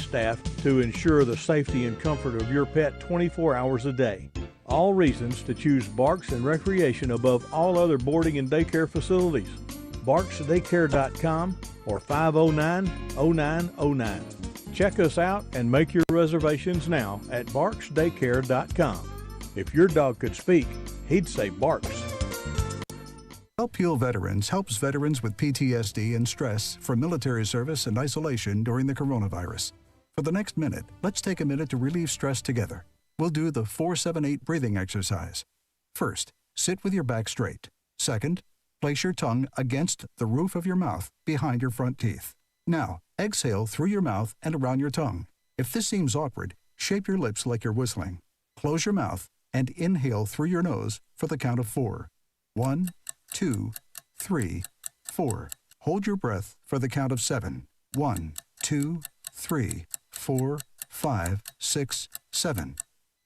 staff to ensure the safety and comfort of your pet 24 hours a day. All reasons to choose Barks and Recreation above all other boarding and daycare facilities. BarksDaycare.com or 509-0909. Check us out and make your reservations now at BarksDaycare.com. If your dog could speak, he'd say Barks. Help Heal Veterans helps veterans with PTSD and stress from military service and isolation during the coronavirus. For the next minute, let's take a minute to relieve stress together. We'll do the 4-7-8 breathing exercise. First, sit with your back straight. Second, place your tongue against the roof of your mouth behind your front teeth. Now, exhale through your mouth and around your tongue. If this seems awkward, shape your lips like you're whistling. Close your mouth and inhale through your nose for the count of 4. 1, 2, 3, 4. Hold your breath for the count of 7. 1, 2, 3, 4, 5, 6, 7.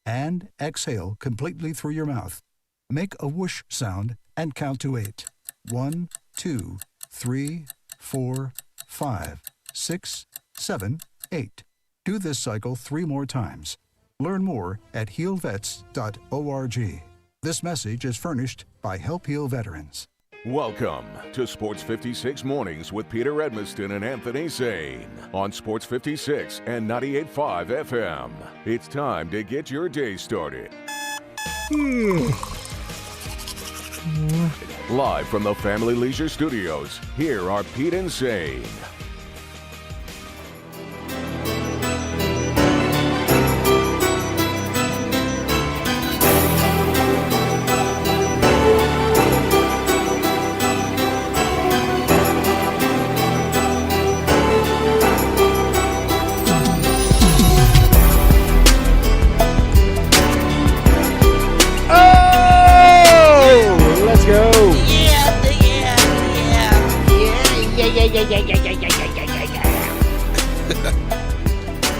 And exhale completely through your mouth. Make a whoosh sound and count to 8. 1, 2, 3, 4, 5, 6, 7, 8. Do this cycle 3 more times. Learn more at healvets.org. This message is furnished by Help Heal Veterans. Welcome to Sports 56 Mornings with Peter Edmiston and Anthony Zane on Sports 56 and 98.5 FM. It's time to get your day started. Live from the Family Leisure Studios, here are Pete and Zane.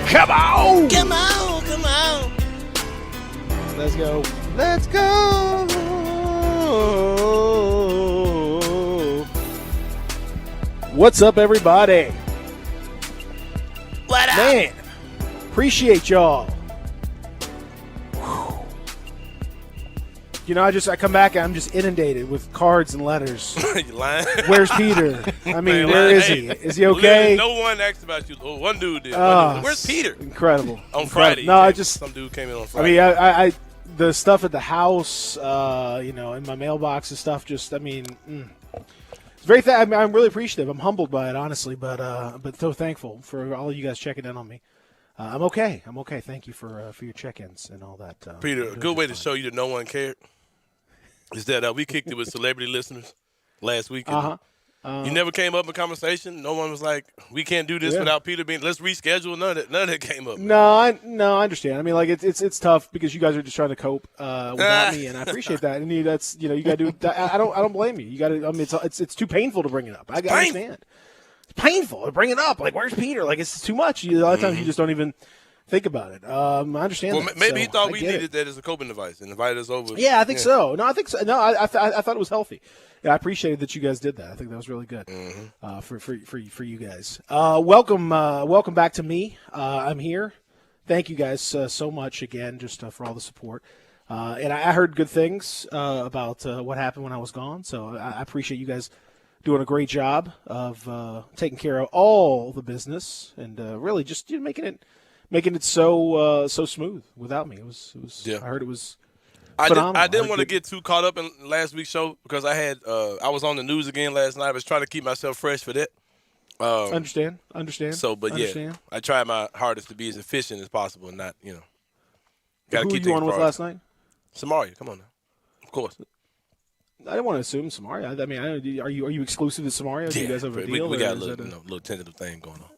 Come on! Come on, come on. Let's go. Let's go! What's up, everybody? What up? Man, appreciate y'all. You know, I come back and I'm just inundated with cards and letters. You lying? Where's Peter? I mean, Man, where is hey, he? Is he okay? No one asked about you. Oh, one dude did. Where's Peter? Incredible. On Friday. No, some dude came in on I Friday. mean, I the stuff at the house, you know, in my mailbox and stuff. Just, I mean, it's very. I'm really appreciative. I'm humbled by it, honestly, but so thankful for all of you guys checking in on me. I'm okay. I'm okay. Thank you for your check-ins and all that. Peter, a good way to show you that no one cared is that we kicked it with celebrity listeners last week. You never came up in conversation. No one was like, "We can't do this without Peter being." Let's reschedule. None of that came up. No, I understand. I mean, like it's tough because you guys are just trying to cope without me, and I appreciate that. And you got to do. I don't blame you. You got to. I mean, it's too painful to bring it up. I understand. It's painful to bring it up. Like, where's Peter? Like, it's too much. A lot of times you just don't even think about it. I understand. Well, that, maybe so he thought we get needed that as a coping device and invited us over. Yeah, I think so. No, I think so. No, I thought it was healthy. Yeah, I appreciated that you guys did that. I think that was really good for you guys. Welcome back to me. I'm here. Thank you guys so much again, just for all the support. And I heard good things about what happened when I was gone. So I appreciate you guys doing a great job of taking care of all the business and really just making it so smooth without me. It was. Yeah. I heard it was. I didn't want to get too caught up in last week's show because I was on the news again last night. I was trying to keep myself fresh for that. Understand. So, but yeah, I tried my hardest to be as efficient as possible and not, Who were you on with last night? Samaria, come on now. Of course. I didn't want to assume Samaria. I mean, are you exclusive to Samaria? Yeah, do you guys have a deal? We got a little tentative thing going on.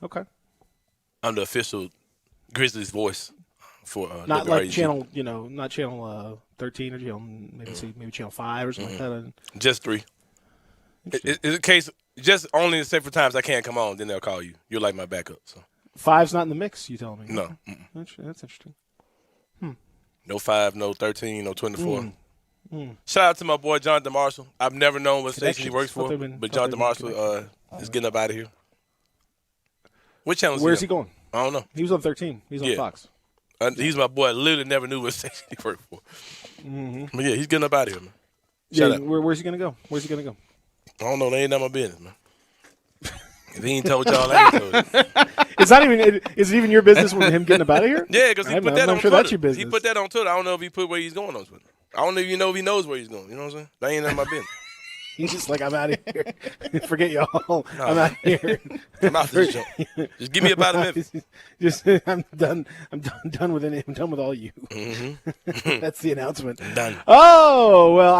Okay. I'm the official Grizzlies voice for not like channel, not channel 13 or maybe channel 5 or something like that. Just 3. It's a case just only except for times I can't come on, then they'll call you. You're like my backup. So 5's not in the mix. You telling me? No. That's interesting. No 5, no 13, no 24. Shout out to my boy Jonathan Marshall. I've never known what station he works for, but Jonathan Marshall is getting up out of here. Which channel? Where's he going? I don't know. He was on 13. He's on Fox. He's my boy. I literally never knew what station he worked for. But yeah, he's getting up out of here, man. Where's he gonna go? Where's he gonna go? I don't know. They ain't none of my business, man. If he ain't told y'all, I ain't told you. It's not even. Is it even your business with him getting up out of here? Yeah, because he put that on I'm sure Twitter. that's your business. He put that on Twitter. I don't know if he put where he's going on Twitter. I don't even know if he knows where he's going. You know what I'm saying? That ain't none of my business. He's just like, I'm out of here. Forget y'all. No, I'm out of here. I'm out this joint. Just give me about a minute. I'm done. I'm done with it. I'm done with all you. Mm-hmm. That's the announcement. Done. Oh well,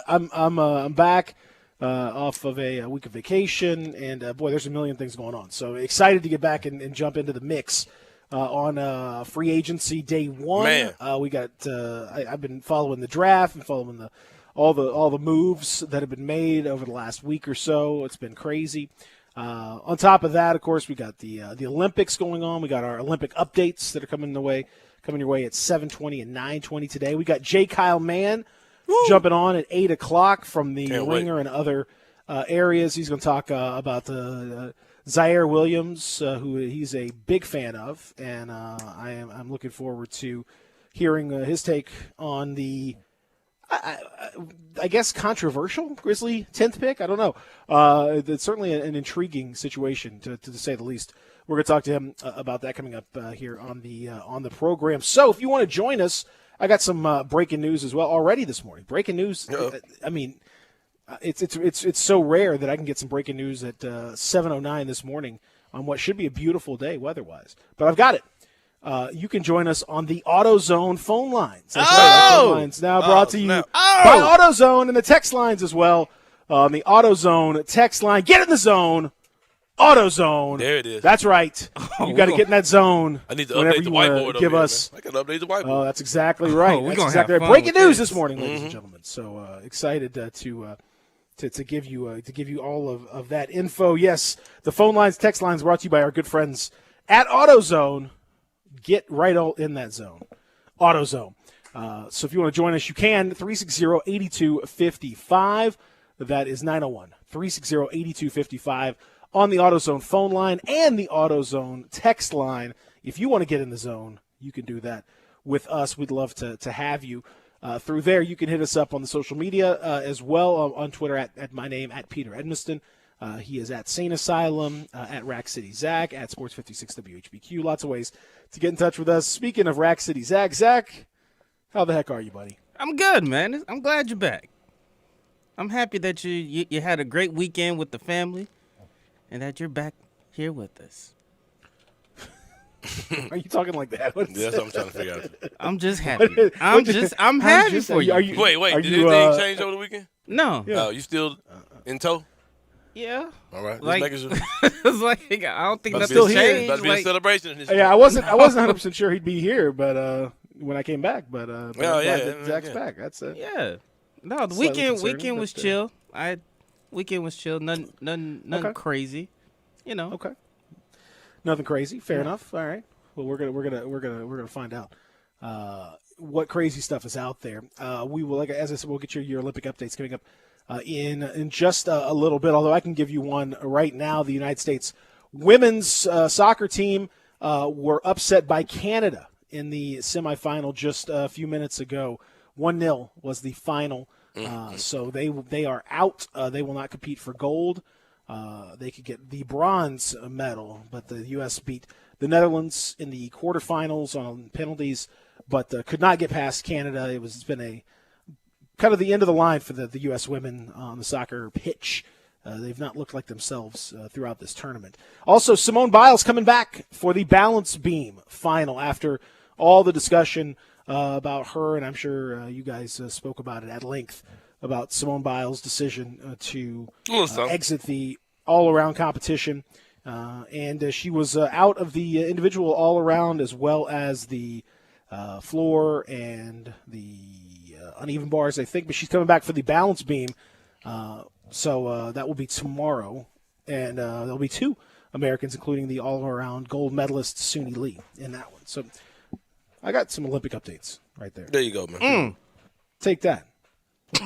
I'm back off of a week of vacation, and boy, there's a million things going on. So excited to get back and jump into the mix on free agency day one. Man, we got. I've been following the draft and following all the moves that have been made over the last week or so. It's been crazy. On top of that, of course, we got the Olympics going on. We got our Olympic updates that are coming your way at 7:20 and 9:20 today. We got J. Kyle Mann jumping on at 8 o'clock from the Ringer and other areas. He's going to talk about Zaire Williams, who he's a big fan of, and I'm looking forward to hearing his take on the I guess controversial Grizzly 10th pick. I don't know. It's certainly an intriguing situation to say the least. We're going to talk to him about that coming up here on the program. So if you want to join us, I got some breaking news as well already this morning. Breaking news. I mean, it's so rare that I can get some breaking news at 7:09 this morning on what should be a beautiful day weather-wise. But I've got it. You can join us on the AutoZone phone lines. That's right, our phone lines now brought to you by AutoZone and the text lines as well. On the AutoZone text line, get in the zone. AutoZone. There it is. That's right. You got to get in that zone. I need to update the whiteboard. Give us. I can update the whiteboard. Oh, that's exactly right. We're that's gonna exactly have right. fun Breaking news this morning, ladies and gentlemen. So excited to give you all of that info. Yes, the phone lines, text lines brought to you by our good friends at AutoZone. Get right all in that zone. AutoZone. So if you want to join us, you can. 360-8255. That is 901-360-8255 on the AutoZone phone line and the AutoZone text line. If you want to get in the zone, you can do that with us. We'd love to have you through there. You can hit us up on the social media as well on Twitter at my name, at Peter Edmiston. He is at Sane Asylum, at Rack City Zach, at Sports 56 WHBQ. Lots of ways to get in touch with us. Speaking of Rack City Zach, how the heck are you, buddy? I'm good, man. I'm glad you're back. I'm happy that you had a great weekend with the family and that you're back here with us. Are you talking like that? Yeah, that's what I'm trying to figure out. I'm just happy. I'm happy for you. Wait, did anything change over the weekend? No. Yeah. You still in tow? Yeah. All right. Like, just making sure. it's like I don't think still nothing's here. changed. About to be a celebration. In this Yeah, I wasn't 100% sure he'd be here, but when I came back, but Zach's back. That's it. Yeah. No, the Slightly weekend was chill. Weekend was chill. Nothing Okay. crazy. You know. Okay. Nothing crazy. Fair enough. All right. Well, we're gonna find out what crazy stuff is out there. We will, as I said, we'll get your Olympic updates coming up in just a little bit. Although I can give you one right now. The United States women's soccer team were upset by Canada in the semifinal just a few minutes ago. 1-0 was the final. So they are out. They will not compete for gold. They could get the bronze medal, but the U.S. beat the Netherlands in the quarterfinals on penalties, but could not get past Canada. It's been a kind of the end of the line for the U.S. women on the soccer pitch. They've not looked like themselves throughout this tournament. Also, Simone Biles coming back for the balance beam final after all the discussion about her, and I'm sure you guys spoke about it at length, about Simone Biles' decision to exit the all-around competition. And she was out of the individual all-around as well as the floor and the uneven bars, I think. But she's coming back for the balance beam. So that will be tomorrow. And there'll be two Americans, including the all-around gold medalist Suni Lee in that one. So I got some Olympic updates right there. There you go, man. Take that.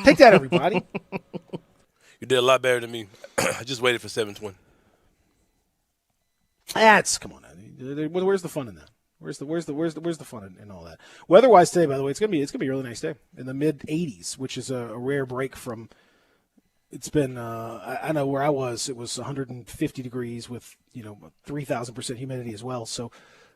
Take that, everybody. You did a lot better than me. I just waited for 7:20. Come on now. Where's the fun in that? Where's the fun in all that? Weather-wise today, by the way, it's gonna be a really nice day in the mid 80s, which is a rare break from. It's been I know where I was, it was 150 degrees with 3,000% humidity as well. So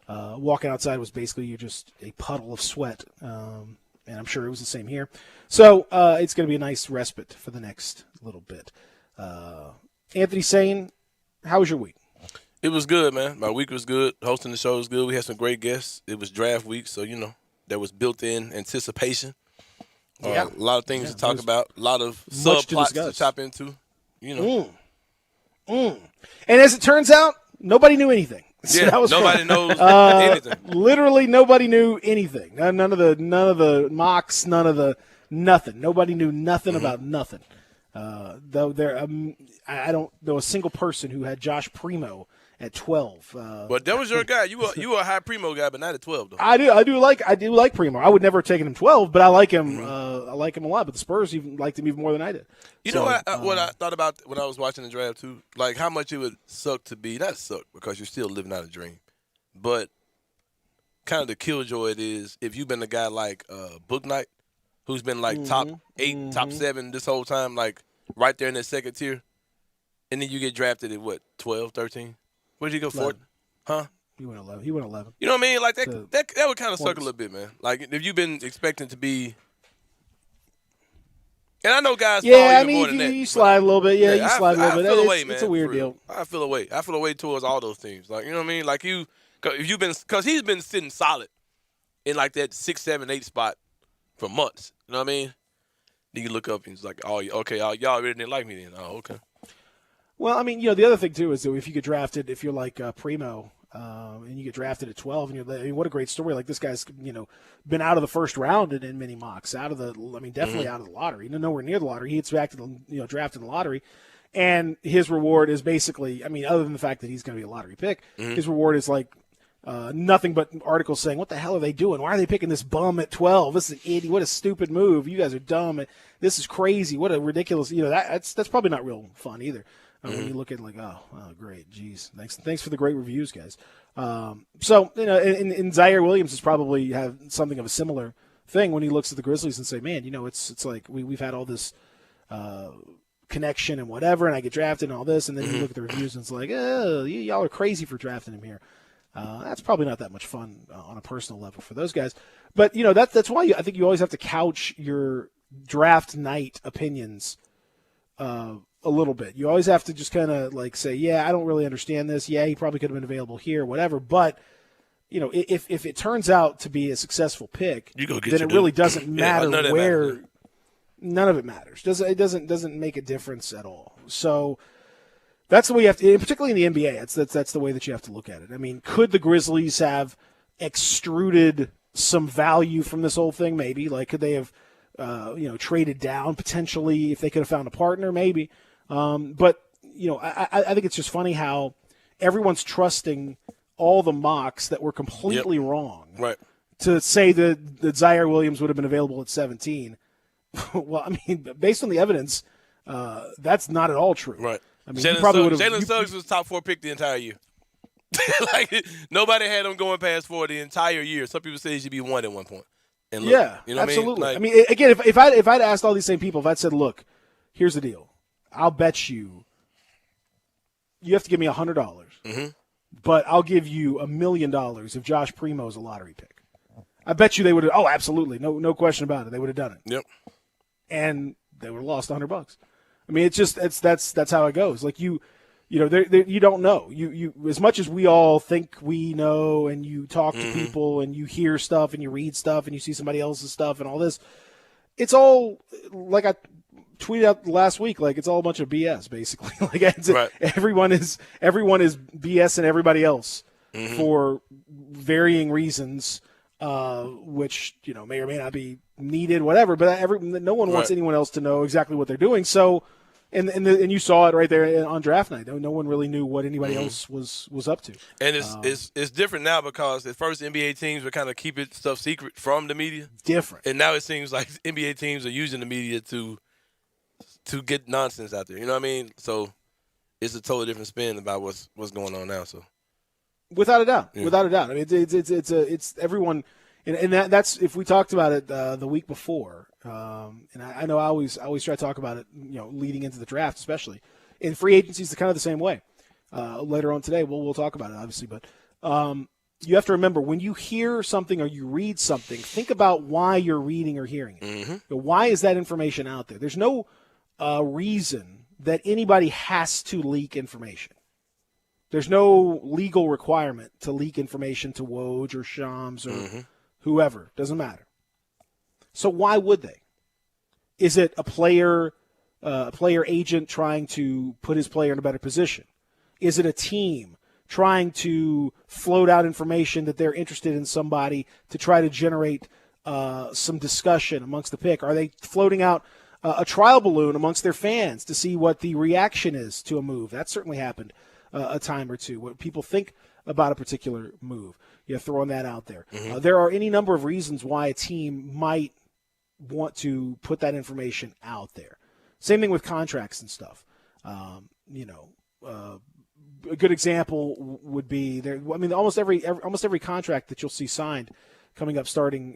walking outside was basically you're just a puddle of sweat, and I'm sure it was the same here. So it's going to be a nice respite for the next little bit. Anthony Sane, how was your week? It was good, man. My week was good. Hosting the show was good. We had some great guests. It was draft week, so, there was built-in anticipation. Yeah. A lot of things to talk about. A lot of much subplots to chop into. And as it turns out, nobody knew anything. So that was nobody fun. knows anything. Literally nobody knew anything. None of the mocks, nothing. Nobody knew nothing about nothing. Though I don't know a single person who had Josh Primo at 12. But that was your guy. You were a high Primo guy, but not at 12 though. I do like Primo. I would never have taken him 12, but I like him. I like him a lot. But the Spurs even liked him even more than I did. You know what I thought about when I was watching the draft too? Like how much it would suck to be, not suck because you're still living out a dream, but kind of the killjoy it is if you've been a guy like Book Knight, who's been like top 8, top 7 this whole time, like right there in that second tier, and then you get drafted at what, 12, 13? Where did he go for? Huh? He went 11. You know what I mean? Like that would kind of suck a little bit, man. Like if you've been expecting to be. And I know guys. Yeah, I mean, more than that, you slide a little bit. Yeah, you slide a little bit. I feel away, man. It's a weird deal. I feel away. I feel away towards all those teams. Like, you know what I mean? Like because he's been sitting solid in like that 6, 7, 8 spot for months. You know what I mean? Then you look up and it's like, oh, okay, y'all really didn't like me then. Oh, okay. Well, I mean, the other thing too is that if you get drafted, if you're like Primo, and you get drafted at 12, and what a great story! Like this guy's, been out of the first round in many mocks, definitely out of the lottery, nowhere near the lottery. He gets back to the, drafted in the lottery, and his reward is basically, other than the fact that he's going to be a lottery pick, his reward is like nothing but articles saying, "What the hell are they doing? Why are they picking this bum at 12? This is an idiot. What a stupid move. You guys are dumb. This is crazy. What a ridiculous, that's probably not real fun either." When you look at it like, oh, great, geez, thanks for the great reviews, guys. So and Zaire Williams has probably have something of a similar thing when he looks at the Grizzlies and say, man, it's like we've had all this connection and whatever, and I get drafted and all this, and then you look at the reviews and it's like, oh, y'all are crazy for drafting him here. That's probably not that much fun on a personal level for those guys. But that's why I think you always have to couch your draft night opinions a little bit. You always have to just kind of like say, yeah, I don't really understand this. Yeah, he probably could have been available here, whatever. But, if it turns out to be a successful pick, then it really doesn't matter where. None of it matters. It doesn't make a difference at all. So that's the way you have to, particularly in the NBA, that's the way that you have to look at it. I mean, could the Grizzlies have extruded some value from this whole thing? Maybe. Like, could they have, traded down potentially if they could have found a partner? Maybe. But I think it's just funny how everyone's trusting all the mocks that were completely wrong. Right. To say that Zaire Williams would have been available at 17. Well, I mean, based on the evidence, that's not at all true. Right. I mean, Jalen Suggs was top 4 pick the entire year. Like nobody had him going past 4 the entire year. Some people say he should be 1 at one point. And look, absolutely. I mean, again, if I'd asked all these same people, if I'd said, look, here's the deal. I'll bet you have to give me $100, but I'll give you $1 million if Josh Primo is a lottery pick. I bet you they would have. Oh, absolutely, no question about it. They would have done it. Yep. And they would have lost $100. I mean, that's how it goes. Like you don't know. You as much as we all think we know, and you talk to people, and you hear stuff, and you read stuff, and you see somebody else's stuff, and all this. It's all like I tweeted out last week, like it's all a bunch of BS, basically. Like everyone is BSing everybody else for varying reasons, which may or may not be needed, whatever. But no one wants anyone else to know exactly what they're doing. So, and you saw it right there on draft night. No one really knew what anybody else was up to. And it's different now because at first NBA teams would kind of keep stuff secret from the media. Different. And now it seems like NBA teams are using the media to get nonsense out there. You know what I mean? So it's a totally different spin about what's going on now. So Without a doubt. I mean, it's everyone, and that's if we talked about it the week before. And I know I always try to talk about it, leading into the draft, especially. And free agency is kind of the same way. Later on today, we'll talk about it, obviously, but you have to remember when you hear something or you read something, think about why you're reading or hearing it. Mm-hmm. Why is that information out there? There's no reason that anybody has to leak information. There's no legal requirement to leak information to Woj or Shams or whoever. Doesn't matter. So why would they? Is it a player agent trying to put his player in a better position? Is it a team trying to float out information that they're interested in somebody to try to generate some discussion amongst the pick? Are they floating out a trial balloon amongst their fans to see what the reaction is to a move? That certainly happened a time or two, what people think about a particular move. Throwing that out there. There are any number of reasons why a team might want to put that information out there. Same thing with contracts and stuff. A good example would be there. I mean, almost every contract that you'll see signed coming up, starting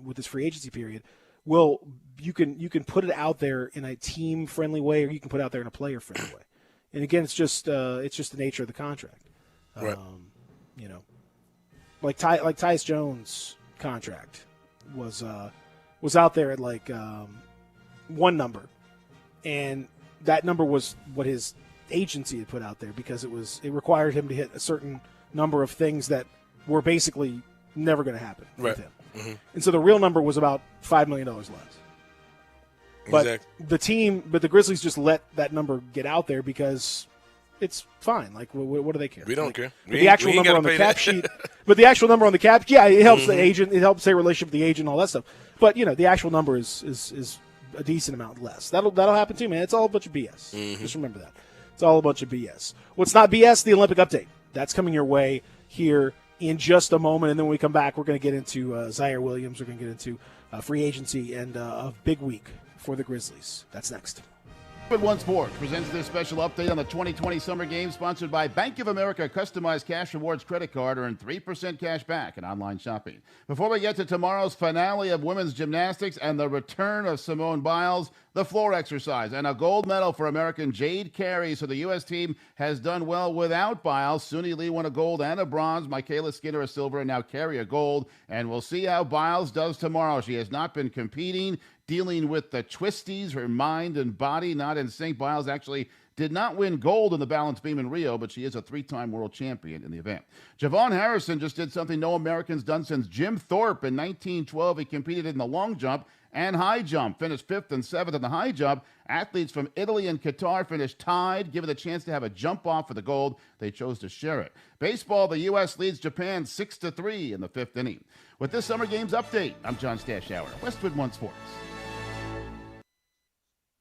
with this free agency period, you can put it out there in a team friendly way, or you can put it out there in a player friendly way. And again, it's just the nature of the contract. Right. Like Tyus Jones' contract was out there at like one number, and that number was what his agency had put out there because it required him to hit a certain number of things that were basically never going to happen with him. Mm-hmm. And so the real number was about $5 million less. But exactly. the Grizzlies just let that number get out there because it's fine. Like, what do they care? We don't care. The actual number on the cap sheet, but the actual number on the cap, it helps the agent. It helps their relationship with the agent, all that stuff. But the actual number is a decent amount less. That'll happen too, man. It's all a bunch of BS. Just remember that. It's all a bunch of BS. What's not BS? The Olympic update. That's coming your way here in just a moment. And then when we come back, we're going to get into Zaire Williams. We're going to get into free agency and a big week for the Grizzlies. That's next. One Sports presents this special update on the 2020 Summer Games, sponsored by Bank of America Customized Cash Rewards Credit Card. Earn 3% cash back in online shopping. Before we get to tomorrow's finale of women's gymnastics and the return of Simone Biles, the floor exercise, and a gold medal for American Jade Carey. So the U.S. team has done well without Biles. Suni Lee won a gold and a bronze. Michaela Skinner a silver, and now Carey a gold. And we'll see how Biles does tomorrow. She has not been competing, dealing with the twisties, her mind and body not in sync. Biles actually did not win gold in the balance beam in Rio, but she is a 3-time world champion in the event. Javon Harrison just did something no American's done since Jim Thorpe in 1912. He competed in the long jump and high jump, finished 5th and 7th in the high jump. Athletes from Italy and Qatar finished tied, given the chance to have a jump off for the gold. They chose to share it. Baseball, the U.S. leads Japan 6-3 in the 5th inning. With this Summer Games update, I'm John Stashower, Westwood One Sports.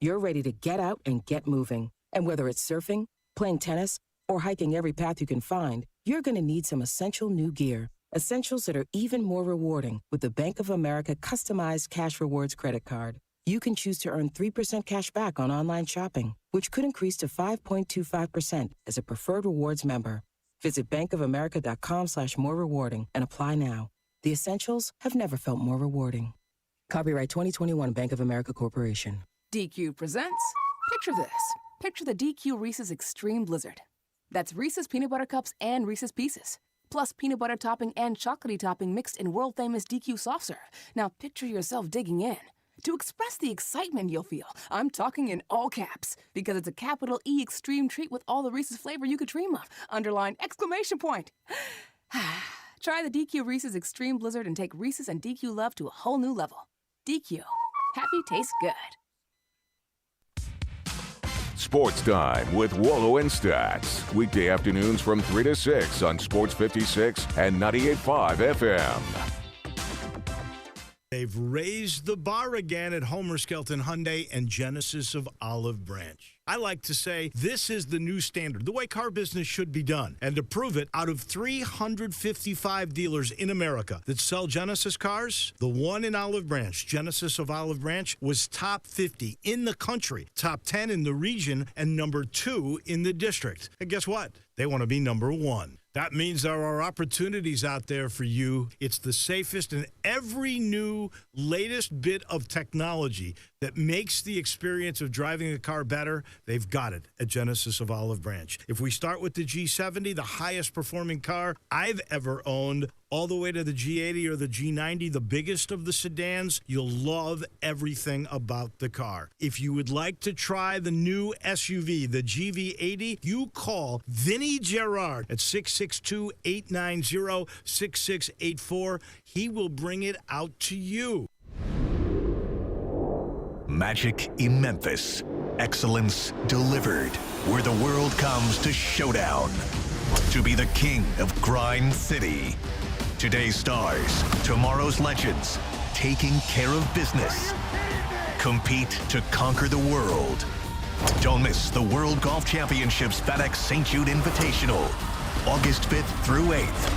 You're ready to get out and get moving. And whether it's surfing, playing tennis, or hiking every path you can find, you're going to need some essential new gear. Essentials that are even more rewarding with the Bank of America Customized Cash Rewards Credit Card. You can choose to earn 3% cash back on online shopping, which could increase to 5.25% as a preferred rewards member. Visit bankofamerica.com/more rewarding and apply now. The essentials have never felt more rewarding. Copyright 2021 Bank of America Corporation. DQ presents, picture this. Picture the DQ Reese's Extreme Blizzard. That's Reese's Peanut Butter Cups and Reese's Pieces, plus peanut butter topping and chocolatey topping mixed in world-famous DQ soft serve. Now picture yourself digging in. To express the excitement you'll feel, I'm talking in all caps, because it's a capital E Extreme treat with all the Reese's flavor you could dream of. Underline exclamation point. Try the DQ Reese's Extreme Blizzard and take Reese's and DQ love to a whole new level. DQ. Happy tastes good. Sports Time with Wallo and Stats. Weekday afternoons from 3 to 6 on Sports 56 and 98.5 FM. They've raised the bar again at Homer Skelton Hyundai and Genesis of Olive Branch. I like to say this is the new standard, the way car business should be done. And to prove it, out of 355 dealers in America that sell Genesis cars, the one in Olive Branch, Genesis of Olive Branch, was top 50 in the country, top 10 in the region, and number 2 in the district. And guess what? They want to be number 1. That means there are opportunities out there for you. It's the safest, and every new latest bit of technology that makes the experience of driving a car better, they've got it at Genesis of Olive Branch. If we start with the G70, the highest performing car I've ever owned, all the way to the G80 or the G90, the biggest of the sedans, you'll love everything about the car. If you would like to try the new SUV, the GV80, you call Vinny Gerard at 662-890-6684. He will bring it out to you. Magic in Memphis. Excellence delivered. Where the world comes to showdown. To be the king of Grind City. Today's stars, tomorrow's legends, taking care of business. Compete to conquer the world. Don't miss the World Golf Championships FedEx St. Jude Invitational, August 5th through 8th.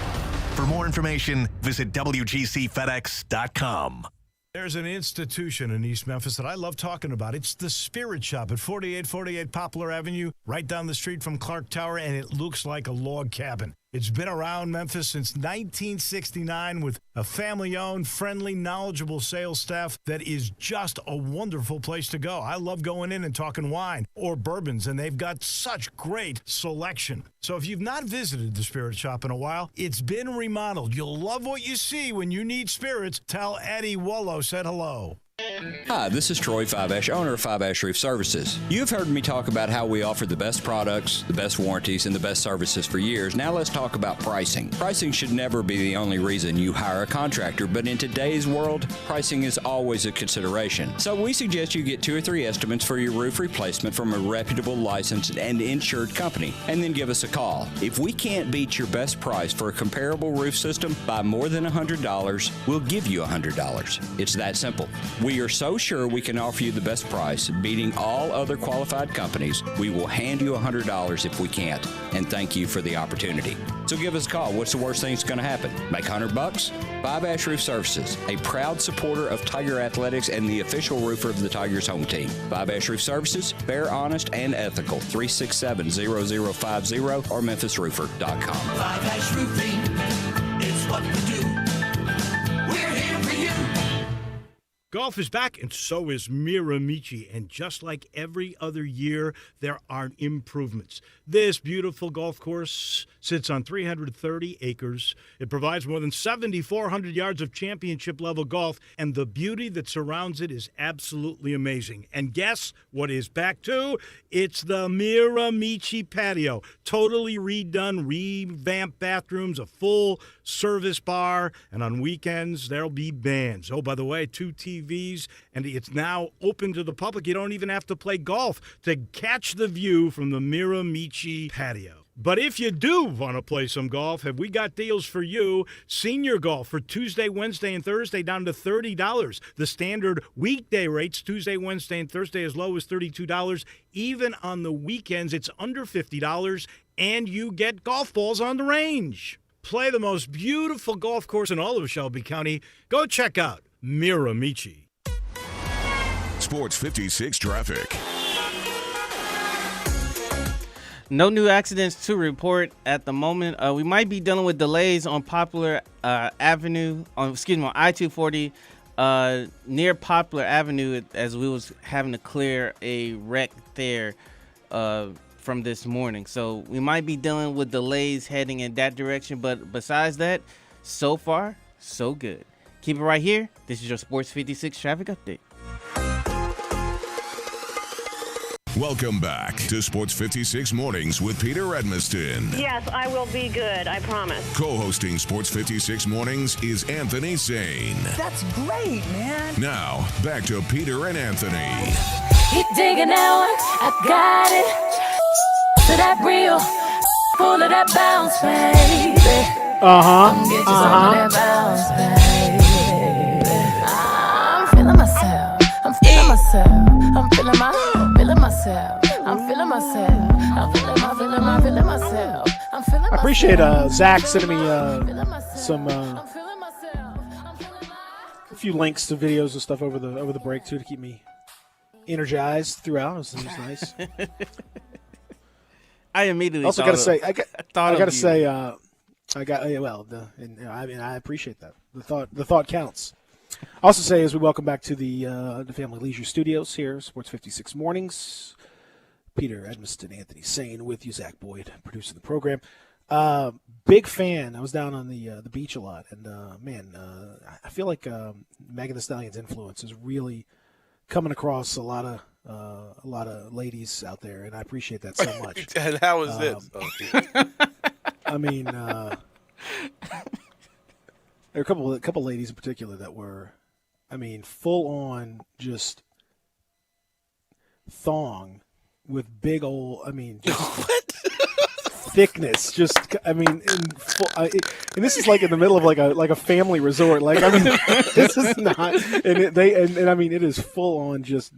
For more information, visit WGCFedEx.com. There's an institution in East Memphis that I love talking about. It's the Spirit Shop at 4848 Poplar Avenue, right down the street from Clark Tower, and it looks like a log cabin. It's been around Memphis since 1969 with a family-owned, friendly, knowledgeable sales staff that is just a wonderful place to go. I love going in and talking wine or bourbons, and they've got such great selection. So if you've not visited the Spirit Shop in a while, it's been remodeled. You'll love what you see when you need spirits. Tell Eddie Wollo said hello. Hi, this is Troy Fiveash, owner of Fiveash Roof Services. You've heard me talk about how we offer the best products, the best warranties, and the best services for years. Now let's talk about pricing. Pricing should never be the only reason you hire a contractor, but in today's world, pricing is always a consideration. So we suggest you get 2 or 3 estimates for your roof replacement from a reputable, licensed, and insured company, and then give us a call. If we can't beat your best price for a comparable roof system by more than $100, we'll give you $100. It's that simple. We are so sure we can offer you the best price, beating all other qualified companies, we will hand you $100 if we can't, and thank you for the opportunity. So give us a call. What's the worst thing that's going to happen? Make $100? Fiveash Roof Services, a proud supporter of Tiger Athletics and the official roofer of the Tigers home team. Fiveash Roof Services, fair, honest, and ethical. 367-0050 or memphisroofer.com. Fiveash Roofing, it's what we do. We're here for you. Golf is back, and so is Miramichi. And just like every other year, there are improvements. This beautiful golf course sits on 330 acres. It provides more than 7,400 yards of championship-level golf, and the beauty that surrounds it is absolutely amazing. And guess what is back too? It's the Miramichi patio. Totally redone, revamped bathrooms, a full service bar, and on weekends, there'll be bands. Oh, by the way, 2 TVs, and it's now open to the public. You don't even have to play golf to catch the view from the Miramichi patio. But if you do want to play some golf, have we got deals for you? Senior golf for Tuesday, Wednesday, and Thursday down to $30. The standard weekday rates, Tuesday, Wednesday, and Thursday, as low as $32. Even on the weekends, it's under $50, and you get golf balls on the range. Play the most beautiful golf course in all of Shelby County. Go check out Miramichi. Sports 56 traffic. No new accidents to report at the moment. We might be dealing with delays on Poplar Avenue, on I-240 near Poplar Avenue, as we was having to clear a wreck there from this morning. So we might be dealing with delays heading in that direction. But besides that, so far, so good. Keep it right here. This is your Sports 56 traffic update. Welcome back to Sports 56 Mornings with Peter Edmiston. Yes, I will be good, I promise. Co-hosting Sports 56 Mornings is Anthony Sane. That's great, man. Now, back to Peter and Anthony. Keep digging out, I got it. To that real, full of that bounce, baby. Come get you some of that bounce, baby. I'm feeling myself. I'm feeling myself. I'm feeling myself. I'm feeling myself. I'm feeling myself. I appreciate Zach sending me some a few links to videos and stuff over the break too to keep me energized throughout. It was nice. I immediately also got to say I got to say I appreciate that. The thought counts. I also say as we welcome back to the Family Leisure Studios here, Sports 56 Mornings. Peter Edmiston, Anthony Sane with you, Zach Boyd producing the program. Big fan. I was down on the beach a lot, and I feel like Megan Thee Stallion's influence is really coming across a lot of ladies out there, and I appreciate that so much. And how is this? I mean, there are a couple ladies in particular that were, full on just thong with big old, just thickness. Just, and this is like in the middle of like a family resort. This is not, and it is full on just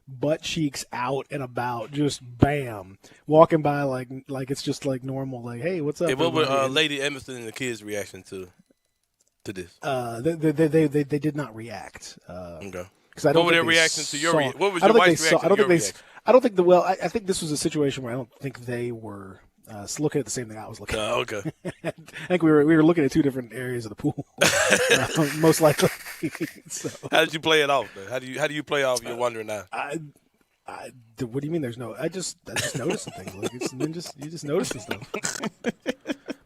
butt cheeks out and about, just bam, walking by like it's just like normal. Like, hey, what's up? Hey, what were Lady Edmiston and the kids' reaction to this? They did not react. Okay. I don't what were their reaction to your reaction? What was your wife's reaction to your reaction? I think this was a situation where I don't think they were looking at the same thing I was looking at. Okay. I think we were looking at two different areas of the pool, most likely. So. How did you play it off, though? How do you play off your wondering now? What do you mean? There's no. I just noticed some things. You just notice some stuff.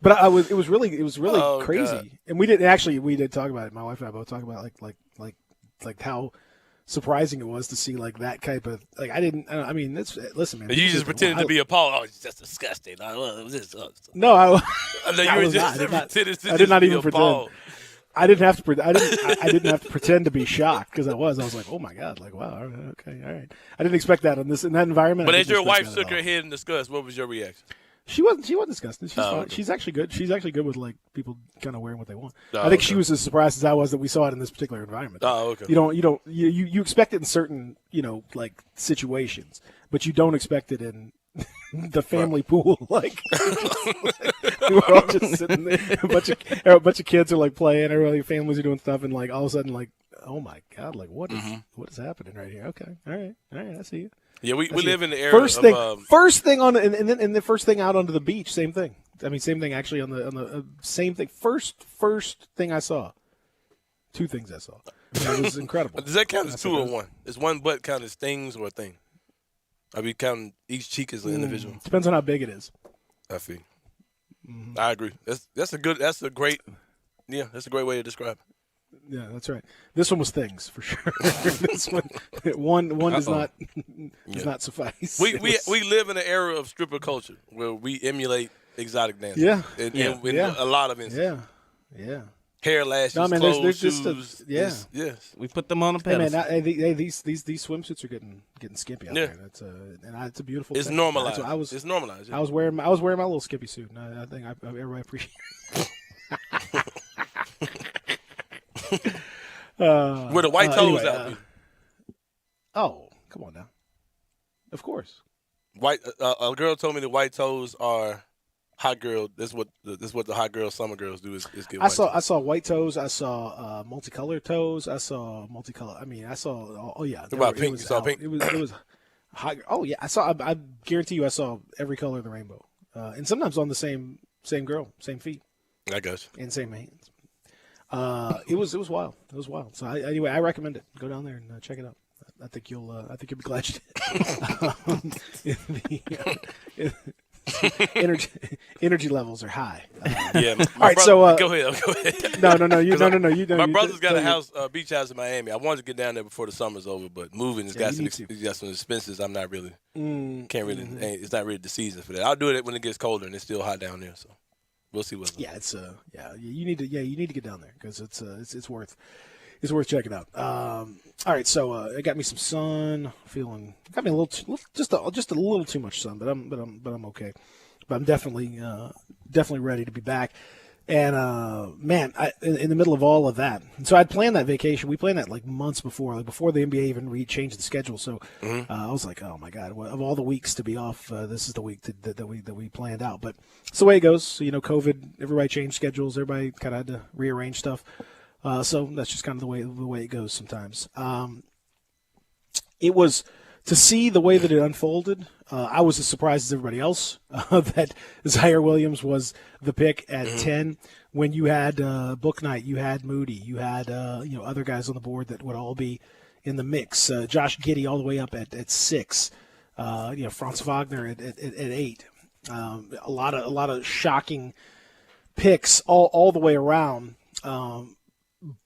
But it was really crazy, God. and we did talk about it. My wife and I both talked about like how surprising it was to see like that type of listen, man. You just pretended to be appalled. Oh, it's just disgusting. No, I did not even pretend. I didn't have to. I didn't have to pretend to be shocked because I was like, oh my god, like wow, okay, all right. I didn't expect that in that environment. But as your wife shook her head and discussed, what was your reaction? She wasn't disgusted. She's fine. Okay. She's actually good. She's actually good with like people kind of wearing what they want. I think she was as surprised as I was that we saw it in this particular environment. Oh, okay. You expect it in certain like situations, but you don't expect it in the family pool. Like we were all just sitting there, a bunch of kids are like playing, everybody families are doing stuff, and like all of a sudden like, oh my god, like what is happening right here? Okay, all right, I see you. Yeah, we live in the era first thing on and then the first thing out onto the beach, same thing. Same thing actually on the same thing. First thing I saw. Two things I saw. It was incredible. Does that count as two or one? Is one butt count as things or a thing? Are we counting each cheek as an individual? Depends on how big it is. I see. I agree. That's a great way to describe it. Yeah, that's right. This one was things for sure. This one does not suffice. We live in an era of stripper culture where we emulate exotic dancing. Yeah, in a lot of instances. Yeah. Hair, lashes, clothes, shoes. Yes. We put them on a pedestal. Hey, man, these swimsuits are getting skimpy out there. It's a beautiful. It's thing. normalized. It's normalized. Yeah. I was wearing my little skimpy suit, and I think everybody appreciates it. With the white toes out. Oh, come on now. Of course. White. A girl told me the white toes are hot girl. This is what the hot girl summer girls do is get. I saw white toes. I saw multicolored toes. I saw multicolor. I saw. Oh yeah. What about pink? You saw pink. It was hot. Oh yeah. I saw. I guarantee you, I saw every color of the rainbow, and sometimes on the same girl, same feet. I guess. And same hands. It was wild. It was wild. So anyway, I recommend it. Go down there and check it out. I think you'll be glad you did. Energy levels are high. Yeah. All right. So go ahead. No. You don't. My brother's got a house, beach house in Miami. I wanted to get down there before the summer's over, but moving has got some expenses. I'm not really can't really. It's not really the season for that. I'll do it when it gets colder and it's still hot down there. So. We'll see what's. Yeah, it's you need to get down there because it's worth checking out. All right, so it got me some sun. Got me a little just a little too much sun, but I'm okay. But I'm definitely ready to be back. And man, in the middle of all of that, and so I'd planned that vacation. We planned that like months before, like before the NBA even changed the schedule. So I was like, oh my god, of all the weeks to be off, this is the week that we planned out. But it's the way it goes. So, COVID, everybody changed schedules. Everybody kind of had to rearrange stuff. So that's just kind of the way it goes sometimes. It was to see the way that it unfolded, I was as surprised as everybody else that Zaire Williams was the pick at 10. When you had Bouknight, you had Moody, you had other guys on the board that would all be in the mix. Josh Giddey all the way up at 6. Franz Wagner at 8. A lot of shocking picks all the way around.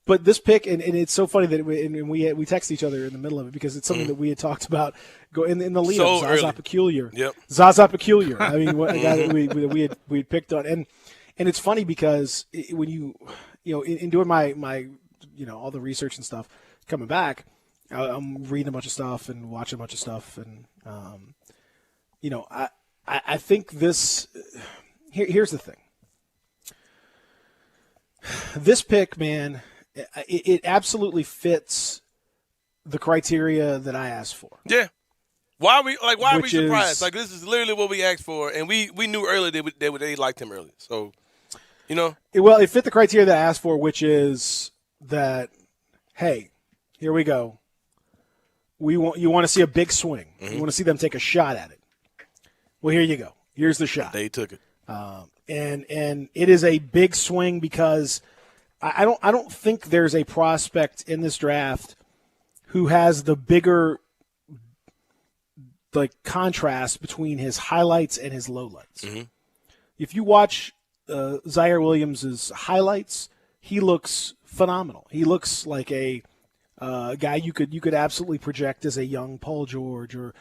But this pick, and it's so funny that we text each other in the middle of it because it's something that we had talked about in the lead up. Zaza Peculiar. Yep. Zaza Peculiar. I mean, a guy that we had picked on, and it's funny because when in doing my all the research and stuff, coming back, I'm reading a bunch of stuff and watching a bunch of stuff, and I think this. Here's the thing. This pick, man, it absolutely fits the criteria that I asked for. Yeah. Why are we surprised? Like, this is literally what we asked for, and we knew earlier they liked him earlier. So, it fit the criteria that I asked for, which is that, hey, here we go. You want to see a big swing. You want to see them take a shot at it. Well, here you go. Here's the shot. They took it. And it is a big swing because I don't think there's a prospect in this draft who has the bigger contrast between his highlights and his lowlights. If you watch Zaire Williams' highlights, he looks phenomenal. He looks like a guy you could absolutely project as a young Paul George or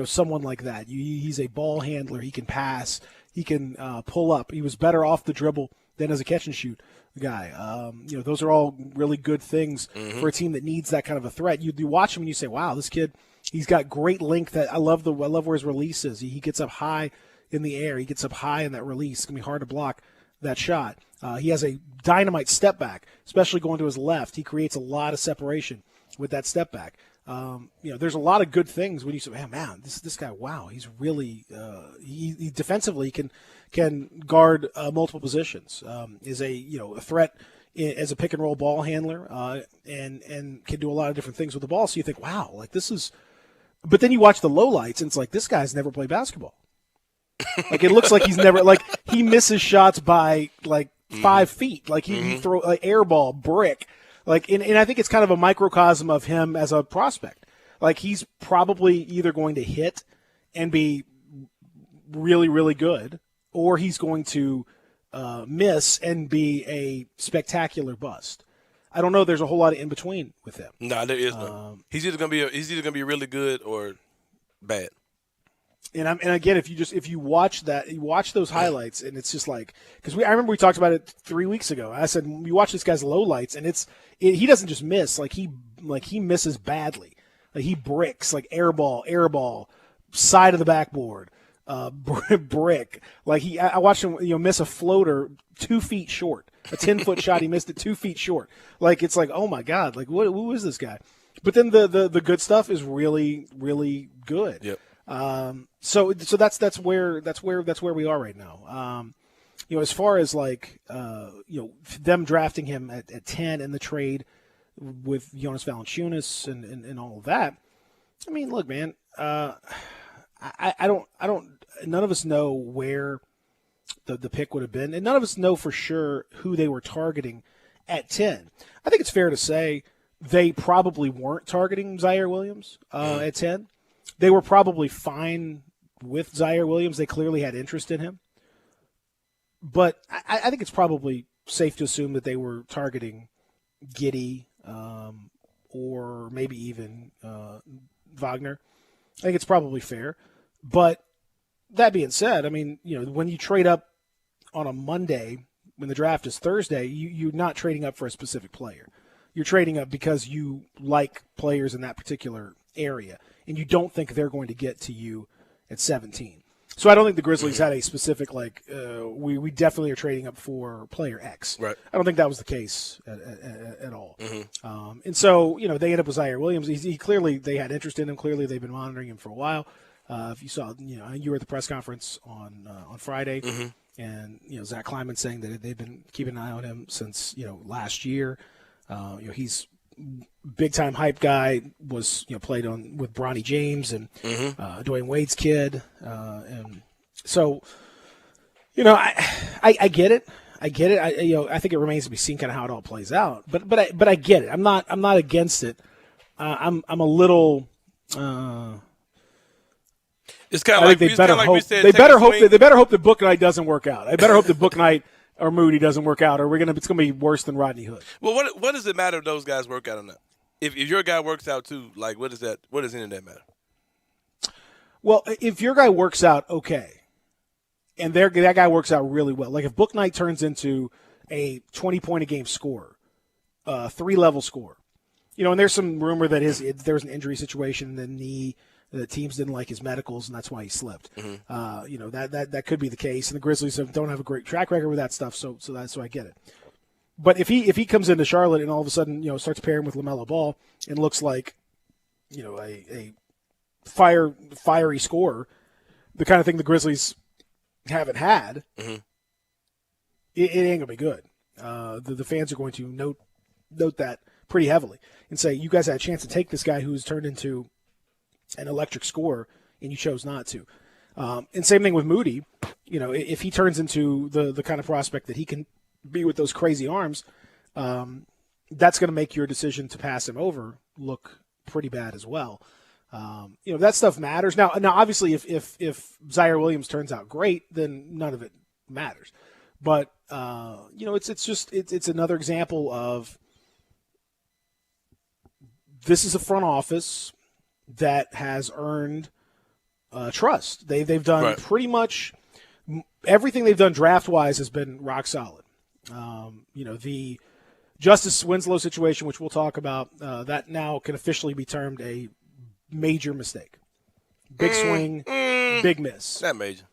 someone like that. He's a ball handler. He can pass. He can pull up. He was better off the dribble than as a catch and shoot guy. Those are all really good things for a team that needs that kind of a threat. You watch him and you say, "Wow, this kid, he's got great length." I love where his release is. He gets up high in the air. He gets up high in that release. It's gonna be hard to block that shot. He has a dynamite step back, especially going to his left. He creates a lot of separation with that step back. There's a lot of good things when you say, man, this guy, wow, he's really he defensively can guard multiple positions. Is a threat as a pick and roll ball handler, and can do a lot of different things with the ball. So you think, wow, like this is. But then you watch the lowlights, and it's like this guy's never played basketball. Like it looks like he's never he misses shots by 5 feet. Like he throw air ball, brick. And I think it's kind of a microcosm of him as a prospect. Like he's probably either going to hit and be really, really good, or he's going to miss and be a spectacular bust. I don't know. There's a whole lot of in between with him. No, there is none. He's either gonna be really good or bad. And again, if you watch that, you watch those highlights, and it's just because I remember we talked about it 3 weeks ago. I said you watch this guy's lowlights, and he doesn't just miss he misses badly. Like he bricks air ball, side of the backboard, brick. I watched him miss a floater 2 feet short, a 10-foot shot. He missed it 2 feet short. It's oh my God, who is this guy? But then the good stuff is really, really good. Yep. So that's where we are right now. As far as them drafting him at 10 in the trade with Jonas Valanciunas and all of that. I mean, look, man, I don't none of us know where the pick would have been, and none of us know for sure who they were targeting at 10. I think it's fair to say they probably weren't targeting Zaire Williams at 10. They were probably fine with Zaire Williams. They clearly had interest in him. But I think it's probably safe to assume that they were targeting Giddey or maybe even Wagner. I think it's probably fair. But that being said, I mean, when you trade up on a Monday, when the draft is Thursday, you're not trading up for a specific player. You're trading up because you like players in that particular area, and you don't think they're going to get to you at 17. So I don't think the Grizzlies had a specific we definitely are trading up for player X. Right. I don't think that was the case at all. And so they end up with Zaire Williams. He clearly they had interest in him. Clearly they've been monitoring him for a while. If you saw, you were at the press conference on Friday, and Zach Kleiman saying that they've been keeping an eye on him since last year. He's big time hype guy, was played on with Bronny James and Dwayne Wade's kid, and so I get it. I get it. I think it remains to be seen kind of how it all plays out. But I get it. I'm not against it. I'm a little. It's kind of like they better hope. They better hope that Book Knight doesn't work out. I better hope that Book Knight or Moody doesn't work out, or it's going to be worse than Rodney Hood. Well, what does it matter if those guys work out or not? If your guy works out too, like what does any of that matter? Well, if your guy works out okay, and that guy works out really well, like if Book Knight turns into a 20-point-a-game scorer, 3-level scorer, and there's some rumor that there was an injury situation in the knee. The teams didn't like his medicals, and that's why he slipped. That could be the case, and the Grizzlies don't have a great track record with that stuff, so I get it. But if he comes into Charlotte and all of a sudden starts pairing with LaMelo Ball and looks like a fiery scorer, the kind of thing the Grizzlies haven't had, it ain't gonna be good. The fans are going to note that pretty heavily and say, you guys had a chance to take this guy who's turned into an electric scorer, and you chose not to. And same thing with Moody. If he turns into the kind of prospect that he can be with those crazy arms, that's going to make your decision to pass him over look pretty bad as well. That stuff matters. Now, obviously, if Zaire Williams turns out great, then none of it matters. But it's another example of this is a front office that has earned trust. They've done pretty much everything they've done draft-wise has been rock solid. The Justice Winslow situation, which we'll talk about, that now can officially be termed a major mistake. Big swing, big miss. Not major.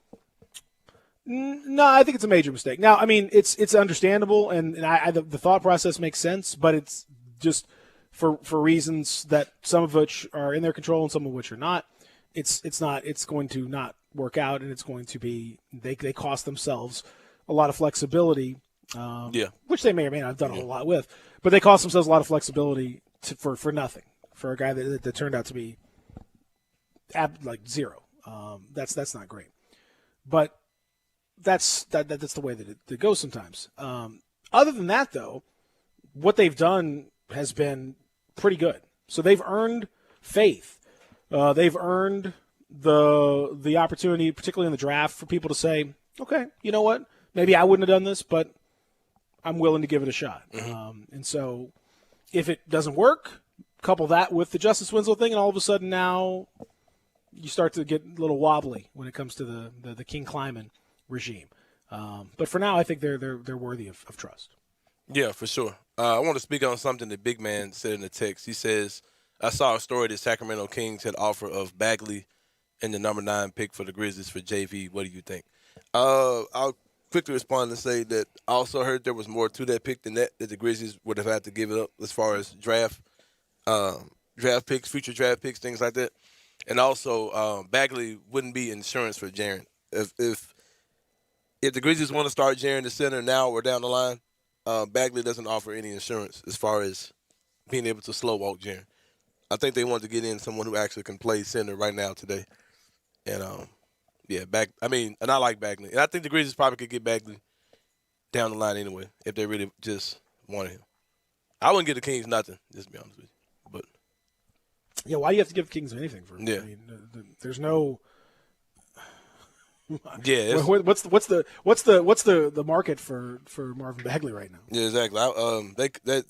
No, I think it's a major mistake. Now, I mean, it's understandable, and the thought process makes sense, but it's just for reasons that some of which are in their control and some of which are not. It's going to not work out, and it's going to be they cost themselves a lot of flexibility. Which they may or may not have done a whole lot with, but they cost themselves a lot of flexibility for nothing for a guy that turned out to be like zero. That's not great, but that's the way that it goes sometimes. Other than that, though, what they've done has been pretty good. So they've earned faith. They've earned the opportunity, particularly in the draft, for people to say, okay, you know what? Maybe I wouldn't have done this, but I'm willing to give it a shot. And so if it doesn't work, couple that with the Justice Winslow thing, and all of a sudden now you start to get a little wobbly when it comes to the King Kleiman regime. But for now, I think they're worthy of trust. Yeah, for sure. I want to speak on something the big man said in the text. He says, I saw a story that Sacramento Kings had offer of Bagley and the number 9 pick for the Grizzlies for JV. What do you think? I'll quickly respond and say that I also heard there was more to that pick than that the Grizzlies would have had to give it up as far as draft picks, future draft picks, things like that. And also, Bagley wouldn't be insurance for Jaren. If the Grizzlies want to start Jaren the center now or down the line, Bagley doesn't offer any insurance as far as being able to slow walk Jaren. I think they wanted to get in someone who actually can play center right now today. And and I like Bagley. And I think the Grizzlies probably could get Bagley down the line anyway if they really just wanted him. I wouldn't give the Kings nothing, just to be honest with you. But yeah, why do you have to give the Kings anything for? Yeah, I mean, there's no. Yeah, what's the market for Marvin Bagley right now? Yeah, exactly.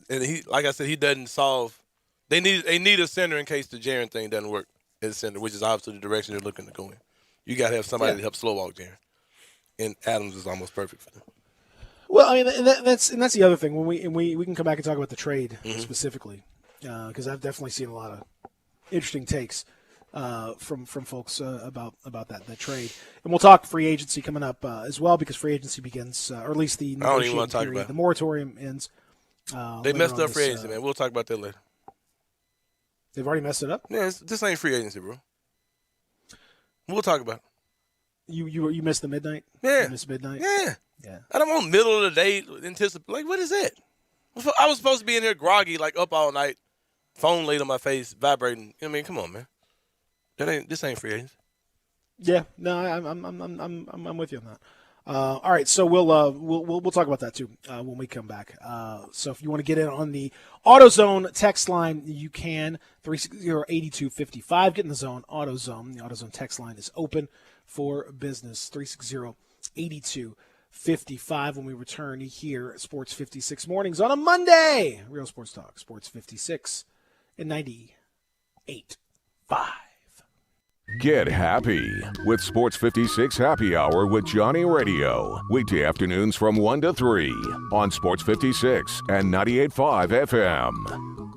And he, like I said, he doesn't solve. They need a center in case the Jaren thing doesn't work as center, which is obviously the direction they're looking to go in. You got to have somebody to help slow walk Jaren, and Adams is almost perfect for them. Well, I mean, that's the other thing. When we can come back and talk about the trade specifically, because I've definitely seen a lot of interesting takes from folks about that trade, and we'll talk free agency coming up as well, because free agency begins, or at least the negotiating period, the moratorium ends. They messed up free agency, man. We'll talk about that later. They've already messed it up? Yeah, this ain't free agency, bro. We'll talk about it. You missed the midnight? Yeah. You missed midnight? Yeah. Yeah. I don't want middle of the day anticipate. Like, what is that? I was supposed to be in here groggy, like up all night, phone laid on my face, vibrating. I mean, come on, man. This ain't free agency. Yeah, no, I'm with you on that. All right, so we'll talk about that too when we come back. So if you want to get in on the AutoZone text line, you can 360-8255. Get in the zone, AutoZone. The AutoZone text line is open for business. 360-8255. When we return here at Sports 56 Mornings on a Monday, Real Sports Talk, Sports 56 and 98.5. Get happy with Sports 56 Happy Hour with Johnny Radio. Weekday afternoons from 1 to 3 on Sports 56 and 98.5 FM.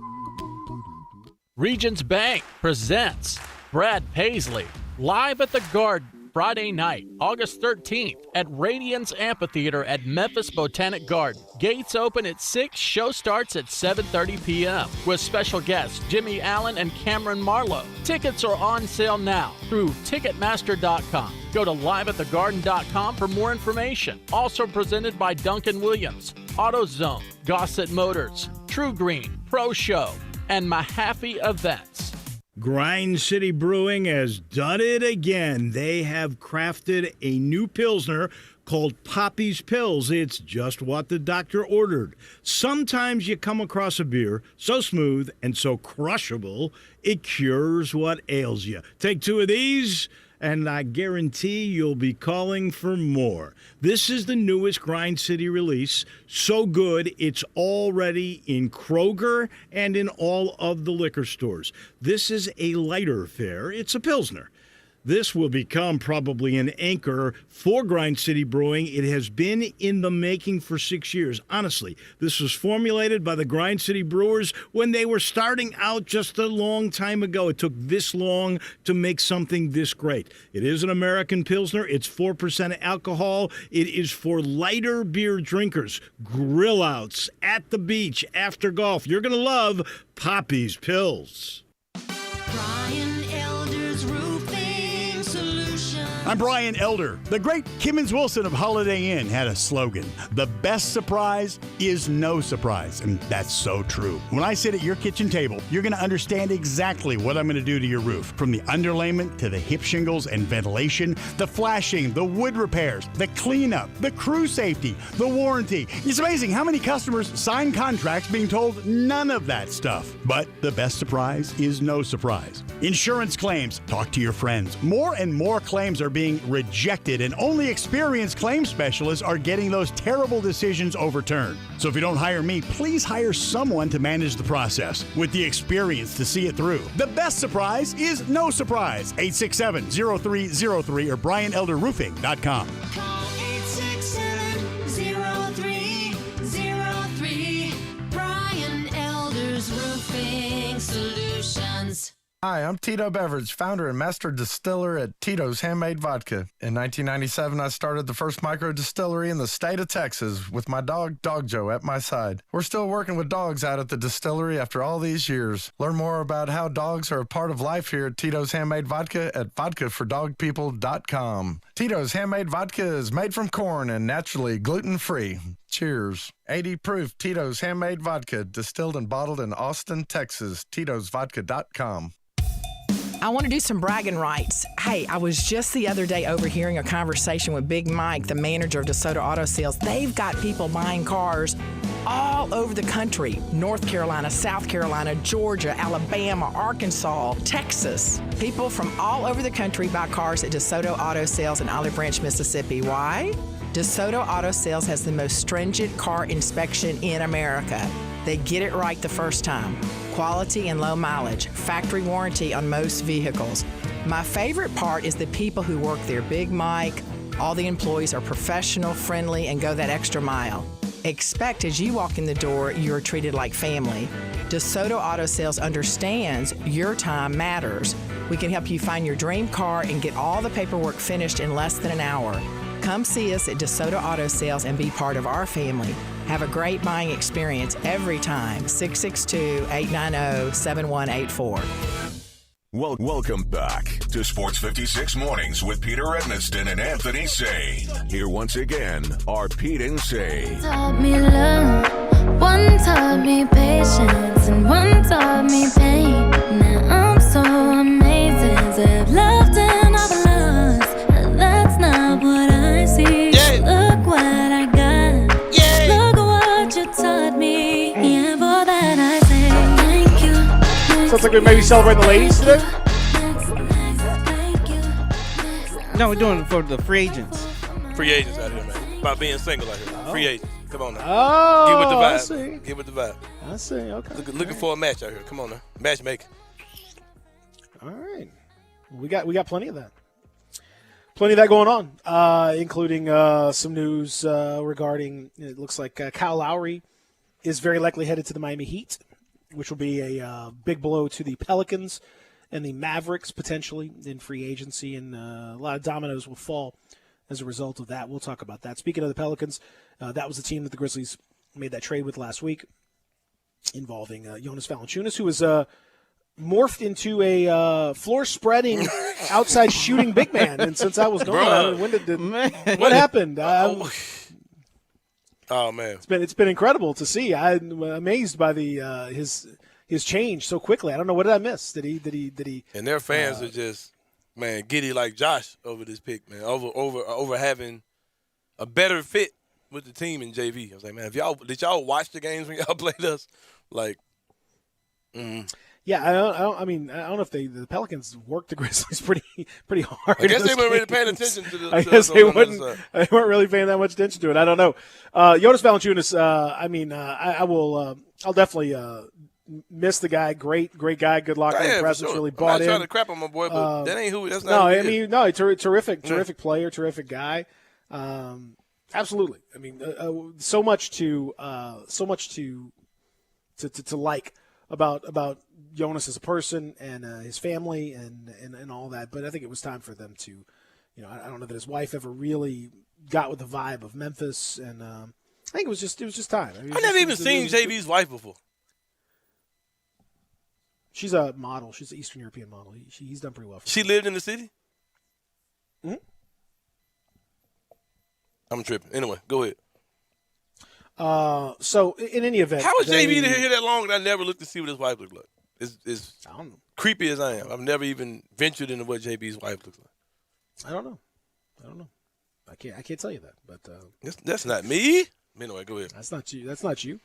Regions Bank presents Brad Paisley live at the Garden Friday night, August 13th at Radiance Amphitheater at Memphis Botanic Garden. Gates open at 6, show starts at 7:30 p.m. with special guests Jimmy Allen and Cameron Marlowe. Tickets are on sale now through Ticketmaster.com. Go to liveatthegarden.com for more information. Also presented by Duncan Williams, AutoZone, Gossett Motors, True Green, Pro Show, and Mahaffey Events. Grind City Brewing has done it again. They have crafted a new Pilsner called Poppy's Pills. It's just what the doctor ordered. Sometimes you come across a beer so smooth and so crushable, it cures what ails you. Take 2 of these, and I guarantee you'll be calling for more. This is the newest Grind City release. So good, it's already in Kroger and in all of the liquor stores. This is a lighter fare. It's a Pilsner. This will become probably an anchor for Grind City Brewing. It has been in the making for 6 years. Honestly, this was formulated by the Grind City Brewers when they were starting out just a long time ago. It took this long to make something this great. It is an American Pilsner. It's 4% alcohol. It is for lighter beer drinkers, grill outs, at the beach, after golf. You're going to love Poppy's Pills. Brian Elder's Roofing Solutions. I'm Brian Elder. The great Kimmons Wilson of Holiday Inn had a slogan: the best surprise is no surprise. And that's so true. When I sit at your kitchen table, you're going to understand exactly what I'm going to do to your roof. From the underlayment to the hip shingles and ventilation, the flashing, the wood repairs, the cleanup, the crew safety, the warranty. It's amazing how many customers sign contracts being told none of that stuff. But the best surprise is no surprise. Insurance claims. Talk to your friends. More and more claims are being rejected, and only experienced claim specialists are getting those terrible decisions overturned. So if you don't hire me, please hire someone to manage the process with the experience to see it through. The best surprise is no surprise. 867-0303 or BrianElderRoofing.com. Call 867-0303. Brian Elder's Roofing Solutions. Hi, I'm Tito Beveridge, founder and master distiller at Tito's Handmade Vodka. In 1997, I started the first micro distillery in the state of Texas with my dog, Dog Joe, at my side. We're still working with dogs out at the distillery after all these years. Learn more about how dogs are a part of life here at Tito's Handmade Vodka at vodkafordogpeople.com. Tito's Handmade Vodka is made from corn and naturally gluten-free. Cheers. 80 proof Tito's Handmade Vodka, distilled and bottled in Austin, Texas. Tito'sVodka.com. I want to do some bragging rights. Hey, I was just the other day overhearing a conversation with Big Mike, the manager of DeSoto Auto Sales. They've got people buying cars all over the country. North Carolina, South Carolina, Georgia, Alabama, Arkansas, Texas. People from all over the country buy cars at DeSoto Auto Sales in Olive Branch, Mississippi. Why? DeSoto Auto Sales has the most stringent car inspection in America. They get it right the first time. Quality and low mileage, factory warranty on most vehicles. My favorite part is the people who work there. Big Mike, all the employees are professional, friendly, and go that extra mile. Expect as you walk in the door, you're treated like family. DeSoto Auto Sales understands your time matters. We can help you find your dream car and get all the paperwork finished in less than an hour. Come see us at DeSoto Auto Sales and be part of our family. Have a great buying experience every time. 662-890-7184. Welcome back to Sports 56 Mornings with Peter Edmiston and Anthony Sane. Here once again are Pete and Sane. Taught me love one time. Sounds like we may be celebrating the ladies today. No, we're doing it for the free agents. Free agents out here, man. About being single out here. Free agents. Come on now. Oh, Get with the vibe. I see. Get with the vibe. I see. Okay. Looking for a match out here. Come on now. Matchmaking. All right. We got plenty of that. Plenty of that going on, including some news regarding, it looks like Kyle Lowry is very likely headed to the Miami Heat, which will be a big blow to the Pelicans and the Mavericks potentially in free agency, and a lot of dominoes will fall as a result of that. We'll talk about that. Speaking of the Pelicans, that was the team that the Grizzlies made that trade with last week involving Jonas Valanciunas, who was morphed into a floor-spreading, outside shooting big man. And since I was gone, what happened? Oh man, it's been incredible to see. I'm amazed by the his change so quickly. I don't know, what did I miss? Did he? And their fans are just, man, giddy like Josh over this pick, man. Over having a better fit with the team in JV. I was like, man, did y'all watch the games when y'all played us? Like, Yeah, I don't know if the Pelicans worked the Grizzlies pretty hard. I guess they weren't really paying attention to the. I guess they weren't really paying that much attention to it. I don't know. Jonas Valanciunas. I'll definitely miss the guy. Great guy. Good locker room presence. Sure. Really bought in. I'm not trying to crap on my boy, but that ain't who. That's not. No, who he is. Terrific player, terrific guy. Absolutely. I mean, so much to like about Jonas as a person and his family and all that. But I think it was time for them to, I don't know that his wife ever really got with the vibe of Memphis, and I think it was just time. I mean, I never even seen JV's wife before. She's a model. She's an Eastern European model. He's done pretty well. She lived in the city? Mm-hmm. I'm tripping. Anyway, go ahead. So in any event, how was JV here that long and I never looked to see what his wife looked like? It's I don't know. Creepy as I am. I've never even ventured into what JV's wife looks like. I don't know. I can't tell you that. But that's not me. Anyway, go ahead. That's not you.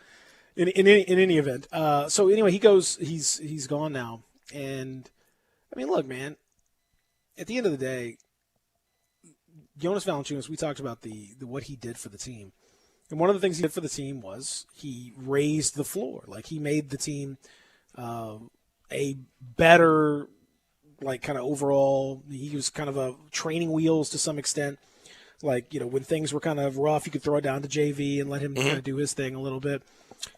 In any event. So anyway, he goes. He's gone now. And I mean, look, man. At the end of the day, Jonas Valanciunas. We talked about the what he did for the team. And one of the things he did for the team was he raised the floor. Like, he made the team a better, like, kind of overall. He was kind of a training wheels to some extent. Like, when things were kind of rough, you could throw it down to JV and let him kind of do his thing a little bit.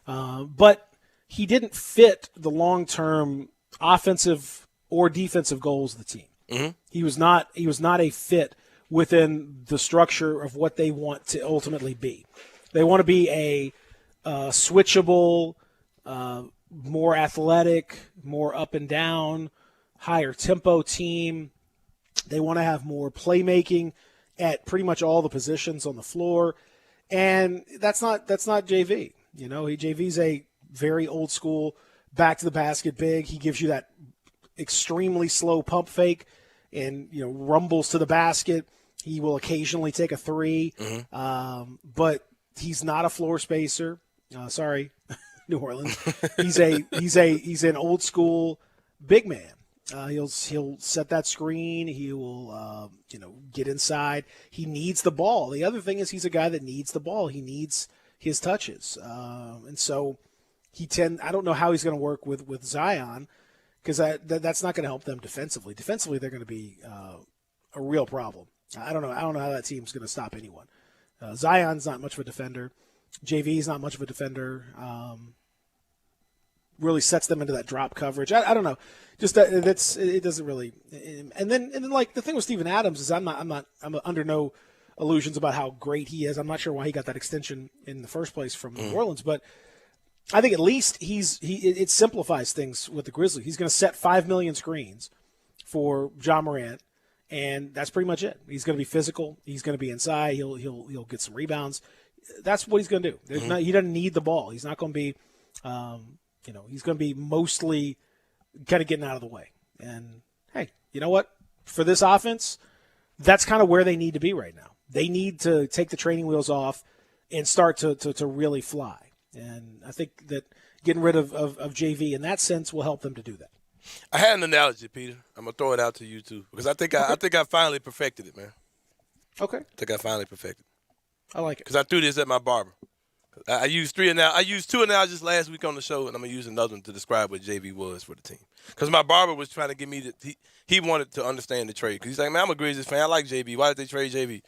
But he didn't fit the long-term offensive or defensive goals of the team. Mm-hmm. He was not a fit within the structure of what they want to ultimately be. They want to be a switchable, more athletic, more up and down, higher tempo team. They want to have more playmaking at pretty much all the positions on the floor, and that's not JV. JV's a very old school, back to the basket big. He gives you that extremely slow pump fake, and rumbles to the basket. He will occasionally take a three, but he's not a floor spacer. Sorry, New Orleans. He's an old school big man. He'll set that screen. He will get inside. He needs the ball. The other thing is he's a guy that needs the ball. He needs his touches, and so I don't know how he's going to work with Zion, because that's not going to help them defensively. Defensively, they're going to be a real problem. I don't know how that team's going to stop anyone. Zion's not much of a defender. JV's not much of a defender. Really sets them into that drop coverage. I don't know. Just it doesn't really. And then like the thing with Steven Adams is I'm under no illusions about how great he is. I'm not sure why he got that extension in the first place from New Orleans, but I think at least it simplifies things with the Grizzlies. He's going to set 5 million screens for Ja Morant. And that's pretty much it. He's going to be physical. He's going to be inside. He'll get some rebounds. That's what he's going to do. He doesn't need the ball. He's not going to be, he's going to be mostly kind of getting out of the way. And hey, you know what? For this offense, that's kind of where they need to be right now. They need to take the training wheels off and start to really fly. And I think that getting rid of JV in that sense will help them to do that. I had an analogy, Peter. I'm gonna throw it out to you too, because I think I finally perfected it, man. Okay. I think I finally perfected it. I like it. Because I threw this at my barber. I used two analogies last week on the show, and I'm gonna use another one to describe what JV was for the team. Because my barber was trying to get me he wanted to understand the trade. Because he's like, man, I'm a Grizzlies fan. I like JV. Why did they trade JV?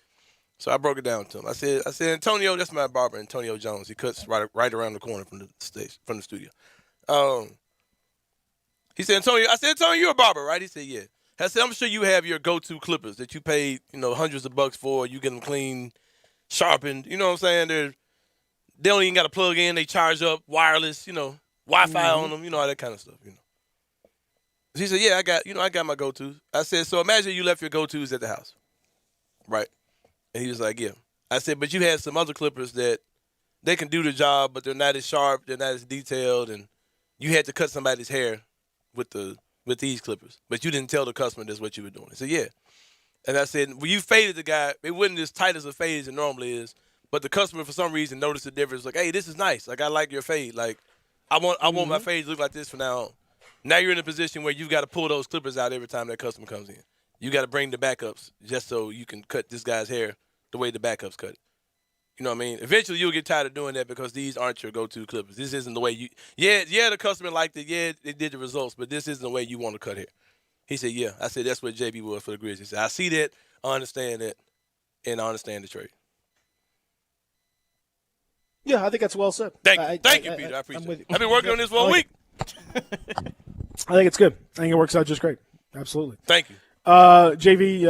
So I broke it down to him. I said, Antonio, that's my barber, Antonio Jones. He cuts right around the corner from the studio. He said, Antonio, you're a barber, right? He said, yeah. I said, I'm sure you have your go-to clippers that you paid, hundreds of bucks for. You get them clean, sharpened. You know what I'm saying? They don't even got to plug in. They charge up, wireless, Wi-Fi on them, all that kind of stuff, He said, yeah, I got my go-tos. I said, so imagine you left your go-tos at the house, right? And he was like, yeah. I said, but you had some other clippers that they can do the job, but they're not as sharp, they're not as detailed, and you had to cut somebody's hair with these clippers, but you didn't tell the customer that's what you were doing. He said, yeah. And I said, when you faded the guy, it wasn't as tight as a fade as it normally is, but the customer for some reason noticed the difference. Like, hey, this is nice. Like, I like your fade. Like, I want my fade to look like this from now on. Now you're in a position where you've got to pull those clippers out every time that customer comes in. You got to bring the backups just so you can cut this guy's hair the way the backups cut it. You know what I mean? Eventually you'll get tired of doing that because these aren't your go-to clippers. This isn't the way you – yeah, the customer liked it. Yeah, it did the results, but this isn't the way you want to cut hair. He said, yeah. I said, that's what JB was for the Grizzlies. He said, I see that, I understand that, and I understand the trade. Yeah, I think that's well said. Thank you, Peter. I appreciate it. I've been working on this for a week. I think it's good. I think it works out just great. Absolutely. Thank you. JV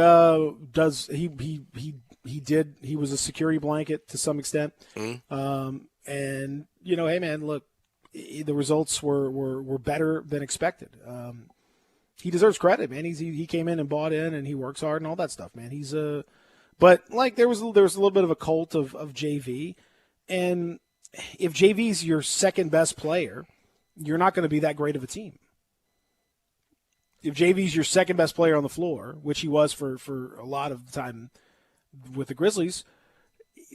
does he was a security blanket to some extent. Mm-hmm. And hey man, look, the results were better than expected. He deserves credit, man. He came in and bought in, and he works hard and all that stuff, man. But like there was a little bit of a cult of JV, and if JV's your second best player, you're not going to be that great of a team. If JV's your second best player on the floor, which he was for a lot of the time with the Grizzlies,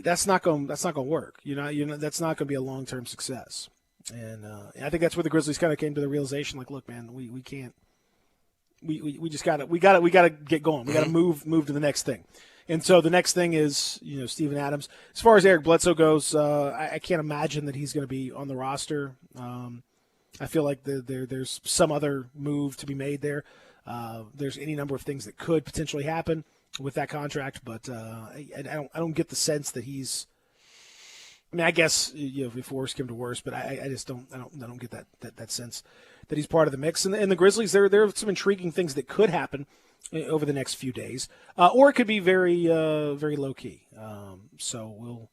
that's not going to work. That's not going to be a long-term success. And I think that's where the Grizzlies kind of came to the realization, like, look, man, we can't. We just got to get going. We got to move to the next thing. And so the next thing is, Steven Adams. As far as Eric Bledsoe goes, I can't imagine that he's going to be on the roster. I feel like there's some other move to be made there. There's any number of things that could potentially happen with that contract, but I don't get the sense that he's. I mean, I guess if worse came to worse, but I just don't get that sense that he's part of the mix. And the Grizzlies, there are some intriguing things that could happen over the next few days, or it could be very very low key. So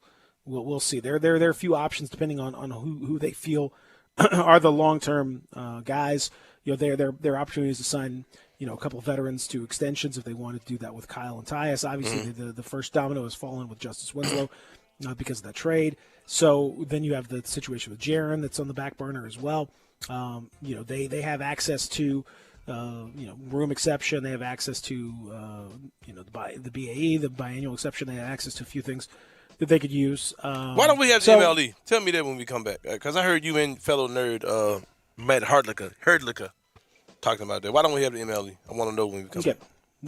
we'll see. There are a few options depending on who they feel are the long-term guys. Their opportunities to sign, a couple of veterans to extensions if they want to do that with Kyle and Tyus. Obviously, the first domino has fallen with Justice Winslow because of that trade. So then you have the situation with Jaren that's on the back burner as well. They have access to, room exception. They have access to, the BAE, the biannual exception. They have access to a few things that they could use. Why don't we have the MLE? Tell me that when we come back. Because I heard you and fellow nerd Matt Herdlicka talking about that. Why don't we have the MLE? I want to know when we come back.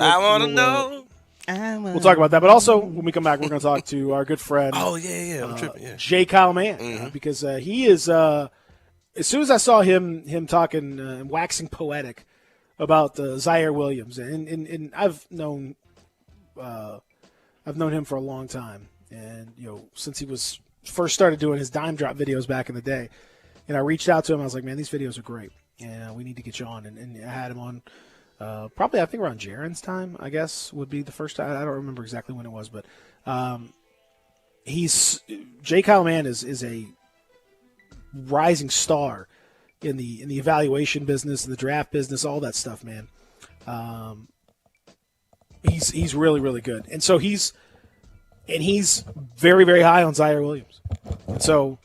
I want to know. We'll talk about that. But also, when we come back, we're going to talk to our good friend. Oh, yeah. I'm tripping, yeah. J. Kyle Mann. Because he is, as soon as I saw him talking and waxing poetic about Zaire Williams, and I've known him for a long time. And, since he was first started doing his dime drop videos back in the day, and I reached out to him, I was like, man, these videos are great, and we need to get you on. And I had him on probably, I think, around Jaren's time, I guess, would be the first time. I don't remember exactly when it was, but J. Kyle Mann is a rising star in the evaluation business, in the draft business, all that stuff, man. He's really, really good. And so he's very, very high on Zaire Williams. And so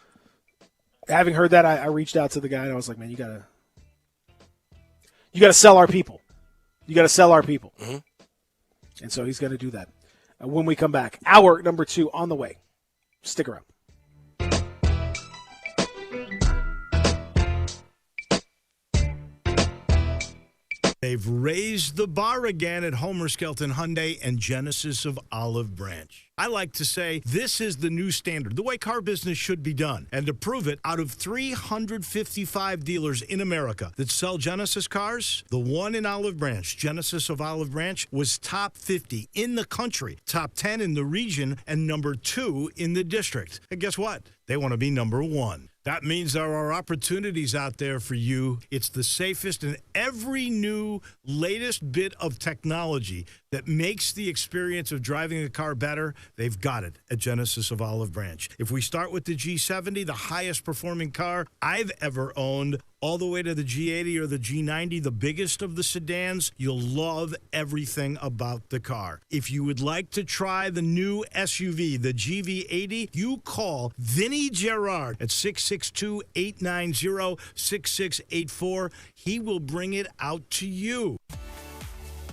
having heard that, I reached out to the guy and I was like, man, you gotta sell our people. You gotta sell our people. Mm-hmm. And so he's going to do that. When we come back, hour number 2 on the way. Stick around. They've raised the bar again at Homer Skelton Hyundai and Genesis of Olive Branch. I like to say this is the new standard, the way car business should be done. And to prove it, out of 355 dealers in America that sell Genesis cars, the one in Olive Branch, Genesis of Olive Branch, was top 50 in the country, top 10 in the region, and number 2 in the district. And guess what? They want to be number 1. That means there are opportunities out there for you. It's the safest, and every new latest bit of technology that makes the experience of driving a car better, they've got it at Genesis of Olive Branch. If we start with the G70, the highest performing car I've ever owned, all the way to the G80 or the G90, the biggest of the sedans, you'll love everything about the car. If you would like to try the new SUV, the GV80, you call Vinny Gerard at 662-890-6684. He will bring it out to you.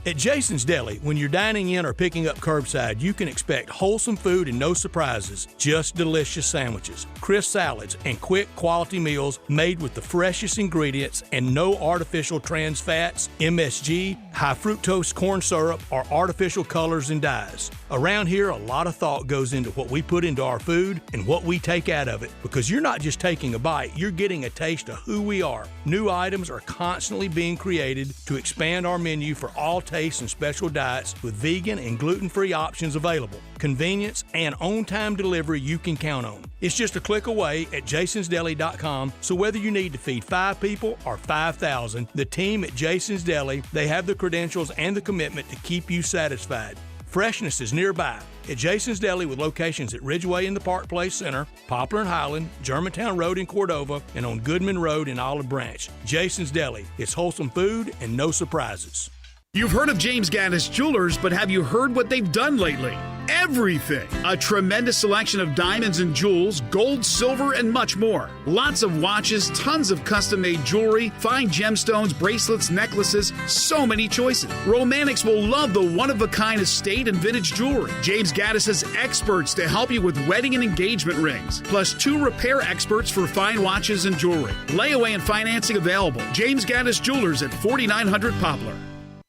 At Jason's Deli, when you're dining in or picking up curbside, you can expect wholesome food and no surprises, just delicious sandwiches, crisp salads, and quick quality meals made with the freshest ingredients and no artificial trans fats, MSG, high fructose corn syrup, or artificial colors and dyes. Around here, a lot of thought goes into what we put into our food and what we take out of it, because you're not just taking a bite, you're getting a taste of who we are. New items are constantly being created to expand our menu for all tastes and special diets with vegan and gluten-free options available. Convenience and on-time delivery you can count on. It's just a click away at jasonsdeli.com, so whether you need to feed 5 people or 5,000, the team at Jason's Deli, they have the credentials and the commitment to keep you satisfied. Freshness is nearby at Jason's Deli, with locations at Ridgeway in the Park Place Center, Poplar and Highland, Germantown Road in Cordova, and on Goodman Road in Olive Branch. Jason's Deli. It's wholesome food and no surprises. You've heard of James Gaddis Jewelers, but have you heard what they've done lately? Everything! A tremendous selection of diamonds and jewels, gold, silver, and much more. Lots of watches, tons of custom-made jewelry, fine gemstones, bracelets, necklaces, so many choices. Romantics will love the one-of-a-kind estate and vintage jewelry. James Gaddis has experts to help you with wedding and engagement rings, plus 2 repair experts for fine watches and jewelry. Layaway and financing available. James Gaddis Jewelers at 4900 Poplar.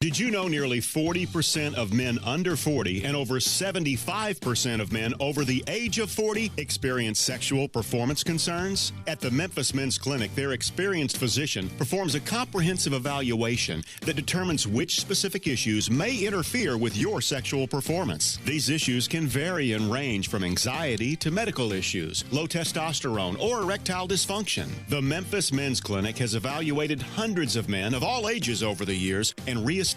Did you know nearly 40% of men under 40 and over 75% of men over the age of 40 experience sexual performance concerns? At the Memphis Men's Clinic, their experienced physician performs a comprehensive evaluation that determines which specific issues may interfere with your sexual performance. These issues can vary and range from anxiety to medical issues, low testosterone, or erectile dysfunction. The Memphis Men's Clinic has evaluated hundreds of men of all ages over the years and reestablished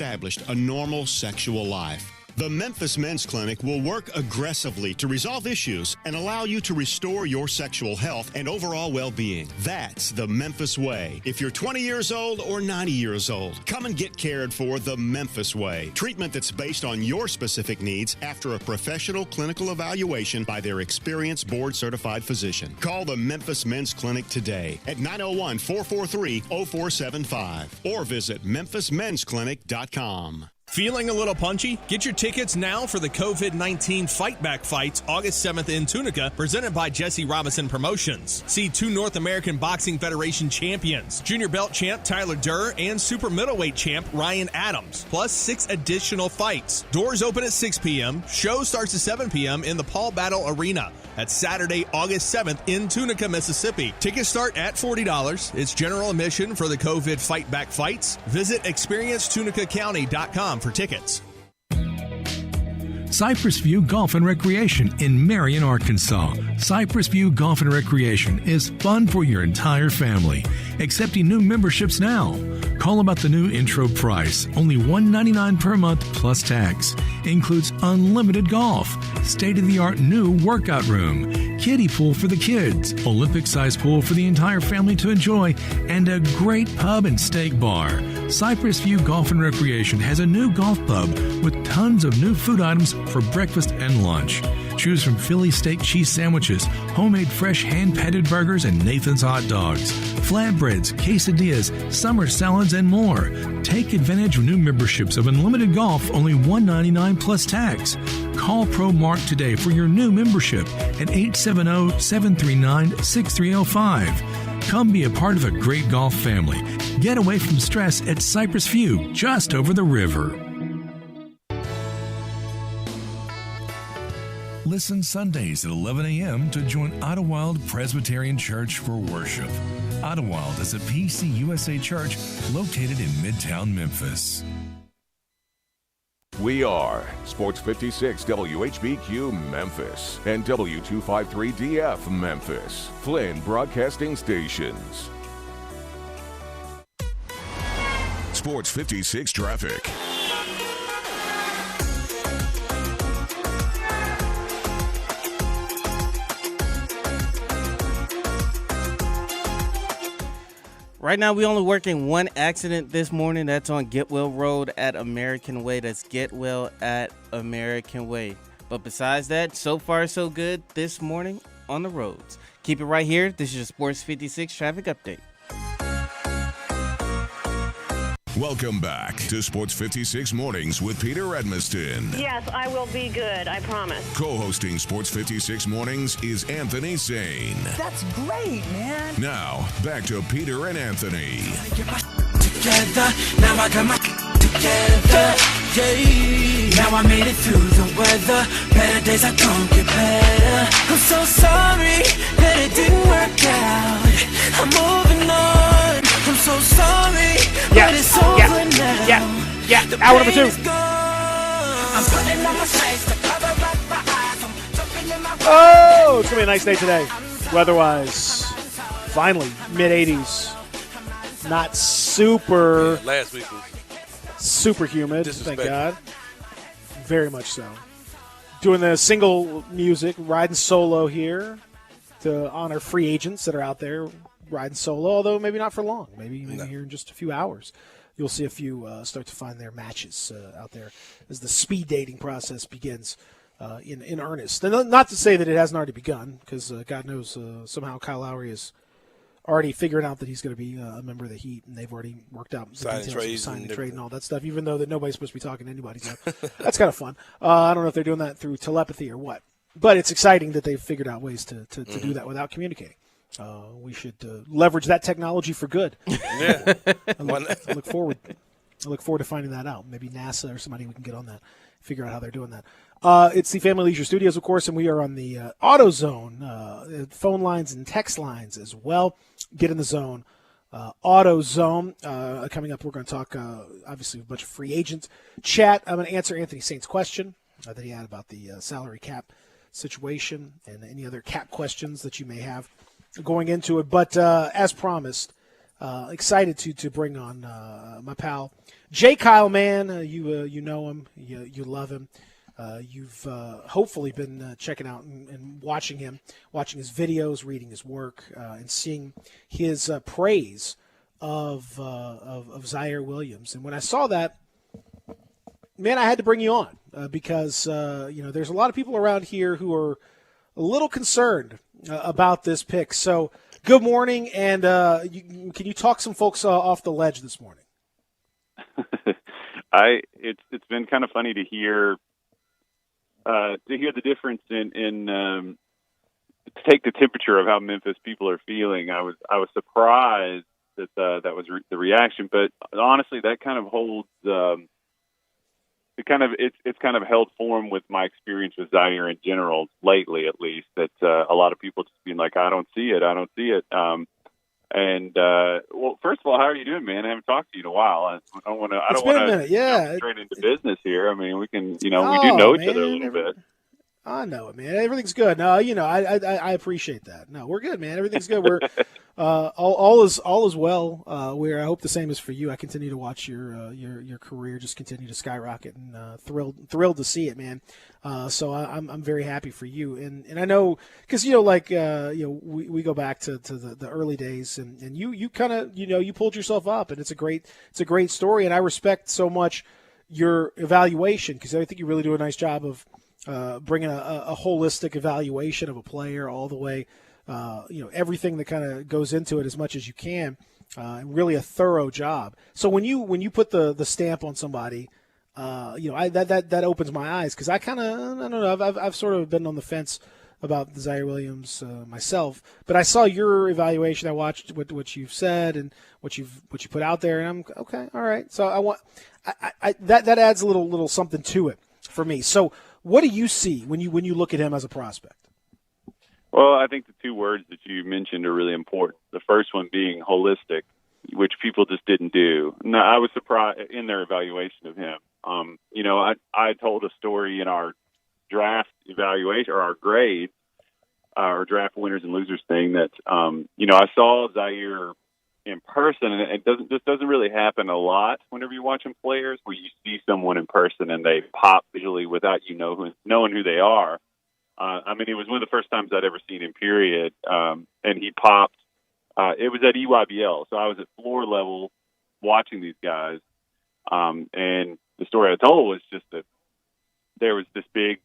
a normal sexual life. The Memphis Men's Clinic will work aggressively to resolve issues and allow you to restore your sexual health and overall well-being. That's the Memphis way. If you're 20 years old or 90 years old, come and get cared for the Memphis way. Treatment that's based on your specific needs after a professional clinical evaluation by their experienced board-certified physician. Call the Memphis Men's Clinic today at 901-443-0475 or visit memphismensclinic.com. Feeling a little punchy? Get your tickets now for the COVID-19 Fight Back Fights August 7th in Tunica, presented by Jesse Robinson Promotions. See 2 North American Boxing Federation champions, junior belt champ Tyler Durr and super middleweight champ Ryan Adams, plus 6 additional fights. Doors open at 6 p.m. Show starts at 7 p.m. in the Paul Battle Arena. That's Saturday, August 7th in Tunica, Mississippi. Tickets start at $40. It's general admission for the COVID Fight Back Fights. Visit experienceTunicaCounty.com for tickets. Cypress View Golf and Recreation in Marion, Arkansas. Cypress View Golf and Recreation is fun for your entire family. Accepting new memberships now. Call about the new intro price, only $199 per month plus tax. Includes unlimited golf, state-of-the-art new workout room, kiddie pool for the kids, Olympic-sized pool for the entire family to enjoy, and a great pub and steak bar. Cypress View Golf and Recreation has a new golf pub with tons of new food items for breakfast and lunch. Choose from Philly steak cheese sandwiches, homemade fresh hand-patted burgers, and Nathan's hot dogs, flatbreads, quesadillas, summer salads, and more. Take advantage of new memberships of unlimited golf, only $199 plus tax. Call ProMark today for your new membership at 870-739-6305. Come be a part of a great golf family. Get away from stress at Cypress View, just over the river. Listen Sundays at 11 a.m. to join Idlewild Presbyterian Church for worship. Idlewild is a PCUSA church located in Midtown Memphis. We are Sports 56 WHBQ Memphis and W253DF Memphis, Flynn Broadcasting Stations. Sports 56 traffic. Right now, we only working one accident this morning. That's on Getwell Road at American Way. That's Getwell at American Way. But besides that, so far so good this morning on the roads. Keep it right here. This is your Sports 56 traffic update. Welcome back to Sports 56 Mornings with Peter Edmiston. Yes, I will be good. I promise. Co-hosting Sports 56 Mornings is Anthony Sane. That's great, man. Now, back to Peter and Anthony. Together, now I got my together. Yeah. Now I made it through the weather. Better days I don't get better. I'm so sorry that it didn't work out. I'm moving on. I'm so sorry, but it's over now. Yeah. Hour number 2. I'm putting on my face to cover up my eyes. I'm jumping in my Oh, it's going to be a nice day today. Weather-wise, finally, mid-80s. Not super, Last week was super humid, thank God. Very much so. Doing the single music, riding solo here to honor free agents that are out there riding solo, although maybe not for long. Maybe here in just a few hours. You'll see a few start to find their matches out there as the speed dating process begins in earnest. And not to say that it hasn't already begun, because God knows somehow Kyle Lowry is already figuring out that he's going to be a member of the Heat, and they've already worked out the details of signing and trade and all that stuff, even though that nobody's supposed to be talking to anybody. So that's kind of fun. I don't know if they're doing that through telepathy or what, but it's exciting that they've figured out ways to do that without communicating. We should leverage that technology for good. Yeah. I look forward to finding that out. Maybe NASA or somebody we can get on that, figure out how they're doing that. It's the Family Leisure Studios, of course, and we are on the AutoZone phone lines and text lines as well. Get in the zone. AutoZone. Coming up, we're going to talk, obviously, a bunch of free agent chat. I'm going to answer Anthony Saint's question that he had about the salary cap situation and any other cap questions that you may have going into it. But as promised, excited to bring on my pal Jay Kyle, man. You know him, you love him. You've hopefully been checking out and watching his videos, reading his work, and seeing his praise of Zaire Williams. And when I saw that, man, I had to bring you on because there's a lot of people around here who are a little concerned about this pick. So, good morning, and can you talk some folks off the ledge this morning? It's been kind of funny to hear the difference in to take the temperature of how Memphis people are feeling. I was surprised that that was the reaction, but honestly, that kind of holds. It's kind of held form with my experience with Zaire in general lately, at least. That a lot of people just being like, I don't see it. Well, first of all, how are you doing, man? I haven't talked to you in a while. I don't want to jump straight into business here. I mean, we can, we do know each other a little bit. I know it, man. Everything's good. No, I appreciate that. No, we're good, man. Everything's good. We're all is well. I hope the same is for you. I continue to watch your career just continue to skyrocket, and thrilled to see it, man. So I'm very happy for you, and I know because we go back to the early days, and you kind of you pulled yourself up, and it's a great story, and I respect so much your evaluation because I think you really do a nice job of bringing a holistic evaluation of a player all the way, everything that kind of goes into it as much as you can, and really a thorough job. So when you put the stamp on somebody, that opens my eyes because I don't know, I've sort of been on the fence about Zaire Williams myself, but I saw your evaluation. I watched what you've said and what you put out there, and I'm okay. All right. So that adds a little something to it for me. So what do you see when you look at him as a prospect? Well, I think the two words that you mentioned are really important. The first one being holistic, which people just didn't do. No, I was surprised in their evaluation of him. I told a story in our draft evaluation or our grade, our draft winners and losers thing that, I saw Zaire in person, and this doesn't really happen a lot whenever you're watching players where you see someone in person and they pop visually without knowing who they are. It was one of the first times I'd ever seen him, period. And he popped. It was at EYBL, so I was at floor level watching these guys. And the story I told was just that there was this big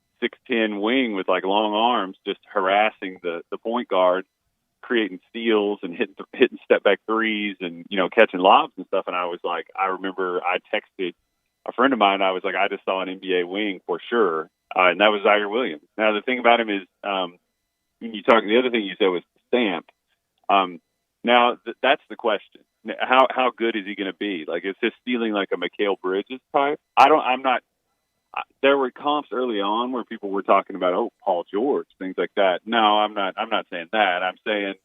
6'10" wing with like long arms just harassing the point guard, creating steals and hitting step back threes and, catching lobs and stuff. And I was like, I remember I texted a friend of mine. I was like, I just saw an NBA wing for sure. And that was Zaire Williams. Now, the thing about him is, the other thing you said was stamp. Now, that's the question. How good is he going to be? Like, is his stealing like a Mikal Bridges type? There were comps early on where people were talking about, Paul George, things like that. No, I'm not saying that. I'm saying,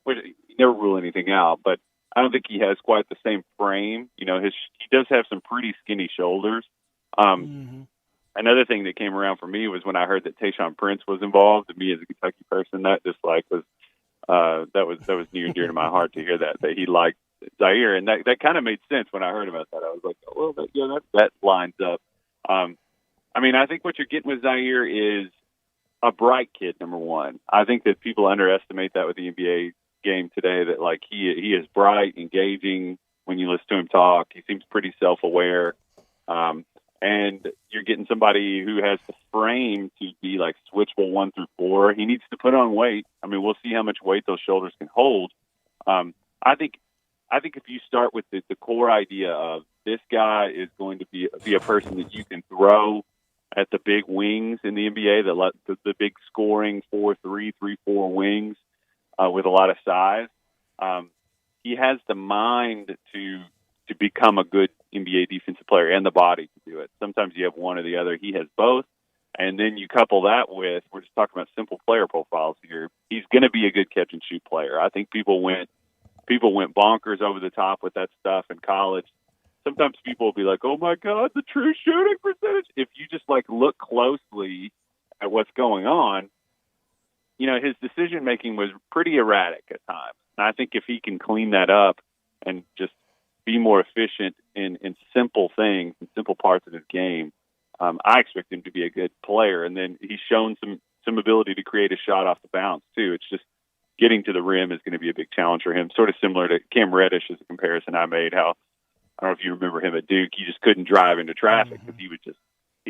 you never rule anything out, but I don't think he has quite the same frame. He does have some pretty skinny shoulders. Another thing that came around for me was when I heard that Tayshaun Prince was involved. And me as a Kentucky person, that just was that was near and dear to my heart to hear that he liked Zaire, and that kind of made sense when I heard about that. I was like, that lines up. I think what you're getting with Zaire is a bright kid. Number one, I think that people underestimate that with the NBA game today. That like he is bright, engaging. When you listen to him talk, he seems pretty self-aware. And you're getting somebody who has the frame to be like switchable 1 through 4. He needs to put on weight. We'll see how much weight those shoulders can hold. I think if you start with the core idea of this guy is going to be a person that you can throw at the big wings in the NBA, the big scoring 4-3, 3-4 wings with a lot of size. He has the mind to become a good NBA defensive player and the body to do it. Sometimes you have one or the other. He has both. And then you couple that with, we're just talking about simple player profiles here. He's going to be a good catch and shoot player. I think people went bonkers over the top with that stuff in college. Sometimes people will be like, oh my God, the true shooting percentage. If you just like look closely at what's going on, his decision making was pretty erratic at times. And I think if he can clean that up and just be more efficient in simple things and simple parts of his game, I expect him to be a good player. And then he's shown some ability to create a shot off the bounce too. It's just getting to the rim is going to be a big challenge for him. Sort of similar to Cam Reddish as a comparison I made. How I don't know if you remember him at Duke. He just couldn't drive into traffic because he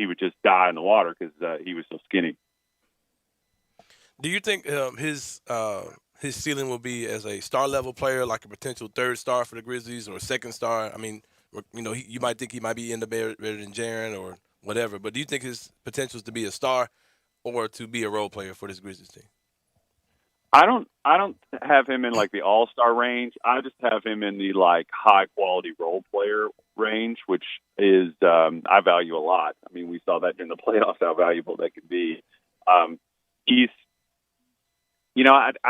would just die in the water because he was so skinny. Do you think his ceiling will be as a star level player, like a potential third star for the Grizzlies or a second star? You might think he might be in the better than Jaren or whatever, but do you think his potential is to be a star or to be a role player for this Grizzlies team? I don't have him in like the all-star range. I just have him in the like high-quality role player range, which is I value a lot. We saw that during the playoffs how valuable that could be. I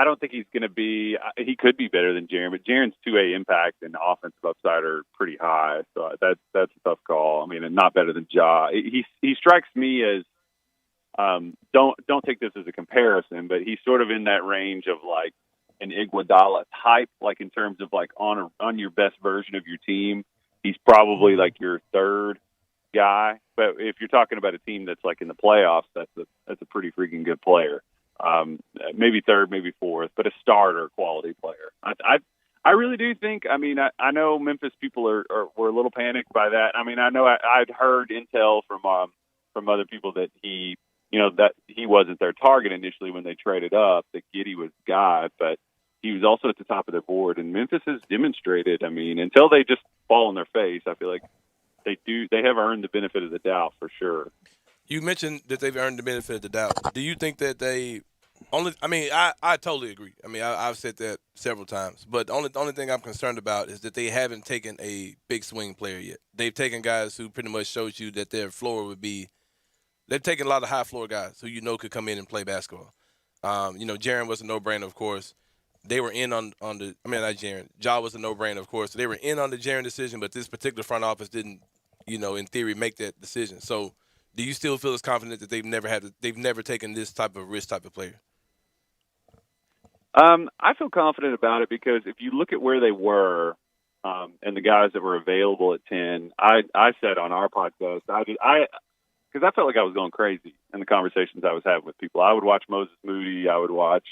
don't think he's going to be – he could be better than Jaren, but Jaren's 2A impact and offensive upside are pretty high. So that's a tough call. And not better than Ja. He strikes me as don't take this as a comparison, but he's sort of in that range of like an Iguodala type, like in terms of like on your best version of your team. He's probably like your third guy. But if you're talking about a team that's like in the playoffs, that's a pretty freaking good player. Maybe third, maybe fourth, but a starter quality player. I really do think. I know Memphis people were a little panicked by that. I know I'd heard intel from other people that he wasn't their target initially when they traded up. That Giddey was the guy, but he was also at the top of their board. And Memphis has demonstrated. Until they just fall on their face, I feel like they have earned the benefit of the doubt for sure. You mentioned that they've earned the benefit of the doubt. Do you think that they I totally agree. I mean, I've said that several times. But the only thing I'm concerned about is that they haven't taken a big swing player yet. They've taken guys who pretty much showed you that their floor would be. They've taken a lot of high floor guys who could come in and play basketball. Jaren was a no-brainer, of course. They were in on the. I mean, not Jaren. Ja was a no-brainer, of course. They were in on the Jaren decision, but this particular front office didn't, in theory, make that decision. So, do you still feel as confident that they've never taken this type of risk type of player? I feel confident about it because if you look at where they were and the guys that were available at 10, I said on our podcast, because I felt like I was going crazy in the conversations I was having with people. I would watch Moses Moody. I would watch,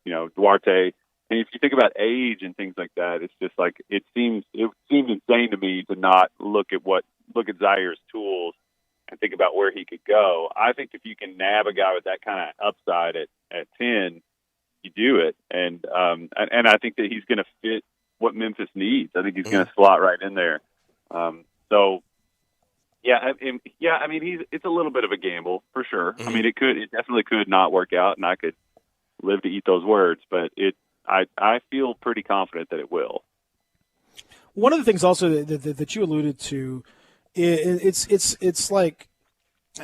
Duarte. And if you think about age and things like that, it's just like it seems insane to me to not look at Zaire's tools and think about where he could go. I think if you can nab a guy with that kind of upside at 10, you do it. And I think that he's going to fit what Memphis needs. I think he's going to slot right in there. It's a little bit of a gamble for sure. I mean, it definitely could not work out, and I could live to eat those words, but I feel pretty confident that it will. One of the things also that you alluded to, it's like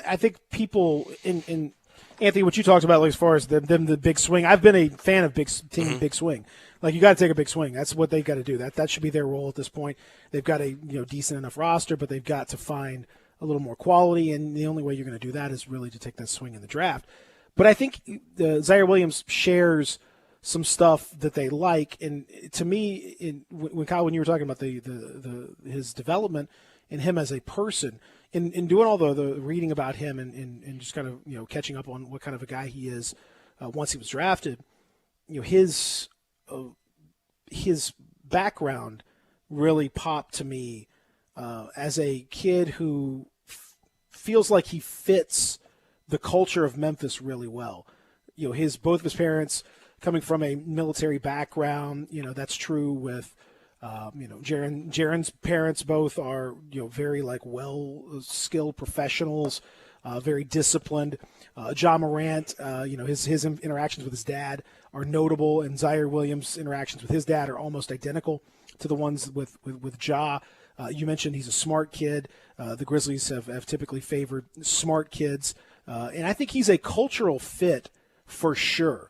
I think people in Anthony, what you talked about, like, as far as them the big swing. I've been a fan of big swing. Like, you got to take a big swing. That's what they got to do. That should be their role at this point. They've got a decent enough roster, but they've got to find a little more quality, and the only way you're going to do that is really to take that swing in the draft. But I think Ziaire Williams shares some stuff that they like, and to me, when you were talking about his development and him as a person, in doing all the reading about him and just kind of catching up on what kind of a guy he is once he was drafted, his background really popped to me as a kid who feels like he fits the culture of Memphis really well. Both of his parents coming from a military background, that's true with Jaren's parents both are, very well-skilled professionals, very disciplined. Ja Morant, his interactions with his dad are notable, and Ziaire Williams' interactions with his dad are almost identical to the ones with Ja. You mentioned he's a smart kid. The Grizzlies have typically favored smart kids, and I think he's a cultural fit for sure.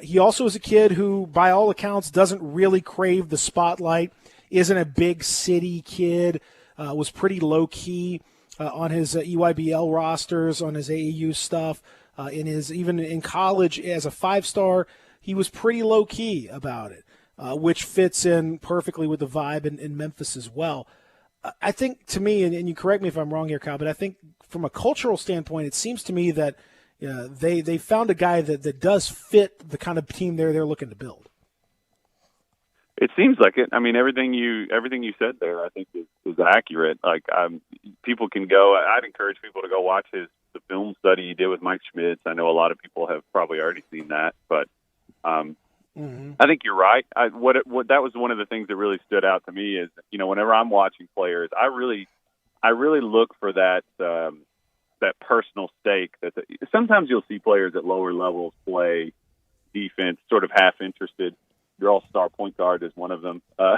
He also is a kid who, by all accounts, doesn't really crave the spotlight, isn't a big city kid, was pretty low-key on his EYBL rosters, on his AAU stuff. Even in college as a 5-star, he was pretty low-key about it, which fits in perfectly with the vibe in Memphis as well. I think, to me, and you correct me if I'm wrong here, Kyle, but I think from a cultural standpoint, it seems to me that they found a guy that does fit the kind of team they're looking to build. It seems like it. I mean, everything you said there, I think is accurate. Like, people can go. I'd encourage people to go watch the film study he did with Mike Schmitz. I know a lot of people have probably already seen that, but I think you're right. What that was one of the things that really stood out to me is, whenever I'm watching players, I really look for that personal stake. Sometimes you'll see players at lower levels play defense, sort of half interested. Your all-star point guard is one of them. So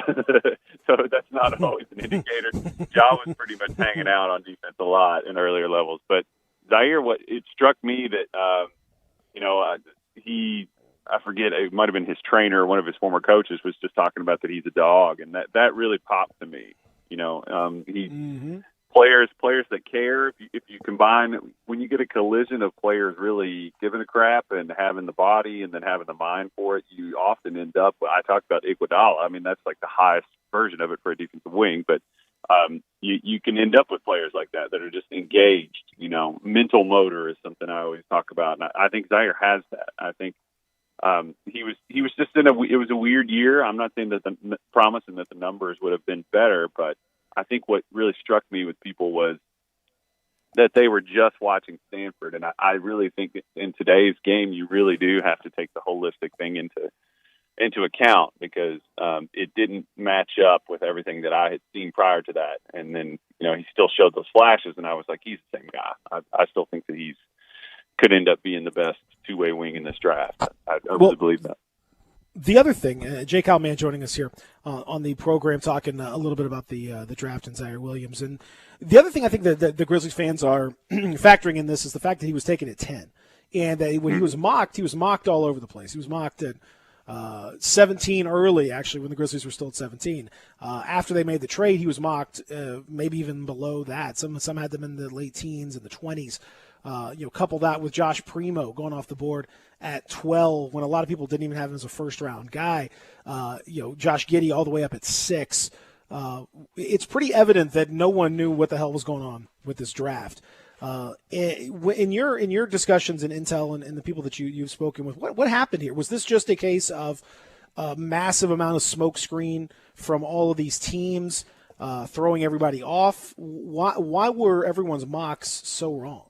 that's not always an indicator. Ja was pretty much hanging out on defense a lot in earlier levels. But Ziaire, it struck me that, I forget, it might have been his trainer, one of his former coaches, was just talking about that he's a dog. And that really popped to me. Players that care, if you combine, when you get a collision of players really giving a crap and having the body and then having the mind for it, you often end up, I talked about Iguodala. I mean, that's like the highest version of it for a defensive wing, but you can end up with players like that are just engaged. Mental motor is something I always talk about, and I think Ziaire has that. I think he was just it was a weird year. I'm not saying that promising that the numbers would have been better, but I think what really struck me with people was that they were just watching Stanford. And I really think that in today's game, you really do have to take the holistic thing into account, because it didn't match up with everything that I had seen prior to that. And then, he still showed those flashes, and I was like, he's the same guy. I still think that could end up being the best two-way wing in this draft. I really believe that. The other thing, Jay Cowman joining us here on the program, talking a little bit about the draft and Zaire Williams. And the other thing I think that the Grizzlies fans are factoring in this is the fact that he was taken at 10. And when he was mocked all over the place. He was mocked at 17 early, actually, when the Grizzlies were still at 17. After they made the trade, he was mocked maybe even below that. Some had them in the late teens and the 20s. Couple that with Josh Primo going off the board at 12 when a lot of people didn't even have him as a first-round guy. Josh Giddey all the way up at 6. It's pretty evident that no one knew what the hell was going on with this draft. In your discussions in Intel and the people that you've spoken with, what happened here? Was this just a case of a massive amount of smoke screen from all of these teams throwing everybody off? Why were everyone's mocks so wrong?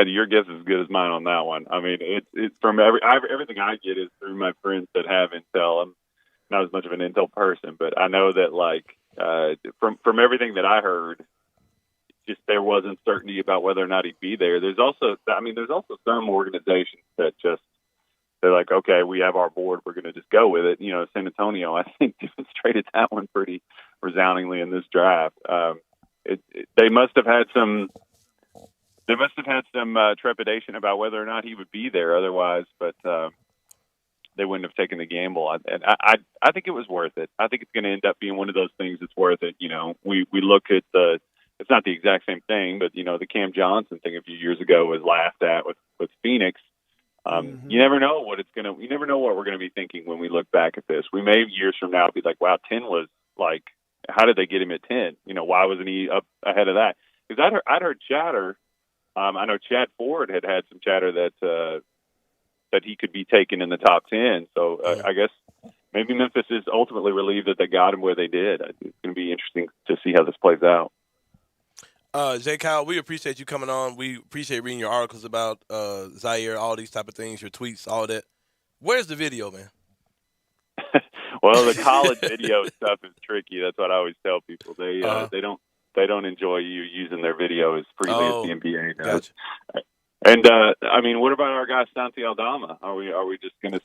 Your guess is as good as mine on that one. I mean, it's from everything I get is through my friends that have Intel. I'm not as much of an Intel person, but I know that from everything that I heard, just there wasn't certainty about whether or not he'd be there. There's also some organizations that they're like, okay, we have our board, we're going to just go with it. San Antonio, I think, demonstrated that one pretty resoundingly in this draft. They must have had some trepidation about whether or not he would be there otherwise, but they wouldn't have taken the gamble. And I think it was worth it. I think it's going to end up being one of those things that's worth it. We look at it's not the exact same thing, but the Cam Johnson thing a few years ago was laughed at with Phoenix. You never know what you never know what we're going to be thinking when we look back at this. We may years from now be like, wow, 10 was like, how did they get him at 10? Why wasn't he up ahead of that? Because I'd heard chatter. I know Chad Ford had some chatter that he could be taken in the top 10. So I guess maybe Memphis is ultimately relieved that they got him where they did. It's going to be interesting to see how this plays out. Jay Kyle, we appreciate you coming on. We appreciate reading your articles about Zaire, all these type of things, your tweets, all that. Where's the video, man? Well, the college video stuff is tricky. That's what I always tell people. They don't enjoy you using their video as freely as the NBA does. Gotcha. And what about our guy Santi Aldama? Are we just gonna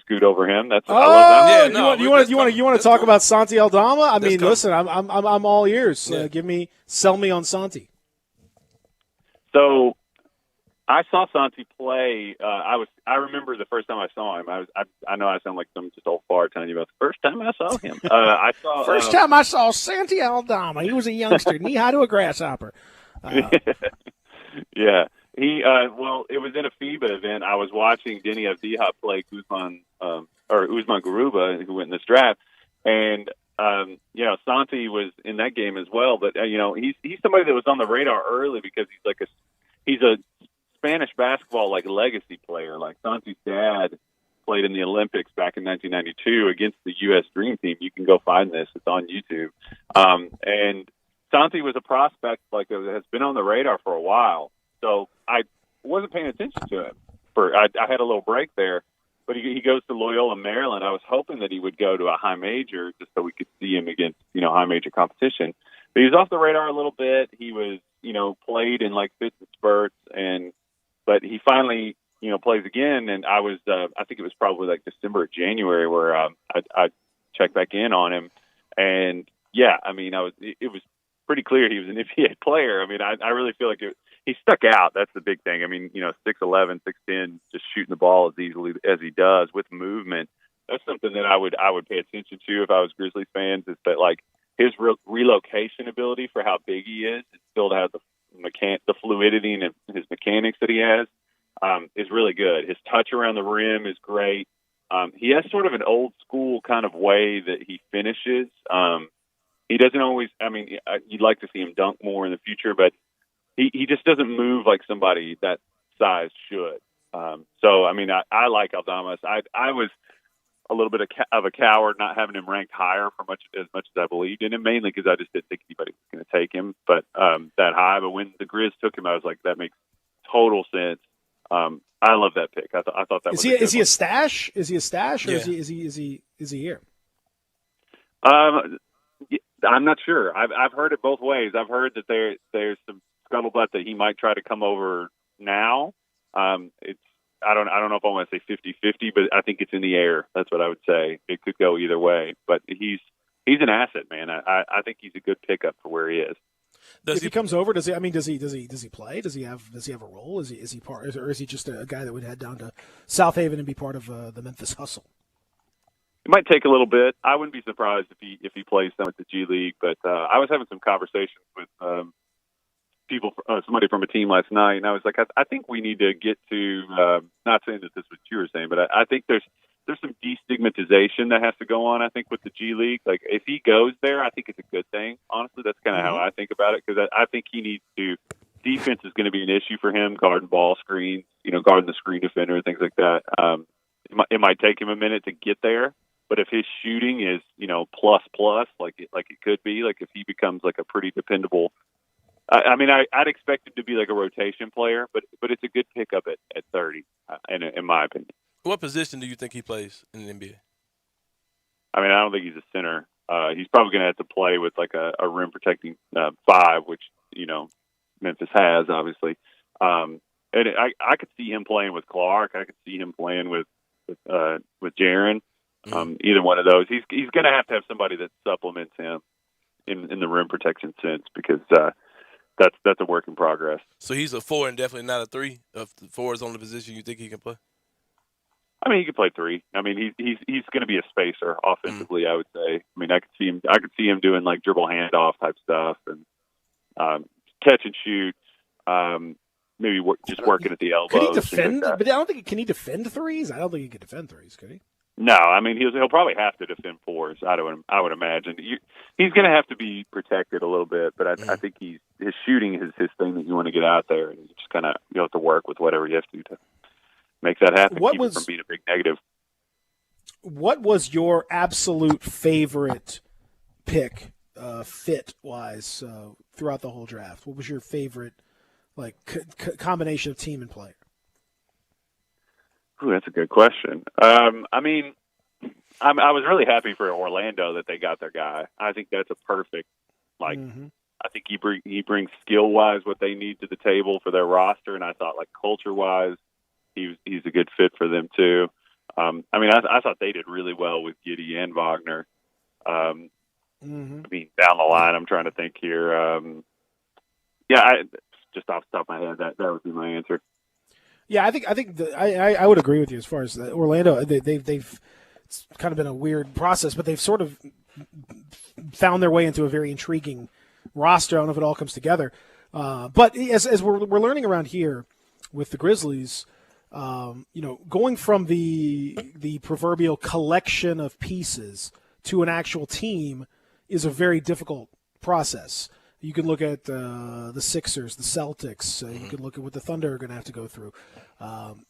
scoot over him? I love that. Yeah, you want to talk about Santi Aldama? I mean, listen, I'm all ears. Sell me on Santi. So I saw Santi play. I remember the first time I saw him. I know I sound like some just old fart telling you about the first time I saw him. First time I saw Santi Aldama. He was a youngster, knee high to a grasshopper. Yeah. It was in a FIBA event. I was watching Denny Avdija play Usman Garuba, who went in this draft, and Santi was in that game as well. But he's somebody that was on the radar early because he's a Spanish basketball legacy player. Like Santi's dad played in the Olympics back in 1992 against the U.S. Dream Team. You can go find this; it's on YouTube. And Santi was a prospect that has been on the radar for a while. So I wasn't paying attention to him. I had a little break there, but he goes to Loyola, Maryland. I was hoping that he would go to a high major just so we could see him against high major competition. But he was off the radar a little bit. He was played in fits and spurts, but he finally plays again. And I think it was probably December or January where I checked back in on him, and yeah, I mean it was pretty clear he was an NBA player. I mean I really feel like he stuck out. That's the big thing. I mean, 6'11", 6'10", just shooting the ball as easily as he does with movement. That's something that I would pay attention to if I was Grizzlies fans. Is that his relocation ability for how big he is, and still to have the fluidity and his mechanics that he has is really good. His touch around the rim is great. He has sort of an old school kind of way that he finishes. He doesn't always. I mean, you'd like to see him dunk more in the future, but he just doesn't move like somebody that size should. So, I mean, I like Aldama. I was a little bit of a coward not having him ranked higher for as much as I believed in him, mainly because I just didn't think anybody was going to take him that high. But when the Grizz took him, I was like, that makes total sense. I love that pick. I thought that was. Is he a stash? Is he a stash, or is he here? I'm not sure. I've heard it both ways. I've heard that there's scuttlebutt that he might try to come over now. I don't know if I want to say 50-50, but I think it's in the air. That's what I would say. It could go either way, but he's an asset, man. I think he's a good pickup for where he is. If he comes over, does he play? Does he have a role? Is he part, or is he just a guy that would head down to South Haven and be part of the Memphis hustle? It might take a little bit. I wouldn't be surprised if he plays some at the G League, but I was having some conversations with somebody from a team last night, and I was like, I think we need to get to not saying that this was what you were saying, but I think there's some destigmatization that has to go on, I think, with the G League. Like, if he goes there, I think it's a good thing. Honestly, that's kind of how I think about it, because I think he needs to – defense is going to be an issue for him, guarding ball screens, guarding the screen defender and things like that. It might take him a minute to get there, but if his shooting is, plus, like it could be, like if he becomes like a pretty dependable – I'd expect him to be like a rotation player, but it's a good pickup at 30, in my opinion. What position do you think he plays in the NBA? I don't think he's a center. He's probably going to have to play with like a rim protecting 5, which Memphis has, obviously. And I could see him playing with Clark. I could see him playing with Jaren. Either one of those. He's going to have somebody that supplements him in the rim protection sense, because that's a work in progress. So he's a 4 and definitely not a 3. If the 4 is on the position you think he can play? He could play 3. He's going to be a spacer offensively, I would say. I could see him doing like dribble handoff type stuff and catch and shoot. Maybe just working at the elbows. Could he defend? But I don't think. Can he defend threes? I don't think he could defend threes. Could he? No, he'll probably have to defend 4s. I would imagine he's going to have to be protected a little bit, but I think his shooting is his thing that you want to get out there, and you just kind of have to work with whatever you have to make that happen. Keep it from being a big negative. What was your absolute favorite pick, fit wise, throughout the whole draft? What was your favorite, like, combination of team and player? Ooh, that's a good question. I was really happy for Orlando that they got their guy. I think that's a perfect, I think he brings skill wise what they need to the table for their roster, and I thought like culture wise, he's a good fit for them too. I thought they did really well with Giddey and Wagner. Down the line, I'm trying to think here. Just off the top of my head, that would be my answer. Yeah, I think I would agree with you as far as Orlando. They've it's kind of been a weird process, but they've sort of found their way into a very intriguing roster. I don't know if it all comes together, but as we're learning around here with the Grizzlies, going from the proverbial collection of pieces to an actual team is a very difficult process. You can look at the Sixers, the Celtics. You can look at what the Thunder are going to have to go through.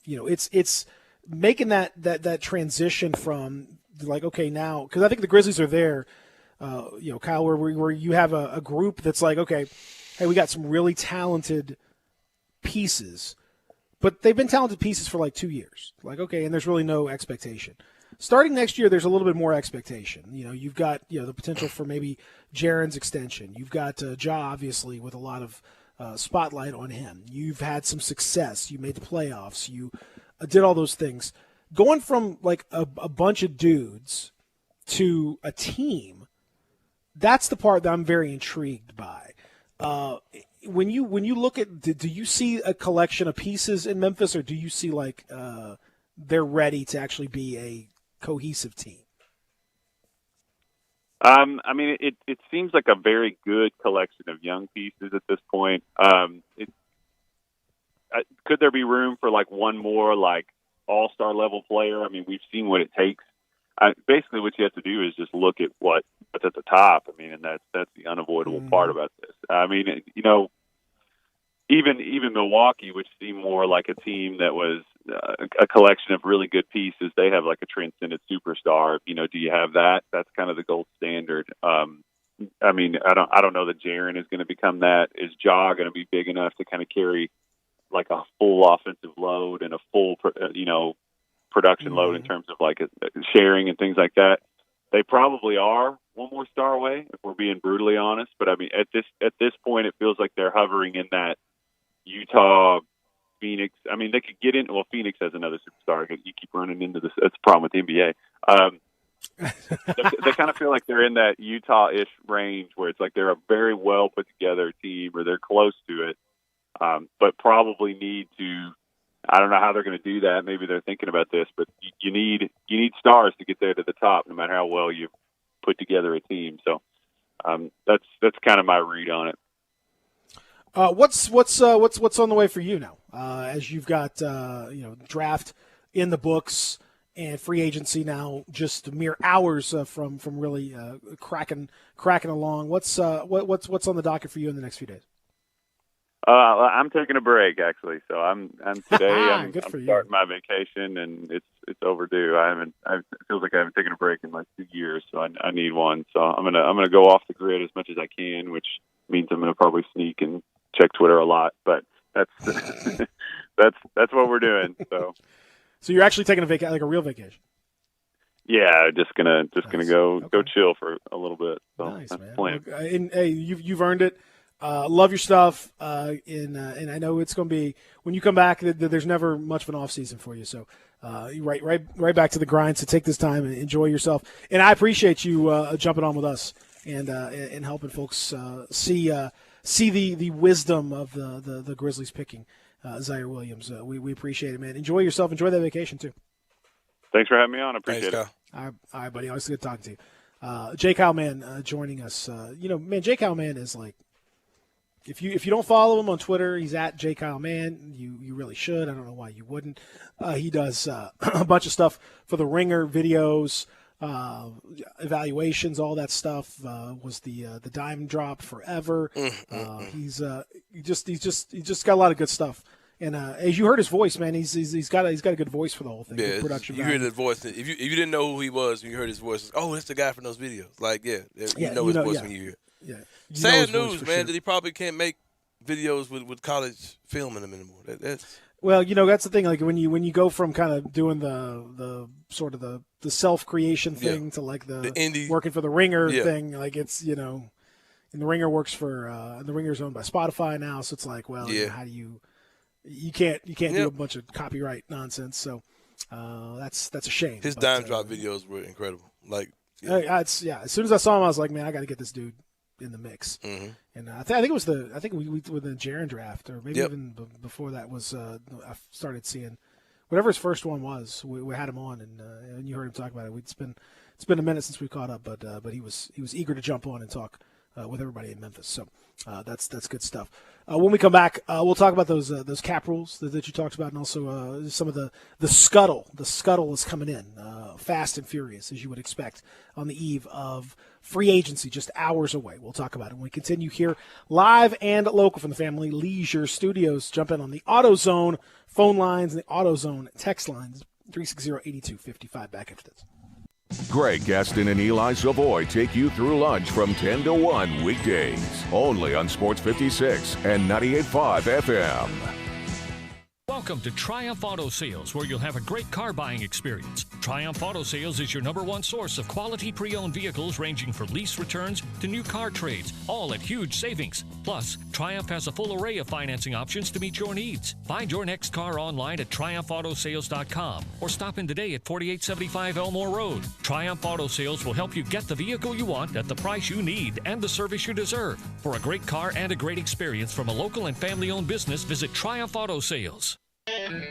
It's making that transition from like, okay, now, because I think the Grizzlies are there, Kyle, where you have a group that's like, okay, hey, we got some really talented pieces, but they've been talented pieces for like 2 years. Like, okay, and there's really no expectation. Starting next year, there's a little bit more expectation. You've got the potential for maybe Jaren's extension. You've got Ja, obviously, with a lot of spotlight on him. You've had some success. You made the playoffs. You did all those things. Going from like a bunch of dudes to a team, that's the part that I'm very intrigued by. When you look at, do you see a collection of pieces in Memphis, or do you see like they're ready to actually be a cohesive team? It seems like a very good collection of young pieces at this point. Could there be room for like one more like all-star level player? We've seen what it takes. Basically, what you have to do is just look at what's at the top. And that's the unavoidable part about this. Even Milwaukee, which seemed more like a team that was a collection of really good pieces, they have like a transcendent superstar. Do you have that? That's kind of the gold standard. I don't know that Jaren is going to become that. Is Ja going to be big enough to kind of carry like a full offensive load and a full, production load in terms of like sharing and things like that? They probably are one more star away, if we're being brutally honest. But I mean, at this point, it feels like they're hovering in that Utah, Phoenix. I mean, they could get in. Well, Phoenix has another superstar. You keep running into this. That's the problem with the NBA. They kind of feel like they're in that Utah-ish range where it's like they're a very well put together team, or they're close to it, but probably need to. I don't know how they're going to do that. Maybe they're thinking about this, but you need stars to get there to the top, no matter how well you put together a team. So that's kind of my read on it. What's on the way for you now? As you've got draft in the books and free agency now, just mere hours from really cracking along. What's on the docket for you in the next few days? I'm taking a break, actually. So I'm today. I'm starting my vacation, and it's overdue. It feels like I haven't taken a break in like 2 years, so I need one. So I'm gonna go off the grid as much as I can, which means I'm gonna probably sneak and check Twitter a lot. But that's that's what we're doing. So you're actually taking a real vacation? Yeah, just gonna go chill for a little bit. So nice, that's man. the plan. And hey, you've earned it. Love your stuff, and I know it's going to be when you come back. There's never much of an off season for you, so right back to the grind. So take this time and enjoy yourself. And I appreciate you jumping on with us and helping folks see the wisdom of the Grizzlies picking Zaire Williams. We appreciate it, man. Enjoy yourself. Enjoy that vacation too. Thanks for having me on. I appreciate it. All right, buddy. Always good talking to you. Jake Howman joining us. Jake Howman is like. If you don't follow him on Twitter, he's at J. Kyle Man. You really should. I don't know why you wouldn't. He does a bunch of stuff for the Ringer videos, evaluations, all that stuff. Was the Diamond Drop forever. He's just got a lot of good stuff. And as you heard his voice, man, he's got a good voice for the whole thing. Yeah, production. You hear the voice. If you didn't know who he was, when you heard his voice, oh, it's the guy from those videos. Like, you know his voice when you hear it. Yeah. Sad news, man, sure. That he probably can't make videos with college film in them anymore. Well, that's the thing. Like when you go from kind of doing the sort of the self-creation thing to like the indie working for the Ringer thing, like it's and the Ringer works for the Ringer's owned by Spotify now, so it's like, well, how do you can't do a bunch of copyright nonsense. So that's a shame. His Dime Drop videos were incredible. Like as soon as I saw him, I was like, man, I got to get this dude in the mix. Mm-hmm. And I think we with the Jaren draft, or maybe even before that was I started seeing whatever his first one was. We had him on, and you heard him talk about it. It's been a minute since we caught up, but he was eager to jump on and talk with everybody in Memphis. So that's good stuff. When we come back, we'll talk about those cap rules that you talked about, and also some of the scuttle. The scuttle is coming in fast and furious, as you would expect, on the eve of free agency, just hours away. We'll talk about it when we continue here live and local from the Family Leisure Studios. Jump in on the AutoZone phone lines and the AutoZone text lines, 360-8255. Back after this. Greg Gaston and Eli Savoy take you through lunch from 10 to 1 weekdays, only on Sports 56 and 98.5 FM. Welcome to Triumph Auto Sales, where you'll have a great car buying experience. Triumph Auto Sales is your #1 source of quality pre-owned vehicles ranging from lease returns to new car trades, all at huge savings. Plus, Triumph has a full array of financing options to meet your needs. Find your next car online at TriumphAutoSales.com or stop in today at 4875 Elmore Road. Triumph Auto Sales will help you get the vehicle you want at the price you need and the service you deserve. For a great car and a great experience from a local and family-owned business, visit Triumph Auto Sales.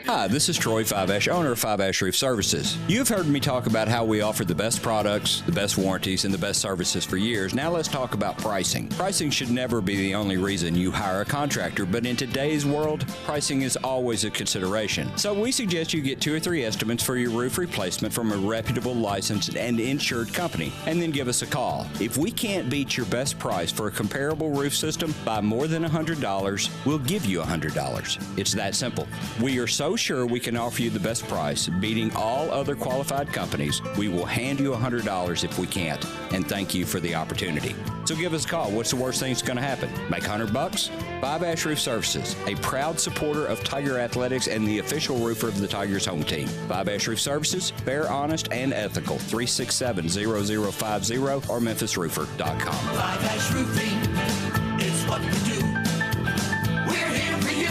Hi, this is Troy Fiveash, owner of Fiveash Roof Services. You've heard me talk about how we offer the best products, the best warranties, and the best services for years. Now let's talk about pricing. Pricing should never be the only reason you hire a contractor, but in today's world, pricing is always a consideration. So we suggest you get 2 or 3 estimates for your roof replacement from a reputable, licensed, and insured company, and then give us a call. If we can't beat your best price for a comparable roof system by more than $100, we'll give you $100. It's that simple. We are so sure we can offer you the best price, beating all other qualified companies. We will hand you $100 if we can't, and thank you for the opportunity. So give us a call. What's the worst thing that's going to happen? Make $100? Five Ash Roof Services, a proud supporter of Tiger Athletics and the official roofer of the Tigers home team. Five Ash Roof Services, fair, honest, and ethical. 367-0050 or memphisroofer.com. Five Ash Roofing is what we do. We're here for you.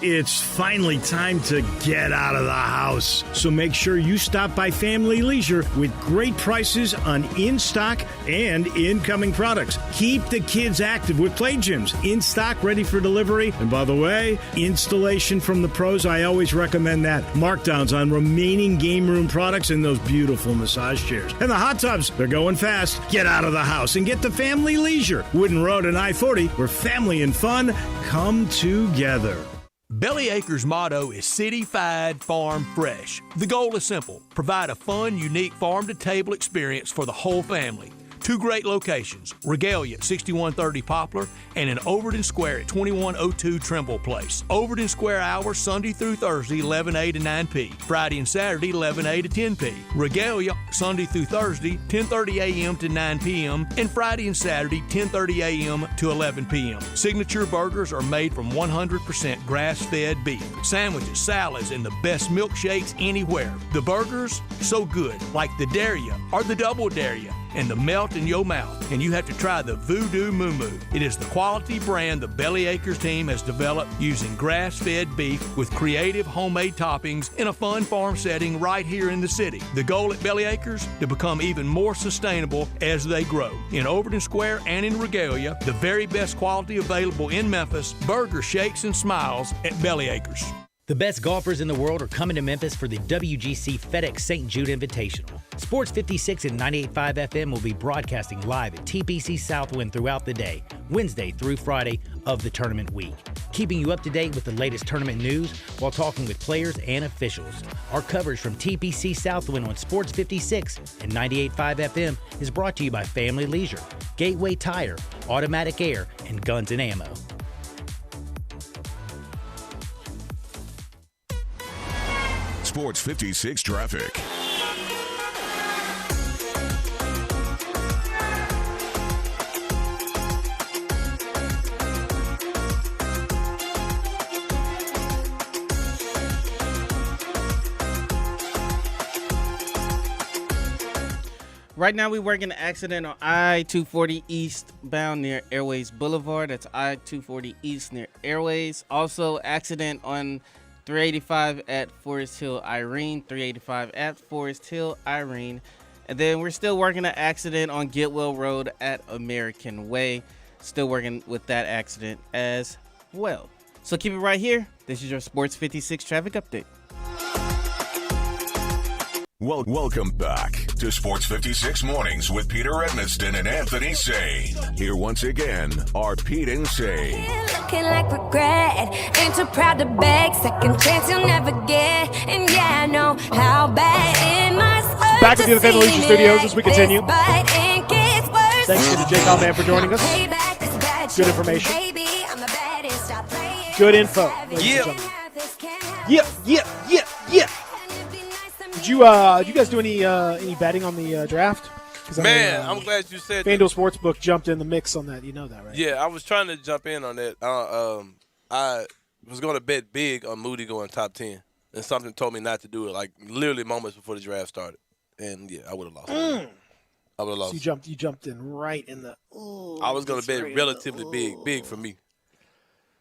It's finally time to get out of the house. So make sure you stop by Family Leisure with great prices on in-stock and incoming products. Keep the kids active with play gyms, in stock, ready for delivery. And by the way, installation from the pros, I always recommend that. Markdowns on remaining game room products and those beautiful massage chairs. And the hot tubs, they're going fast. Get out of the house and get to Family Leisure. Wooden Road and I-40, where family and fun come together. Bellyacres' motto is City-Fied Farm Fresh. The goal is simple: provide a fun, unique farm-to-table experience for the whole family. Two great locations, Regalia at 6130 Poplar and in Overton Square at 2102 Trimble Place. Overton Square hours Sunday through Thursday 11A to 9P, Friday and Saturday 11A to 10P. Regalia Sunday through Thursday 10:30 a.m. to 9 p.m. and Friday and Saturday 10:30 a.m. to 11 p.m. Signature burgers are made from 100% grass-fed beef. Sandwiches, salads, and the best milkshakes anywhere. The burgers, so good, like the Daria or the Double Daria, and the melt in your mouth. And you have to try the Voodoo Moo Moo. It is the quality brand the Bellyacres team has developed using grass-fed beef with creative homemade toppings in a fun farm setting right here in the city. The goal at Bellyacres, to become even more sustainable as they grow. In Overton Square and in Regalia, the very best quality available in Memphis, burger shakes and smiles at Bellyacres. The best golfers in the world are coming to Memphis for the WGC FedEx St. Jude Invitational. Sports 56 and 98.5 FM will be broadcasting live at TPC Southwind throughout the day, Wednesday through Friday of the tournament week, keeping you up to date with the latest tournament news while talking with players and officials. Our coverage from TPC Southwind on Sports 56 and 98.5 FM is brought to you by Family Leisure, Gateway Tire, Automatic Air, and Guns and Ammo. Sports 56 traffic. Right now, we're working an accident on I-240 eastbound near Airways Boulevard. That's I-240 East near Airways. Also, accident on 385 at Forest Hill, Irene. 385 at Forest Hill, Irene. And then we're still working an accident on Getwell Road at American Way. Still working with that accident as well. So keep it right here. This is your Sports 56 traffic update. Welcome back to Sports 56 Mornings with Peter Edmiston and Anthony Sane. Here once again are Pete and Sane. Looking like regret, ain't too proud to beg. Second chance you'll never get. And yeah, I know how bad it must hurt. Back at the Family Leisure Studios as we continue. Thanks to the J-Call man for joining us. Good information. Good info. Yeah. Did you guys do any betting on the draft? Man, I'm glad you said FanDuel Sportsbook jumped in the mix on that. You know that, right? Yeah, I was trying to jump in on that. I was going to bet big on Moody going top 10, and something told me not to do it, like literally moments before the draft started. And yeah, I would have lost. I would have lost. So you jumped in right in the. I was going to bet relatively big for me.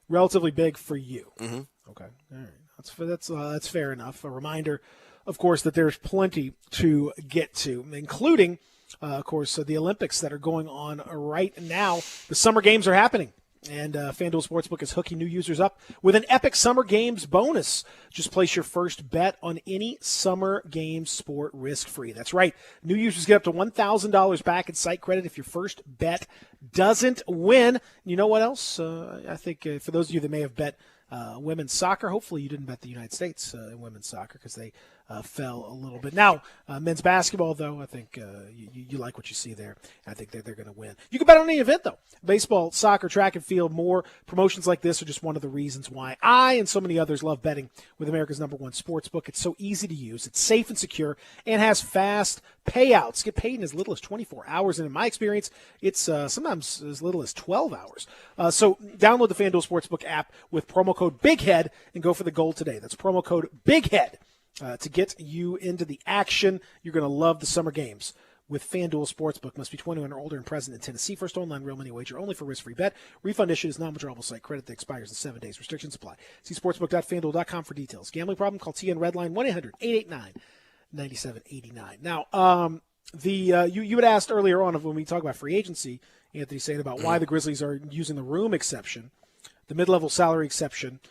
Relatively big for you. Mm-hmm. Okay, all right. That's fair enough. A reminder, of course, that there's plenty to get to, including, of course, the Olympics that are going on right now. The Summer Games are happening, and FanDuel Sportsbook is hooking new users up with an epic Summer Games bonus. Just place your first bet on any Summer Games sport risk-free. That's right. New users get up to $1,000 back in site credit if your first bet doesn't win. You know what else? I think for those of you that may have bet women's soccer, hopefully you didn't bet the United States in women's soccer because they fell a little bit. Now, men's basketball, though, I think you like what you see there. I think that they're going to win. You can bet on any event, though. Baseball, soccer, track and field, more promotions like this are just one of the reasons why I and so many others love betting with America's #1 sportsbook. It's so easy to use. It's safe and secure and has fast payouts. Get paid in as little as 24 hours. And in my experience, it's sometimes as little as 12 hours. So download the FanDuel Sportsbook app with promo code BIGHEAD and go for the gold today. That's promo code BIGHEAD. To get you into the action. You're going to love the summer games with FanDuel Sportsbook. Must be 21 or older and present in Tennessee. First online real money wager only for risk-free bet. Refund issued is non-withdrawable site credit that expires in 7 days. Restrictions apply. See sportsbook.fanduel.com for details. Gambling problem? Call TN Redline 1-800-889-9789. Now, you had asked earlier on when we talk about free agency, Anthony, saying about why the Grizzlies are using the room exception, the mid-level salary exception,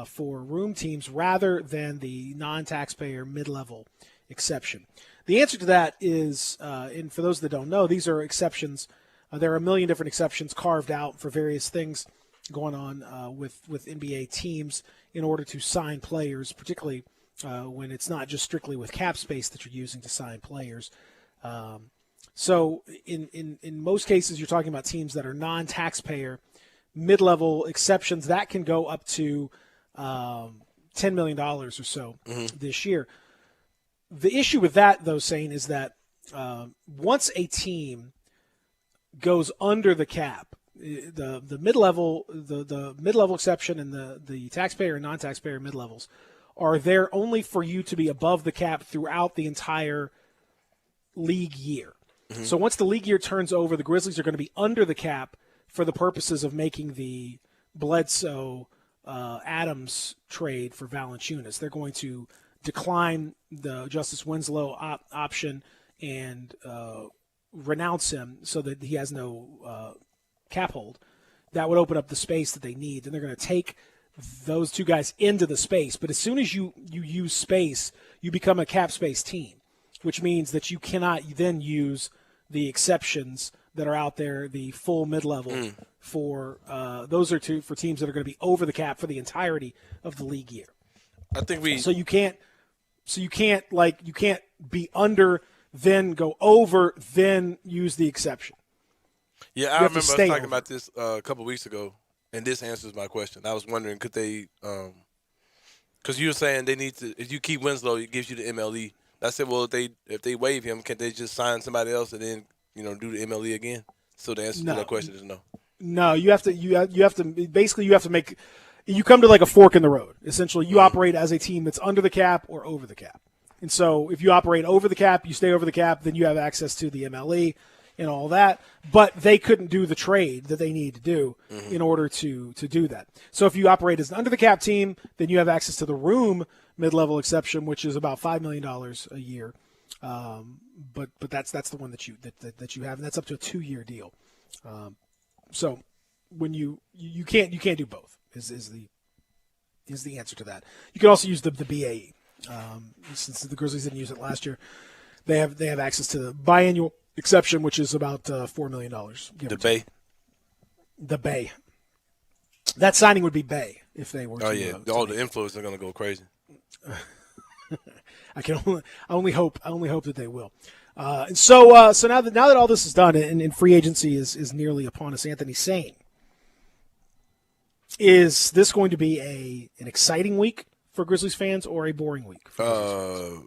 for room teams rather than the non-taxpayer mid-level exception. The answer to that is, and for those that don't know, these are exceptions. There are a million different exceptions carved out for various things going on with NBA teams in order to sign players, particularly when it's not just strictly with cap space that you're using to sign players. So in most cases, you're talking about teams that are non-taxpayer mid-level exceptions that can go up to $10 million or so this year. The issue with that, though, Sane, is that once a team goes under the cap, the mid-level the mid-level exception and the taxpayer and non-taxpayer mid-levels are there only for you to be above the cap throughout the entire league year. So once the league year turns over, the Grizzlies are going to be under the cap for the purposes of making the Bledsoe Adams trade for Valanciunas. They're going to decline the Justice Winslow option and renounce him so that he has no cap hold. That would open up the space that they need. Then they're going to take those two guys into the space. But as soon as you use space, you become a cap space team, which means that you cannot then use the exceptions that are out there, the full mid-level for those are for teams that are going to be over the cap for the entirety of the league year. I think you can't be under, then go over, then use the exception. Yeah, I remember us talking about this a couple weeks ago, and this answers my question. I was wondering, could they because you were saying they need to, if you keep Winslow, it gives you the MLE. I said, well, if they waive him, can't they just sign somebody else and then do the MLE again? So the answer to that question is no. No, you have to basically you have to make you come to like a fork in the road. Essentially, you operate as a team that's under the cap or over the cap. And so if you operate over the cap, you stay over the cap, then you have access to the MLE and all that. But they couldn't do the trade that they need to do in order to do that. So if you operate as an under the cap team, then you have access to the room mid-level exception, which is about $5 million a year. But that's the one that you have, and that's up to a 2-year deal. So when you can't do both is the answer to that. You can also use the BAE. Since the Grizzlies didn't use it last year, they have access to the biannual exception, which is about $4 million. The Bay. That signing would be Bay if they were. Oh yeah, all the influencers are going to go crazy. I only hope that they will. And so now that all this is done and free agency is nearly upon us, Anthony, Sane, is this going to be an exciting week for Grizzlies fans or a boring week? The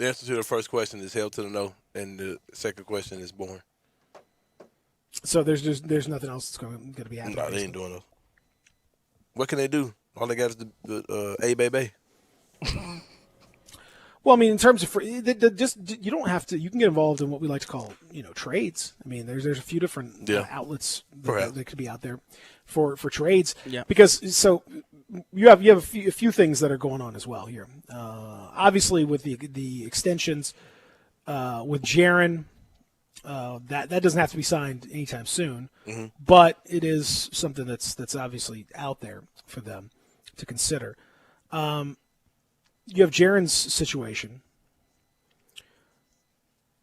answer to the first question is hell to the no, and the second question is boring. So there's nothing else that's going to be happening. No, they ain't doing it. What can they do? All they got is the A baby. Well, I mean, in terms of you don't have to. You can get involved in what we like to call trades. I mean, there's a few different outlets that could be out there for trades. Yeah. Because so you have a few things that are going on as well here. Obviously, with the extensions with Jaren, that doesn't have to be signed anytime soon. But it is something that's obviously out there for them to consider. You have Jaren's situation.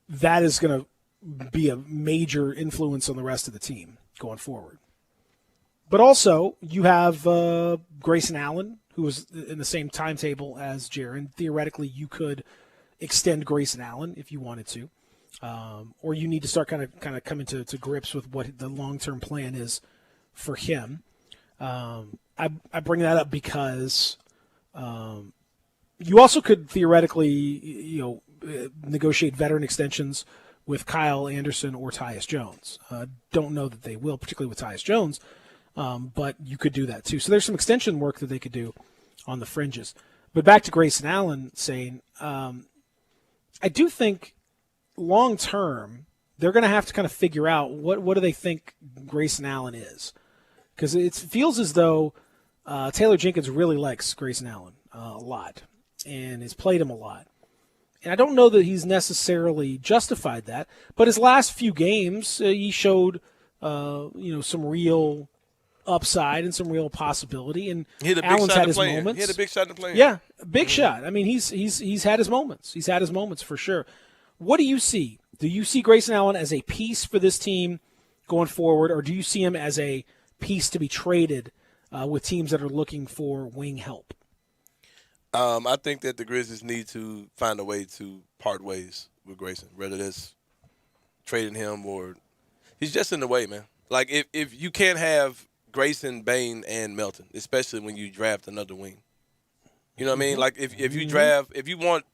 That is going to be a major influence on the rest of the team going forward. But also, you have Grayson Allen, who was in the same timetable as Jaron. Theoretically, you could extend Grayson Allen if you wanted to, or you need to start kind of coming to grips with what the long-term plan is for him. I bring that up because you also could theoretically, negotiate veteran extensions with Kyle Anderson or Tyus Jones. Don't know that they will, particularly with Tyus Jones, but you could do that too. So there's some extension work that they could do on the fringes. But back to Grayson Allen saying, I do think long term they're going to have to kind of figure out what do they think Grayson Allen is, because it feels as though Taylor Jenkins really likes Grayson Allen a lot and has played him a lot. And I don't know that he's necessarily justified that, but his last few games, he showed, some real upside and some real possibility. And Allen's had his moments. He had a big shot to play. Yeah, big shot. I mean, he's had his moments. He's had his moments for sure. What do you see? Do you see Grayson Allen as a piece for this team going forward, or do you see him as a piece to be traded with teams that are looking for wing help? I think that the Grizzlies need to find a way to part ways with Grayson, whether that's trading him or he's just in the way, man. Like, if you can't have Grayson, Bane, and Melton, especially when you draft another wing. You know what I mean? Like, if you want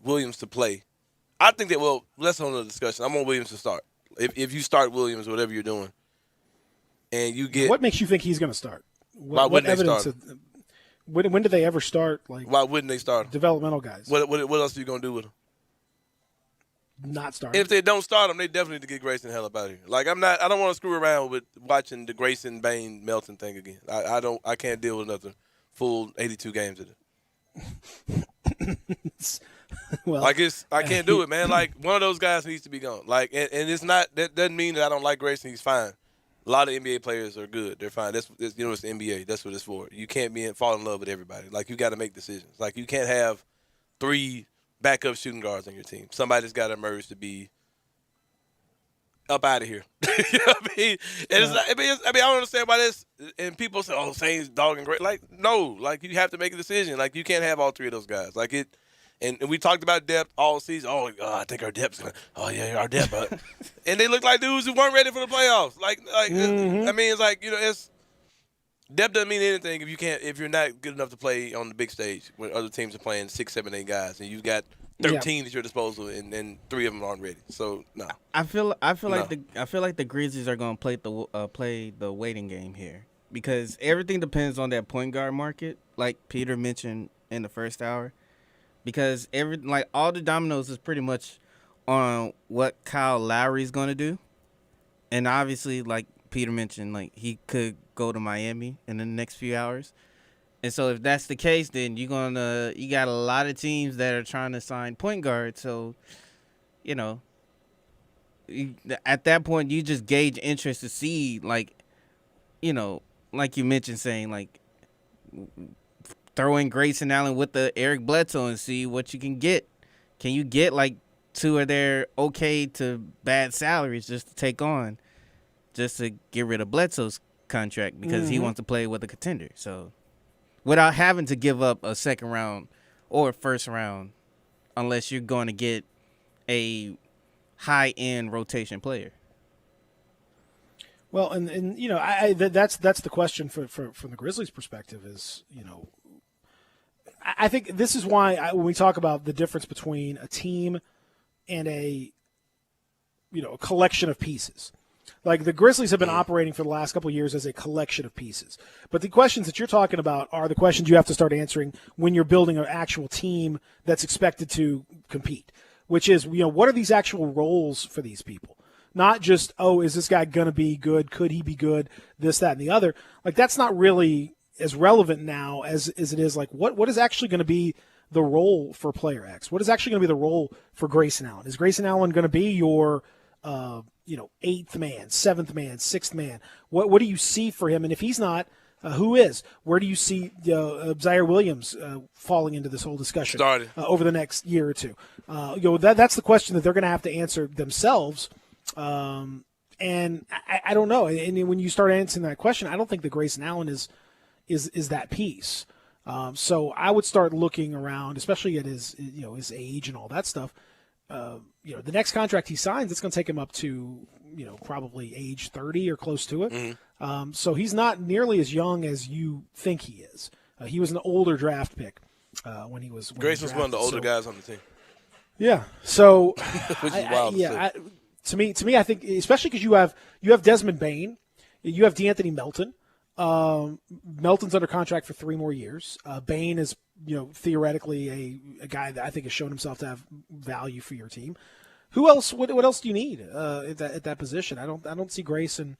Williams to play, I think that, well, let's hold another discussion. I want Williams to start. If you start Williams, whatever you're doing, and you get... What makes you think he's going to start? Why wouldn't they start? When do they ever start? Like, why wouldn't they start? Developmental guys. What else are you going to do with them? Not start. If they don't start them, they definitely need to get Grayson the hell up out of here. Like, I don't want to screw around with watching the Grayson, Bane, Melton thing again. I can't deal with another full 82 games of it. Well, like, I can't do it, man. Like, one of those guys needs to be gone. Like, and it's not, that doesn't mean that I don't like Grayson. He's fine. A lot of NBA players are good. They're fine. It's the NBA. That's what it's for. You can't fall in love with everybody. Like, you got to make decisions. Like, you can't have 3 backup shooting guards on your team. Somebody's got to emerge to be up out of here. You know what I mean? And I don't understand why this. And people say, "Oh, Saints dogging great." Like, no. Like, you have to make a decision. Like, you can't have all 3 of those guys. Like it. And we talked about depth all season. Oh, I think our depth's gonna. Oh yeah, our depth. And they look like dudes who weren't ready for the playoffs. Like I mean, it's like, it's depth doesn't mean anything if you're not good enough to play on the big stage when other teams are playing 6, 7, 8 guys, and you've got 13 at your disposal, and 3 of them aren't ready. So no. I feel like the Grizzlies are gonna play the waiting game here, because everything depends on that point guard market, like Peter mentioned in the first hour. Because all the dominoes is pretty much on what Kyle Lowry is going to do. And obviously, like Peter mentioned, like, he could go to Miami in the next few hours. And so if that's the case, then you got a lot of teams that are trying to sign point guards. So, at that point, you just gauge interest to see, like you mentioned, saying, like, throw in Grayson Allen with the Eric Bledsoe and see what you can get. Can you get, like, 2 of their okay to bad salaries just to take on, just to get rid of Bledsoe's contract because he wants to play with a contender? So, without having to give up a second round or a first round, unless you're going to get a high-end rotation player. Well, and that's the question from the Grizzlies' perspective is, I think this is why when we talk about the difference between a team and a collection of pieces. Like, the Grizzlies have been operating for the last couple of years as a collection of pieces. But the questions that you're talking about are the questions you have to start answering when you're building an actual team that's expected to compete, which is, what are these actual roles for these people? Not just, is this guy going to be good? Could he be good? This, that, and the other. Like, that's not really as relevant now as it is, like, what is actually going to be the role for player X? What is actually going to be the role for Grayson Allen? Is Grayson Allen going to be your, 8th man, 7th man, 6th man? What do you see for him? And if he's not, who is? Where do you see Zaire Williams falling into this whole discussion over the next year or two? That's the question that they're going to have to answer themselves. And I don't know. And when you start answering that question, I don't think that Grayson Allen is is that piece. So I would start looking around, especially at his age and all that stuff. The next contract he signs, it's going to take him up to, probably age 30 or close to it. Mm-hmm. So he's not nearly as young as you think he is. He was an older draft pick when he was. Grayson's one of the older guys on the team. Yeah. So, which is wild. To me, I think, especially because you have Desmond Bain, you have DeAnthony Melton. Melton's under contract for 3 more years. Bain is, theoretically a guy that I think has shown himself to have value for your team. Who else? What else do you need at that position? I don't see Grayson.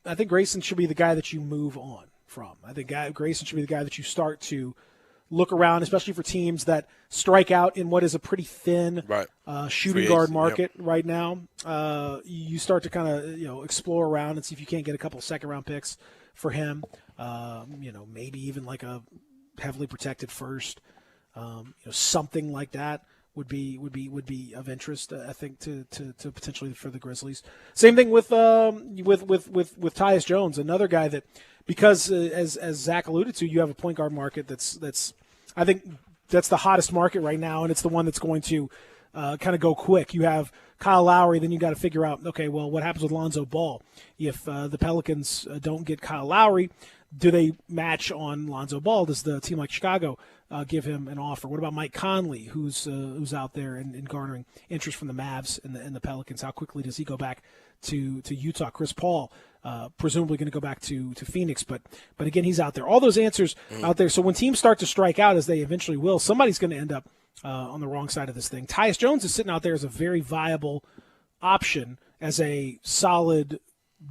I think Grayson should be the guy that you move on from. I think Grayson should be the guy that you start to look around, especially for teams that strike out in what is a pretty thin shooting guard market right now. You start to kind of explore around and see if you can't get a couple of second-round picks for him. Maybe even like a heavily protected first. Something like that would be of interest, I think, to potentially for the Grizzlies. Same thing with Tyus Jones, another guy that, because as Zach alluded to, you have a point guard market that's I think that's the hottest market right now, and it's the one that's going to kind of go quick. You have Kyle Lowry, then you got to figure out, okay, well, what happens with Lonzo Ball? If the Pelicans don't get Kyle Lowry, do they match on Lonzo Ball? Does the team like Chicago give him an offer? What about Mike Conley, who's out there and garnering interest from the Mavs and the Pelicans? How quickly does he go back to Utah? Chris Paul, presumably going to go back to Phoenix, but again, he's out there. All those answers out there. So when teams start to strike out, as they eventually will, somebody's going to end up on the wrong side of this thing. Tyus Jones is sitting out there as a very viable option, as a solid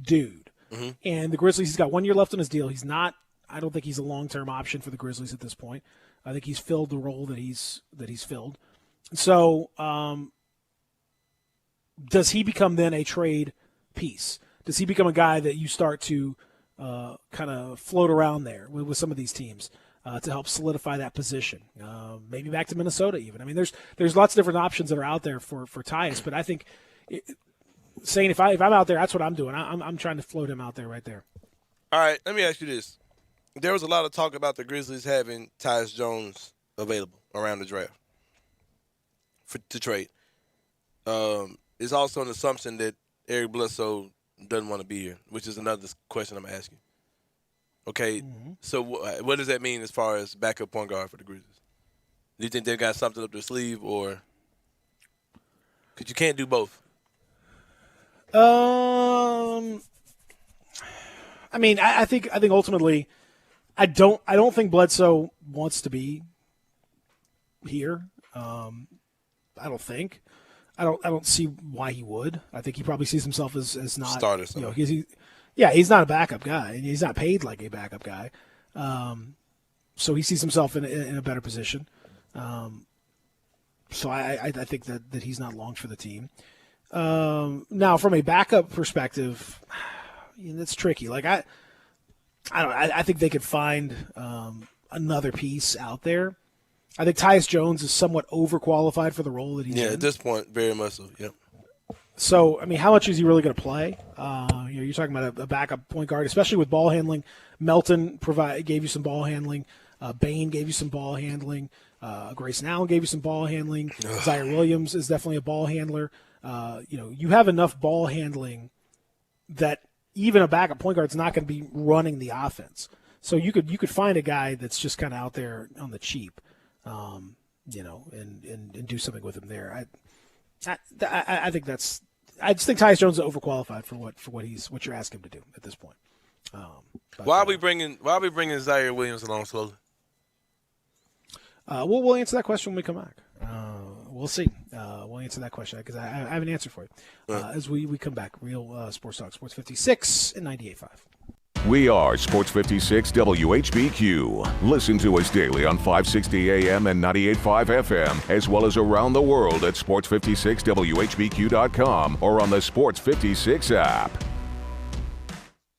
dude. Mm-hmm. And the Grizzlies, he's got 1 year left on his deal. I don't think he's a long-term option for the Grizzlies at this point. I think he's filled the role that he's filled. So does he become then a trade piece? Does he become a guy that you start to kind of float around there with some of these teams to help solidify that position? Maybe back to Minnesota even. I mean, there's lots of different options that are out there for Tyus, but I think saying if I'm out there, that's what I'm doing. I'm trying to float him out there right there. All right, let me ask you this. There was a lot of talk about the Grizzlies having Tyus Jones available around the draft to trade. It's also an assumption that Eric Bledsoe doesn't want to be here, which is another question I'm asking. Okay, So what does that mean as far as backup point guard for the Grizzlies? Do you think they've got something up their sleeve, or because you can't do both? I mean, I think ultimately, I don't think Bledsoe wants to be here. I don't see why he would. I think he probably sees himself as not starter. He's not a backup guy, and he's not paid like a backup guy. So he sees himself in a better position. So I think that he's not long for the team. Now, from a backup perspective, it's tricky. Like I think they could find another piece out there. I think Tyus Jones is somewhat overqualified for the role that he's in. Yeah, at this point, very much so. Yep. So, I mean, how much is he really going to play? You're talking about a backup point guard, especially with ball handling. Melton gave you some ball handling. Bain gave you some ball handling. Grayson Allen gave you some ball handling. Zaire Williams is definitely a ball handler. You have enough ball handling that even a backup point guard is not going to be running the offense. So you could find a guy that's just kind of out there on the cheap, and do something with him there. I think that's. I just think Tyus Jones is overqualified for what you're asking him to do at this point. Why are we bringing Zaire Williams along slowly? We'll answer that question when we come back. We'll see. We'll answer that question because I have an answer for you as we come back. Real Sports Talk, Sports 56 and 98.5. We are Sports 56 WHBQ. Listen to us daily on 560 AM and 98.5 FM, as well as around the world at sports56whbq.com or on the Sports 56 app.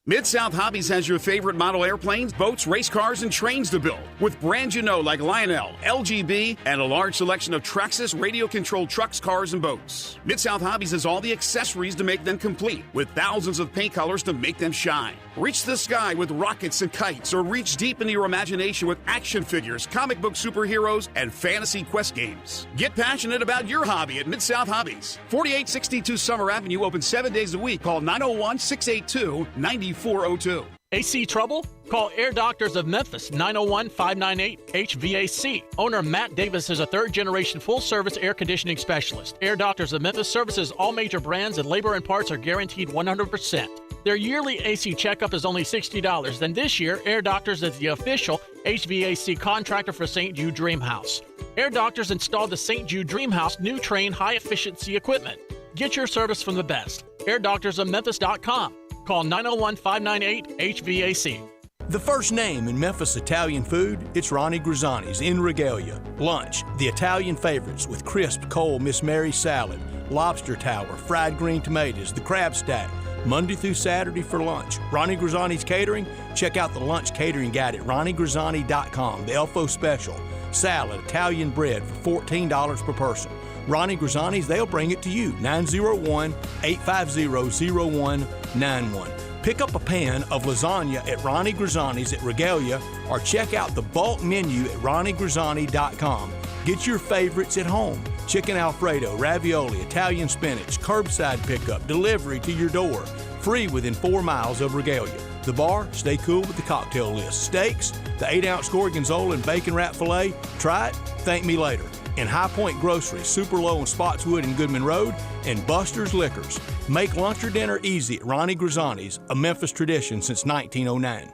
Mid-South Hobbies has your favorite model airplanes, boats, race cars, and trains to build. With brands you know like Lionel, LGB, and a large selection of Traxxas radio-controlled trucks, cars, and boats. Mid-South Hobbies has all the accessories to make them complete, with thousands of paint colors to make them shine. Reach the sky with rockets and kites, or reach deep into your imagination with action figures, comic book superheroes, and fantasy quest games. Get passionate about your hobby at Mid-South Hobbies. 4862 Summer Avenue, open 7 days a week. Call 901-682-9402. AC trouble? Call Air Doctors of Memphis, 901-598-HVAC. Owner Matt Davis is a third-generation full-service air conditioning specialist. Air Doctors of Memphis services all major brands, and labor and parts are guaranteed 100%. Their yearly AC checkup is only $60. Then this year, Air Doctors is the official HVAC contractor for St. Jude Dream House. Air Doctors installed the St. Jude Dream House new Train high-efficiency equipment. Get your service from the best. AirDoctorsOfMemphis.com. Call 901-598-HVAC. The first name in Memphis Italian food, it's Ronnie Grizzani's in Regalia. Lunch, the Italian favorites with crisp, cold Miss Mary salad, lobster tower, fried green tomatoes, the crab stack, Monday through Saturday for lunch. Ronnie Grizzani's Catering, check out the lunch catering guide at RonnieGrizzani.com, the Elfo special. Salad, Italian bread for $14 per person. Ronnie Grizzani's, they'll bring it to you. 901-850-0191. Pick up a pan of lasagna at Ronnie Grizzani's at Regalia, or check out the bulk menu at RonnieGrizzani.com. Get your favorites at home. Chicken Alfredo, ravioli, Italian spinach, curbside pickup, delivery to your door. Free within 4 miles of Regalia. The bar, stay cool with the cocktail list. Steaks, the 8-ounce Gorgonzola and bacon wrap filet. Try it, thank me later. In High Point Grocery, Super Low on Spotswood and Goodman Road, and Buster's Liquors. Make lunch or dinner easy at Ronnie Grizzani's, a Memphis tradition since 1909.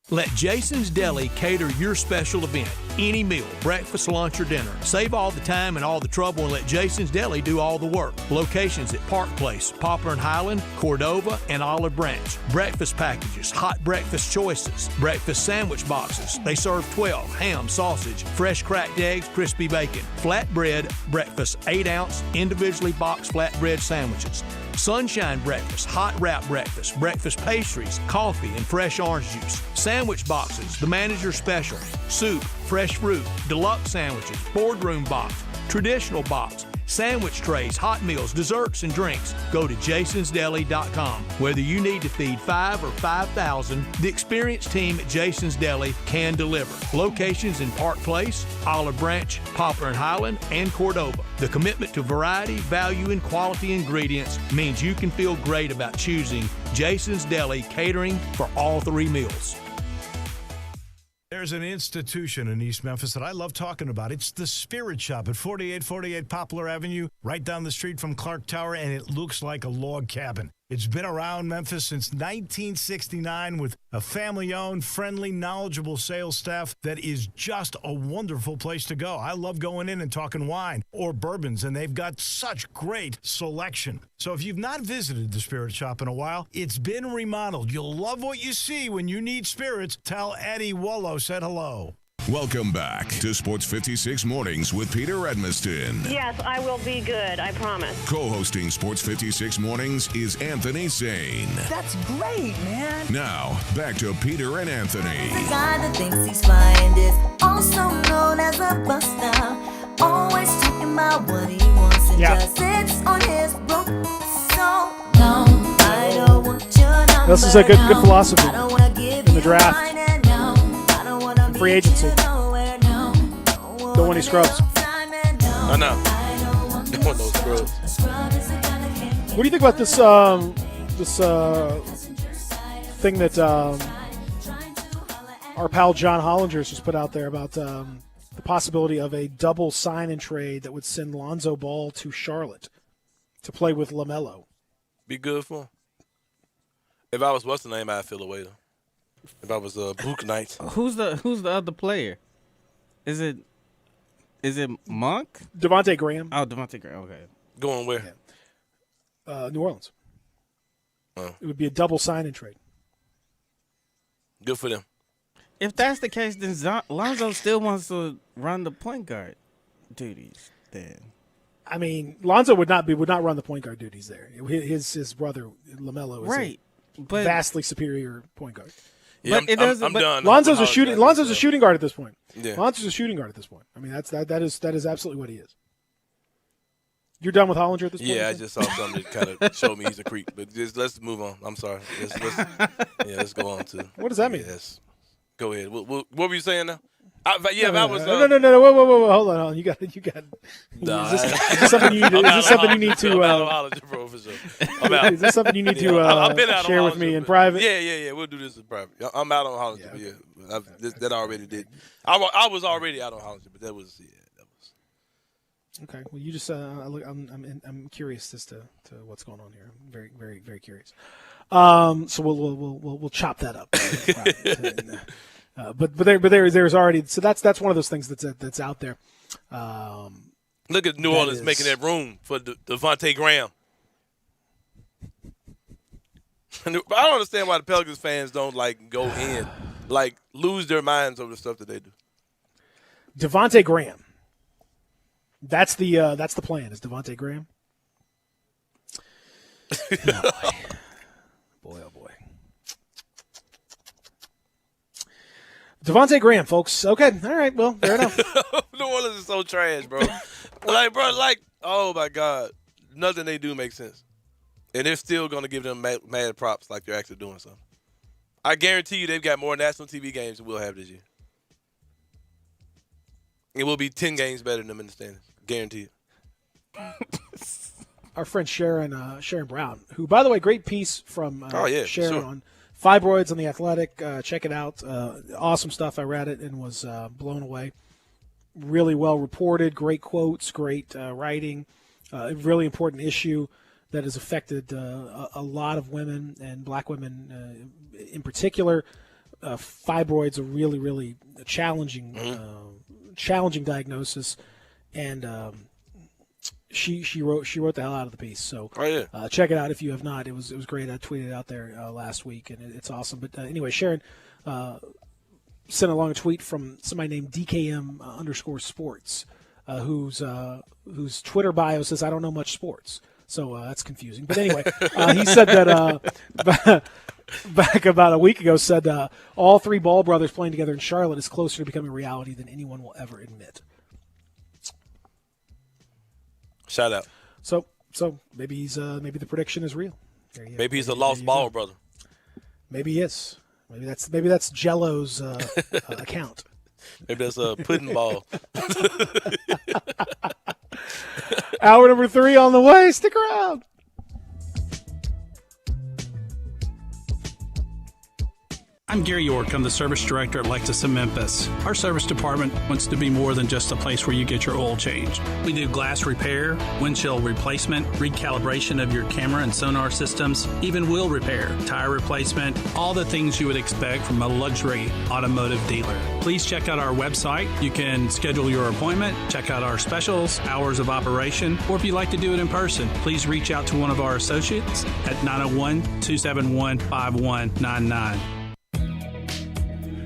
Let Jason's Deli cater your special event. Any meal, breakfast, lunch, or dinner. Save all the time and all the trouble and let Jason's Deli do all the work. Locations at Park Place, Poplar and Highland, Cordova, and Olive Branch. Breakfast packages, hot breakfast choices, breakfast sandwich boxes. They serve 12, ham, sausage, fresh cracked eggs, crispy bacon, flatbread, breakfast, 8-ounce, individually boxed flatbread sandwiches. Sunshine breakfast, hot wrap breakfast, breakfast pastries, coffee, and fresh orange juice. Sandwich boxes, the manager special, soup, fresh fruit, deluxe sandwiches, boardroom box, traditional box, sandwich trays, hot meals, desserts, and drinks. Go to jasonsdeli.com. Whether you need to feed 5 or 5,000, the experienced team at Jason's Deli can deliver. Locations in Park Place, Olive Branch, Poplar and Highland, and Cordova. The commitment to variety, value, and quality ingredients means you can feel great about choosing Jason's Deli catering for all 3 meals. There's an institution in East Memphis that I love talking about. It's the Spirit Shop at 4848 Poplar Avenue, right down the street from Clark Tower, and it looks like a log cabin. It's been around Memphis since 1969 with a family-owned, friendly, knowledgeable sales staff that is just a wonderful place to go. I love going in and talking wine or bourbons, and they've got such great selection. So if you've not visited the Spirit Shop in a while, it's been remodeled. You'll love what you see when you need spirits. Tell Eddie Wollo said hello. Welcome back to Sports 56 Mornings with Peter Edmiston. Yes, I will be good, I promise. Co-hosting Sports 56 Mornings is Anthony Sane. That's great, man. Now, back to Peter and Anthony. The guy that thinks he's flying is also known as a buster. Always talking about what he wants and just sits on his broke. So, no, I don't want your number. This is a good philosophy in the draft. Free agency. Don't want any scrubs. I know. Don't want no scrubs. What do you think about this thing that our pal John Hollinger's just put out there about the possibility of a double sign-and trade that would send Lonzo Ball to Charlotte to play with LaMelo? Be good for him. If I was what's the name, I'd feel away though. If I was Book Knights. Who's the other player? Is it Monk? Devontae Graham. Oh, Devontae Graham. Okay. Going where? New Orleans. Oh. It would be a double sign-and trade. Good for them. If that's the case, then Lonzo still wants to run the point guard duties. Then, I mean, Lonzo would not run the point guard duties there. His brother LaMelo is right. vastly superior point guard. Yeah, I'm done. Lonzo's a shooting guard at this point. Yeah. Lonzo's a shooting guard at this point. I mean, that is absolutely what he is. You're done with Hollinger at this point? Yeah, I just saw something that kind of showed me he's a creep. But let's move on. I'm sorry. Let's go on to. What does that mean? Yes. Go ahead. What were you saying now? I was. No. Whoa. Hold on. You got. Nah, is this something you need? Is this something you need to? Bro, for sure. I'm out. Is this something you need to share with me in private? Yeah. We'll do this in private. I'm out on Hollinger. Yeah. That already did. I was already out on Hollinger, but that was. Okay. Well, you just I'm curious as to what's going on here. I'm very, very, very curious. So we'll chop that up. But there's already, so that's one of those things that's out there. Look at New Orleans making that room for Devontae Graham. I don't understand why the Pelicans fans don't go in, lose their minds over the stuff that they do. Devontae Graham. That's the plan. Is Devontae Graham? Boy, oh boy. Devontae Graham, folks. Okay, all right. Well, fair enough. New Orleans is so trash, bro. Oh my God, nothing they do makes sense, and they're still gonna give them mad props like they're actually doing something. I guarantee you, they've got more national TV games than we'll have this year. It will be 10 games better than them in the standings. Guaranteed. Our friend Sharon Brown, who, by the way, great piece from Sharon on fibroids on The Athletic. Check it out. Awesome stuff. I read it and was blown away. Really well reported. Great quotes. Great writing. A really important issue that has affected a lot of women and black women in particular. Fibroids are really, really challenging diagnosis, and she wrote the hell out of the piece. So check it out if you have not. It was great. I tweeted it out there last week, and it's awesome. But anyway, Sharon sent along a tweet from somebody named DKM_sports, whose Twitter bio says, "I don't know much sports." So that's confusing. But anyway, he said that back about a week ago, said all three Ball brothers playing together in Charlotte is closer to becoming a reality than anyone will ever admit. Shout out. So maybe maybe the prediction is real. Maybe he's a lost Ball brother. Maybe he is. Maybe that's Jello's account. Maybe that's a pudding ball. Hour number 3 on the way. Stick around. I'm Gary York. I'm the service director at Lexus of Memphis. Our service department wants to be more than just a place where you get your oil changed. We do glass repair, windshield replacement, recalibration of your camera and sonar systems, even wheel repair, tire replacement, all the things you would expect from a luxury automotive dealer. Please check out our website. You can schedule your appointment, check out our specials, hours of operation, or if you'd like to do it in person, please reach out to one of our associates at 901-271-5199.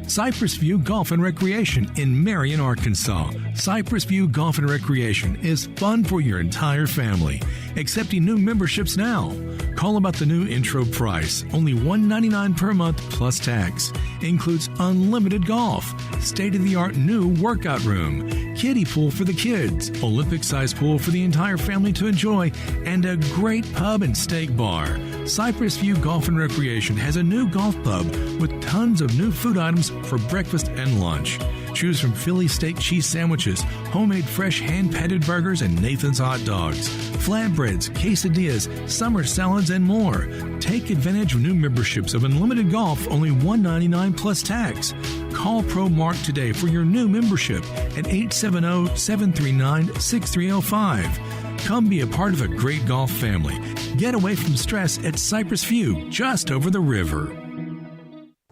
Cypress View Golf and Recreation in Marion, Arkansas. Cypress View Golf and Recreation is fun for your entire family. Accepting new memberships now. Call about the new intro price, only $199 per month plus tax. Includes unlimited golf, state-of-the-art new workout room, kiddie pool for the kids, Olympic-sized pool for the entire family to enjoy, and a great pub and steak bar. Cypress View Golf and Recreation has a new golf pub with tons of new food items for breakfast and lunch. Choose from Philly steak cheese sandwiches, homemade fresh hand-patted burgers, and Nathan's hot dogs, flatbreads, quesadillas, summer salads, and more. Take advantage of new memberships of unlimited golf, only $199 plus tax. Call Pro Mark today for your new membership at 870-739-6305. Come be a part of a great golf family. Get away from stress at Cypress View, just over the river.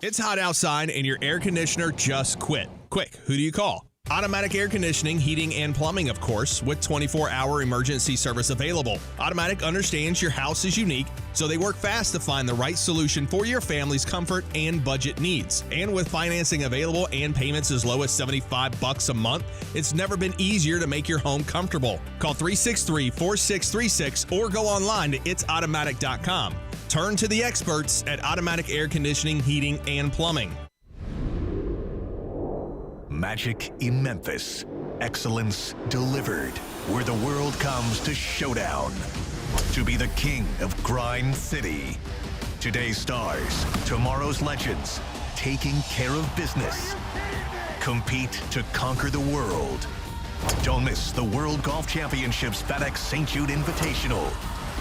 It's hot outside and your air conditioner just quit. Quick, who do you call? Automatic Air Conditioning, Heating, and Plumbing, of course, with 24-hour emergency service available. Automatic understands your house is unique, so they work fast to find the right solution for your family's comfort and budget needs. And with financing available and payments as low as $75 a month, it's never been easier to make your home comfortable. Call 363-4636 or go online to itsautomatic.com. Turn to the experts at Automatic Air Conditioning, Heating, and Plumbing. Magic in Memphis. Excellence delivered. Where the world comes to showdown. To be the king of Grind City. Today's stars, tomorrow's legends. Taking care of business. Compete to conquer the world. Don't miss the World Golf Championships FedEx St. Jude Invitational.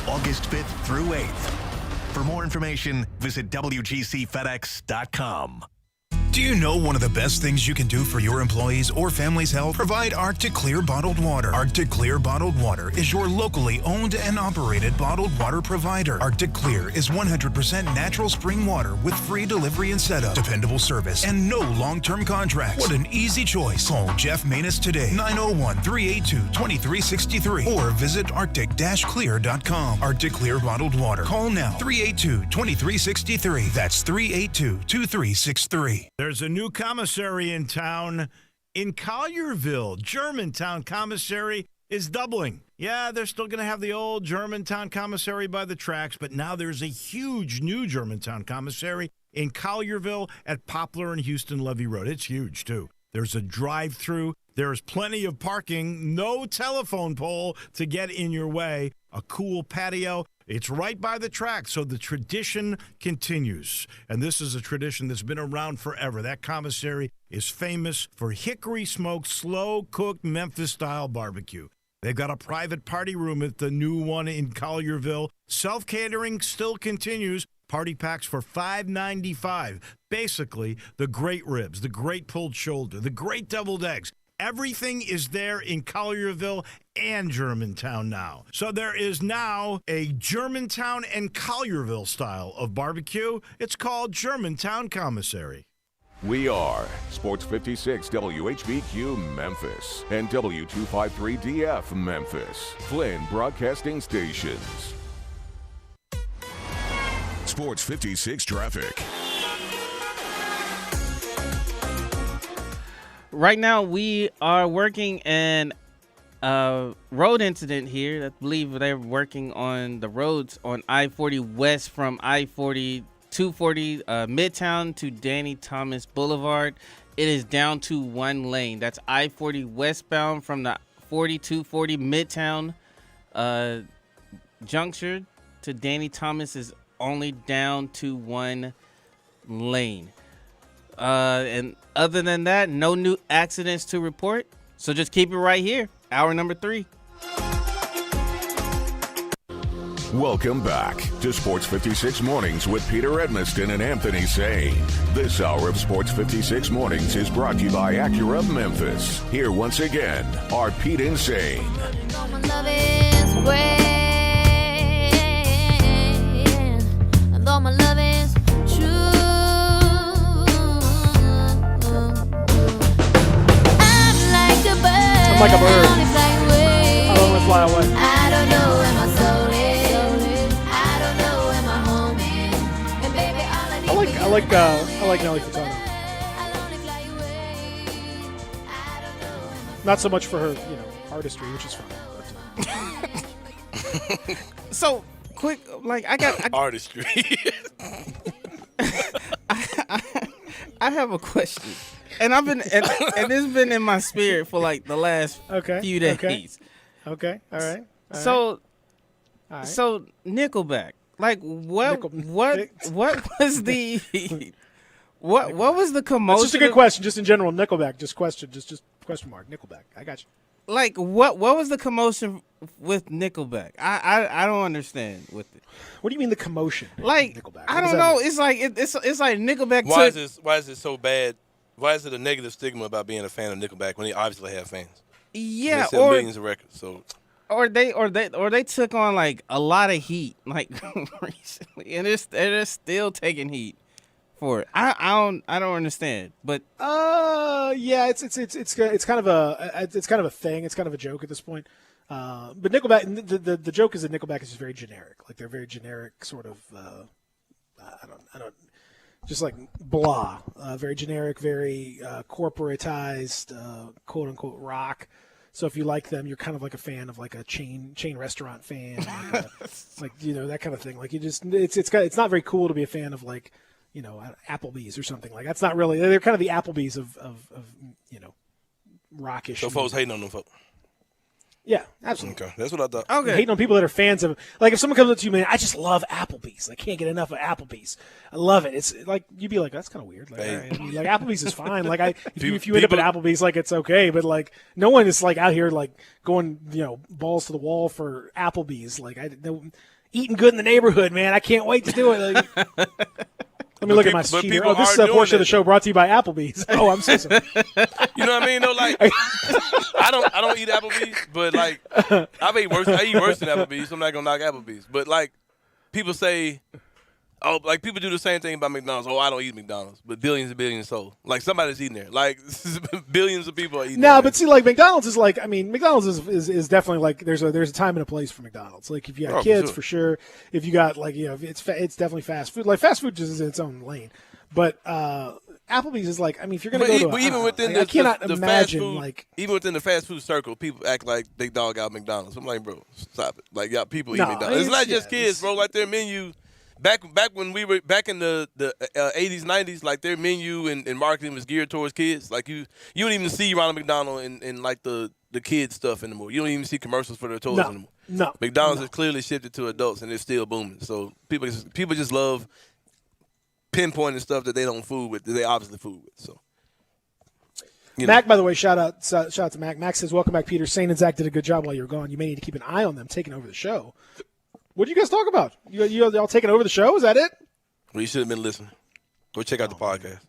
August 5th through 8th. For more information, visit WGCFedEx.com. Do you know one of the best things you can do for your employees or family's health? Provide Arctic Clear bottled water. Arctic Clear bottled water is your locally owned and operated bottled water provider. Arctic Clear is 100% natural spring water with free delivery and setup, dependable service, and no long-term contracts. What an easy choice. Call Jeff Manus today, 901-382-2363, or visit arctic-clear.com. Arctic Clear bottled water. Call now, 382-2363. That's 382-2363. There's a new commissary in town in Collierville. Germantown Commissary is doubling. Yeah, they're still going to have the old Germantown Commissary by the tracks, but now there's a huge new Germantown Commissary in Collierville at Poplar and Houston Levee Road. It's huge, too. There's a drive-through. There's plenty of parking. No telephone pole to get in your way. A cool patio. It's right by the track, so the tradition continues. And this is a tradition that's been around forever. That commissary is famous for hickory-smoked, slow-cooked Memphis-style barbecue. They've got a private party room at the new one in Collierville. Self-catering still continues. Party packs for $5.95. Basically, the great ribs, the great pulled shoulder, the great deviled eggs. Everything is there in Collierville and Germantown now. So there is now a Germantown and Collierville style of barbecue. It's called Germantown Commissary. We are Sports 56 WHBQ Memphis and W253DF Memphis, Flynn Broadcasting Stations. Sports 56 traffic. Right now, we are working in a road incident here. I believe they're working on the roads on I-40 west from I-40, 240 Midtown to Danny Thomas Boulevard. It is down to one lane. That's I-40 westbound from the 4240 Midtown juncture to Danny Thomas is only down to one lane. And other than that, no new accidents to report. So just keep it right here. Hour number 3. Welcome back to Sports 56 Mornings with Peter Edmiston and Anthony Sane. This hour of Sports 56 Mornings is brought to you by Acura of Memphis. Here once again are Pete and Sane. Though my love is true, I'm like a bird. I don't want to fly away. I don't know where my soul is. I don't know where my home is. And baby, all I need I like Nelly Furtado. Not so much for her, artistry, which is fine. But, So quick, I got artistry. I have a question, and I've been and it's been in my spirit for the last few days. Okay. All right. So Nickelback, what was the what was the commotion? That's just a good question. Just in general, Nickelback. Just question mark. Nickelback. I got you. What was the commotion with Nickelback? I don't understand with it. What do you mean the commotion? Nickelback. I don't know. It's like Nickelback. Why is it so bad? Why is it a negative stigma about being a fan of Nickelback when they obviously have fans? Yeah, they sell millions of records. So or they took on a lot of heat recently, and they're still taking heat for it. I don't understand, but yeah, it's kind of a thing. It's kind of a joke at this point. But Nickelback, the joke is that Nickelback is just very generic. They're very generic, sort of. I don't. Just blah. Very generic, very corporatized, quote unquote rock. So if you like them, you're kind of like a fan of like a chain restaurant fan, like that kind of thing. Like it's not very cool to be a fan of like Applebee's or something. Like that's not really. They're kind of the Applebee's of rockish. So folks hating on them folks. Yeah, absolutely. Okay, that's what I thought. Okay. Hating on people that are fans of, like, if someone comes up to you, man, I just love Applebee's. I can't get enough of Applebee's. I love it. It's like you'd be like, that's kind of weird. Like, Hey. right. I mean, like Applebee's is fine. Like, if you end up at Applebee's, like, it's okay. But like, no one is like out here like going, balls to the wall for Applebee's. Like, eating good in the neighborhood, man. I can't wait to do it. Like, let me look at my sheet here. Oh, this is a portion of the show brought to you by Applebee's. Oh, I'm so sorry. You know what I mean? Though, like, I don't eat Applebee's, but like, I eat worse than Applebee's. So I'm not gonna knock Applebee's, but like, people say, oh, like people do the same thing about McDonald's. Oh, I don't eat McDonald's, but billions and billions sold. Like somebody's eating there. Like billions of people are eating. No, but see, like McDonald's is like, I mean, McDonald's is definitely like there's a time and a place for McDonald's. Like if you have kids, for sure. If you got like it's definitely fast food. Like fast food just is in its own lane. But Applebee's is like, I mean, if you're gonna go to, even within I cannot the imagine fast food, like even within the fast food circle, people act like they dog out McDonald's. I'm like, bro, stop it. Like, y'all people eat McDonald's. It's not just kids, bro. Like their menu. Back when we were back in the 80s, 90s, like their menu and marketing was geared towards kids. Like you don't even see Ronald McDonald in like the kids stuff anymore. You don't even see commercials for their toys anymore. No, McDonald's has clearly shifted to adults and it's still booming. So people just love pinpointing stuff that they don't fool with, that they obviously fool with. So Mac, by the way, shout out to Mac. Mac says, "Welcome back, Peter. Sane and Zach did a good job while you were gone. You may need to keep an eye on them taking over the show." What did you guys talk about? Y'all taking over the show? Is that it? Well, you should have been listening. Go check out the podcast.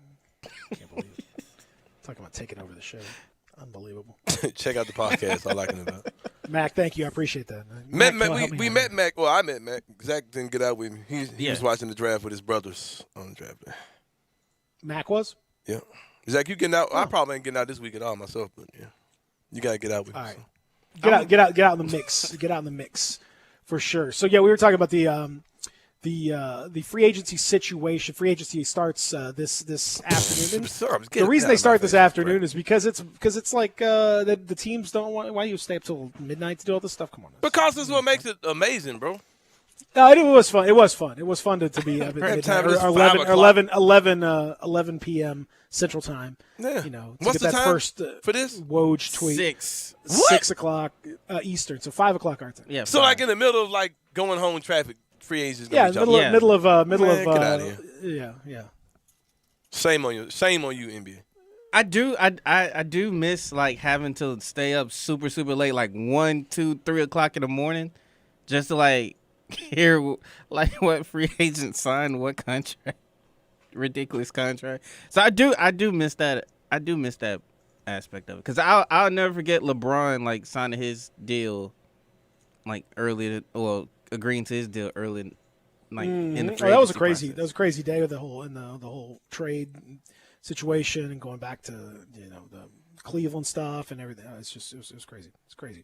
Can't believe it. Talking about taking over the show. Unbelievable. Check out the podcast. I like it about. Mac, thank you. I appreciate that. We met Mac. Well, I met Mac. Zach didn't get out with me. He was watching the draft with his brothers on the draft day. Mac was? Yeah. Zach, you getting out? I probably ain't getting out this week at all myself, but yeah. You got to get out with me. All right. Get out in the mix. Get out in the mix. For sure. So yeah, we were talking about the free agency situation. Free agency starts this afternoon. The reason they start this afternoon is because it's like the teams don't want. Why do you stay up till midnight to do all this stuff? Come on. Because this is what makes it amazing, bro. No, it was fun. It was fun. It was fun to be up at 11 p.m. Central Time. Yeah. To What's get the that time first for this? Woj tweet. 6 o'clock Eastern, so 5 o'clock our time. Yeah. So like in the middle of like going home traffic, free agents. Yeah, middle of get out of here. Yeah. Shame on you, NBA. I do miss like having to stay up super late, like 1, 2, 3 o'clock in the morning, just to like hear like what free agent signed, what contract, ridiculous contract. So I do miss that. I do miss that aspect of it because I'll never forget LeBron like signing his deal like agreeing to his deal early, like in the free that was a agency process. crazy crazy day with the whole trade situation and going back to the Cleveland stuff and everything. It was crazy. It's crazy.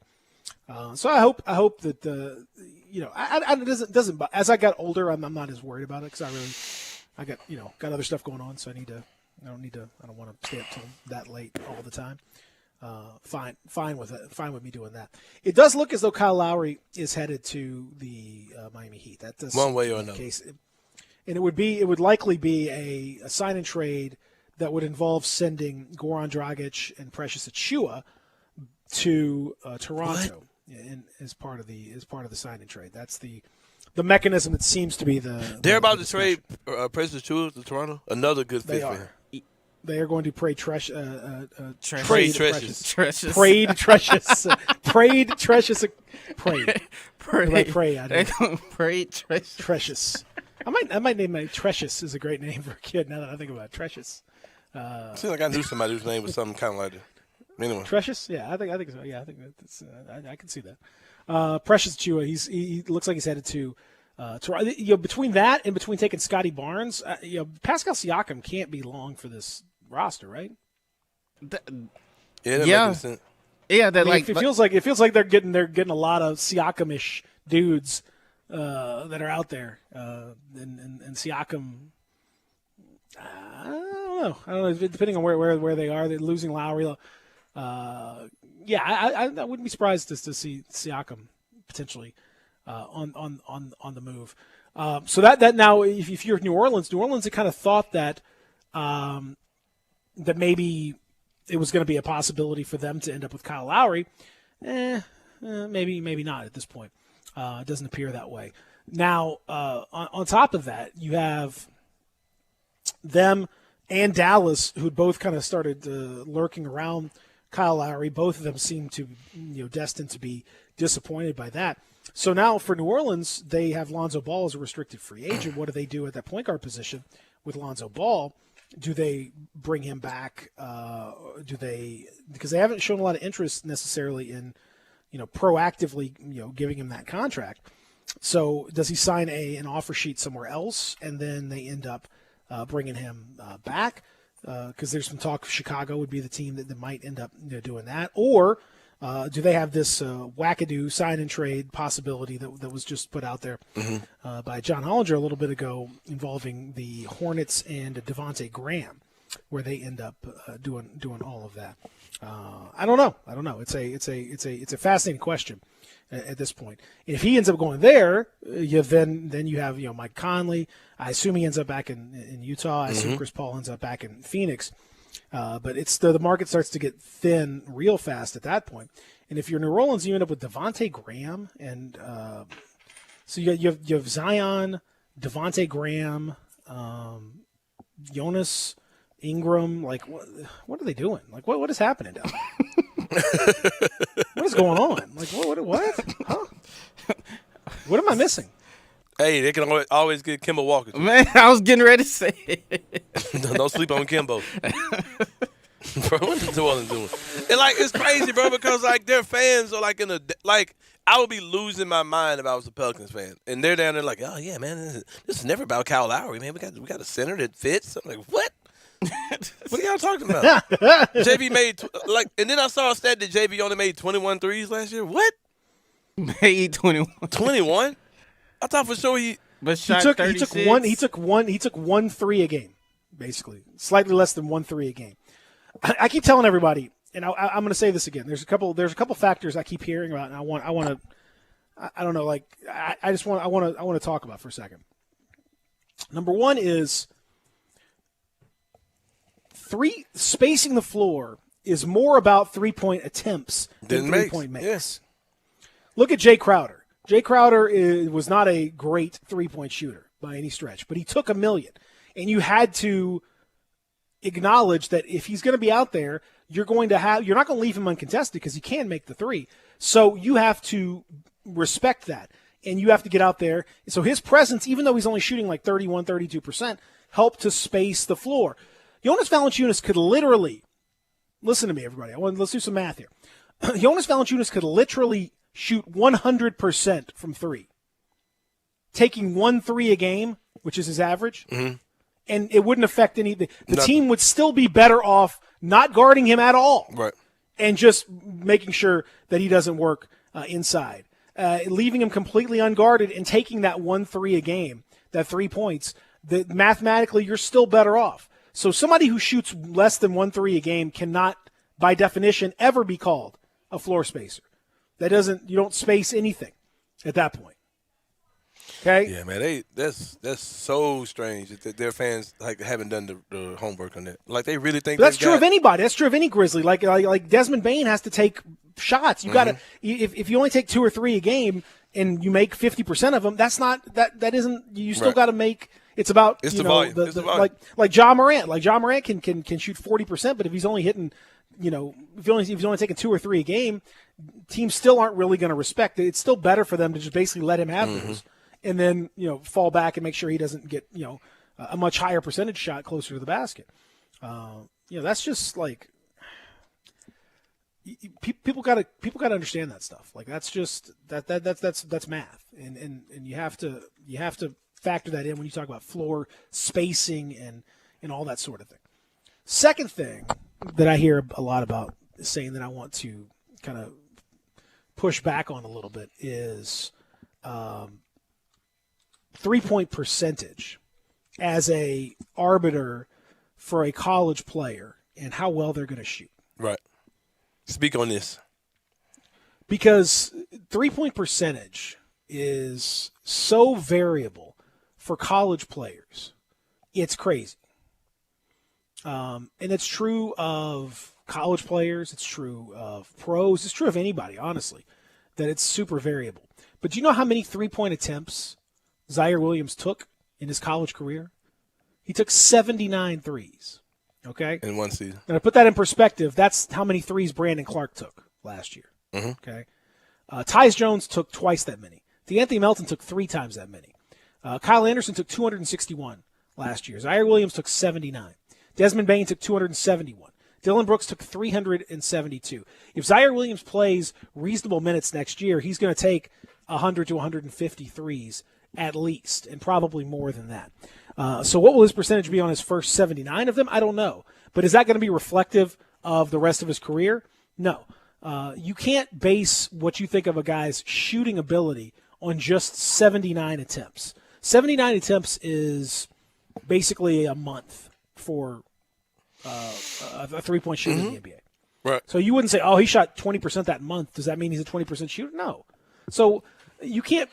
So I hope that it doesn't. As I got older, I'm not as worried about it because I got other stuff going on. So I don't want to stay up till that late all the time. Fine with it. Fine with me doing that. It does look as though Kyle Lowry is headed to the Miami Heat. That does one way or another. Case. And it would likely be a sign and trade that would involve sending Goran Dragic and Precious Achiuwa to Toronto as part of the sign and trade. That's the mechanism that seems to be They're about to trade Precious Achiuwa to Toronto. Another good fit for him. They are going to trade Precious. Prayed Precious. I might name my Trecious is a great name for a kid. Now that I think about it, Trecious. Seems like I knew somebody whose name was something kind of like that. Anyway. Precious, yeah, I think so. Yeah, I think that's I can see that. Precious Achiuwa, he looks like he's headed to Toronto. Between that and between taking Scotty Barnes, Pascal Siakam can't be long for this roster, right? Yeah. It feels like they're getting a lot of Siakam-ish dudes that are out there, and Siakam. I don't know. Depending on where they are, they're losing Lowry. yeah, I wouldn't be surprised to see Siakam potentially on the move. So that now, if you're New Orleans had kind of thought that that maybe it was going to be a possibility for them to end up with Kyle Lowry. Maybe not at this point. It doesn't appear that way. Now, on top of that, you have them and Dallas, who both kind of started lurking around Kyle Lowry. Both of them seem to, destined to be disappointed by that. So now for New Orleans, they have Lonzo Ball as a restricted free agent. What do they do at that point guard position with Lonzo Ball? Do they bring him back? Because they haven't shown a lot of interest necessarily in, proactively, giving him that contract. So does he sign an offer sheet somewhere else, and then they end up bringing him back? Because there's some talk Chicago would be the team that might end up doing that. Or do they have this wackadoo sign and trade possibility that was just put out there by John Hollinger a little bit ago, involving the Hornets and Devontae Graham, where they end up doing all of that? I don't know. It's a fascinating question at this point. And if he ends up going there, then you have Mike Conley. I assume he ends up back in Utah. I assume Chris Paul ends up back in Phoenix. But it's the market starts to get thin real fast at that point. And if you're New Orleans, you end up with Devontae Graham, and so you have Zion, Devontae Graham, Jonas, Ingram. Like, what are they doing? Like, what is happening down there? What is going on? Like, what? Huh? What am I missing? Hey, they can always get Kemba Walker. Man, I was getting ready to say it. Don't sleep on Kimbo. Bro, what is New Orleans doing? And, it's crazy, bro, because, their fans are, I would be losing my mind if I was a Pelicans fan. And they're down there like, oh, yeah, man, this is never about Kyle Lowry, man. We got a center that fits. I'm like, what? What are y'all talking about? JV made, and then I saw a stat that JV only made 21 threes last year. What? Made 21. 21? I thought for sure he took one three a game, basically, slightly less than 1 3 a game. I keep telling everybody, and I'm going to say this again. There's a couple factors I keep hearing about, and I want to, I don't know, I want to talk about for a second. Number one is spacing the floor is more about 3-point attempts than 3-point makes. Yeah. Look at Jay Crowder. Jay Crowder was not a great 3-point shooter by any stretch, but he took $1 million. And you had to acknowledge that if he's going to be out there, you're not going to leave him uncontested because he can make the three. So you have to respect that, and you have to get out there. So his presence, even though he's only shooting 31, 32%, helped to space the floor. Jonas Valanciunas could literally, listen to me, everybody. Let's do some math here. Jonas Valanciunas could literally shoot 100% from three, taking 1 3 a game, which is his average, and it wouldn't affect anything. The team would still be better off not guarding him at all, right, and just making sure that he doesn't work inside, leaving him completely unguarded and taking that 1 3 a game, that 3 points. That mathematically, you're still better off. So somebody who shoots less than 1 3 a game cannot, by definition, ever be called a floor spacer. You don't space anything at that point. Okay? Yeah, man, that's so strange that their fans haven't done the homework on that. They really think that's true of anybody. That's true of any Grizzly. Like Desmond Bane has to take shots. You gotta if you only take 2 or 3 a game and you make 50% of them, that isn't. You still got to make. It's about the volume. It's the volume. Like Ja Morant. Like Ja Morant can shoot 40%, but if he's only hitting, if he's only taking 2 or 3 a game, teams still aren't really going to respect it. It's still better for them to just basically let him have those, and then fall back and make sure he doesn't get a much higher percentage shot closer to the basket. That's just people got to understand that stuff. That's just that's math, and you have to factor that in when you talk about floor spacing and all that sort of thing. Second thing that I hear a lot about saying that I want to kind of push back on a little bit is 3-point percentage as a arbiter for a college player and how well they're going to shoot. Right. Speak on this. because three-point percentage is so variable for college players. It's crazy. And it's true of college players. It's true of pros. It's true of anybody, honestly, that it's super variable. But do you know how many three-point attempts Zaire Williams took in his college career? He took 79 threes. Okay? In one season. And to put that in perspective, that's how many threes Brandon Clark took last year. Mm-hmm. Okay? Tyus Jones took twice that many. DeAnthony Melton took 3 times that many. Kyle Anderson took 261 last year. Zaire Williams took 79. Desmond Bain took 271. Dylan Brooks took 372. If Zaire Williams plays reasonable minutes next year, he's going to take 100 to 150 threes at least, and probably more than that. So what will his percentage be on his first 79 of them? I don't know. But is that going to be reflective of the rest of his career? No. You can't base what you think of a guy's shooting ability on just 79 attempts. 79 attempts is basically a month for a three-point shooter in the NBA. Right. So you wouldn't say, oh, he shot 20% that month. Does that mean he's a 20% shooter? No. So you can't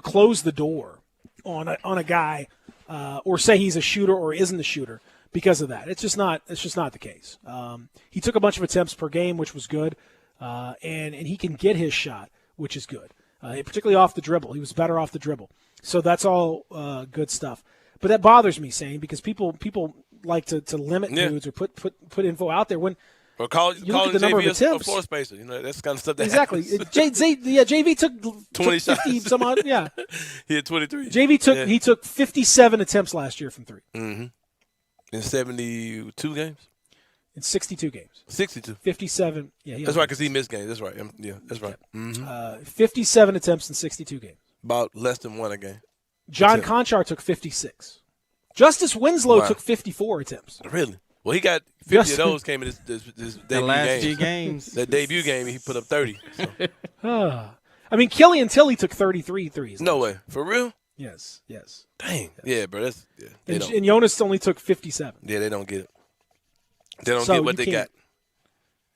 close the door on a guy or say he's a shooter or isn't a shooter because of that. It's just not the case. He took a bunch of attempts per game, which was good, and he can get his shot, which is good, particularly off the dribble. He was better off the dribble. So that's all good stuff. But that bothers me, Sane, because people like to limit dudes or put info out there when or call you look at the number of attempts. A floor spacer. You know, that's the kind of stuff that exactly. happens. JV took 20 50 shots. some odd. Yeah, he had 23. JV took 57 attempts last year from 3. Mm-hmm. In 72 games. In 62 games. 62. 57. Yeah, that's right, because he missed games. That's right. Yeah, that's right. Mm-hmm. 57 attempts in 62 games. About less than 1 a game. John Conchar took 56. Justice Winslow took 54 attempts. Really? Well, he got 50 of those came in his debut last few games. That debut game, he put up 30. So. I mean, Killian Tilly took 33 threes. No way. For real? Yes. Dang. Yeah, bro. That's and Jonas only took 57. Yeah, they don't get it. They don't get what they got.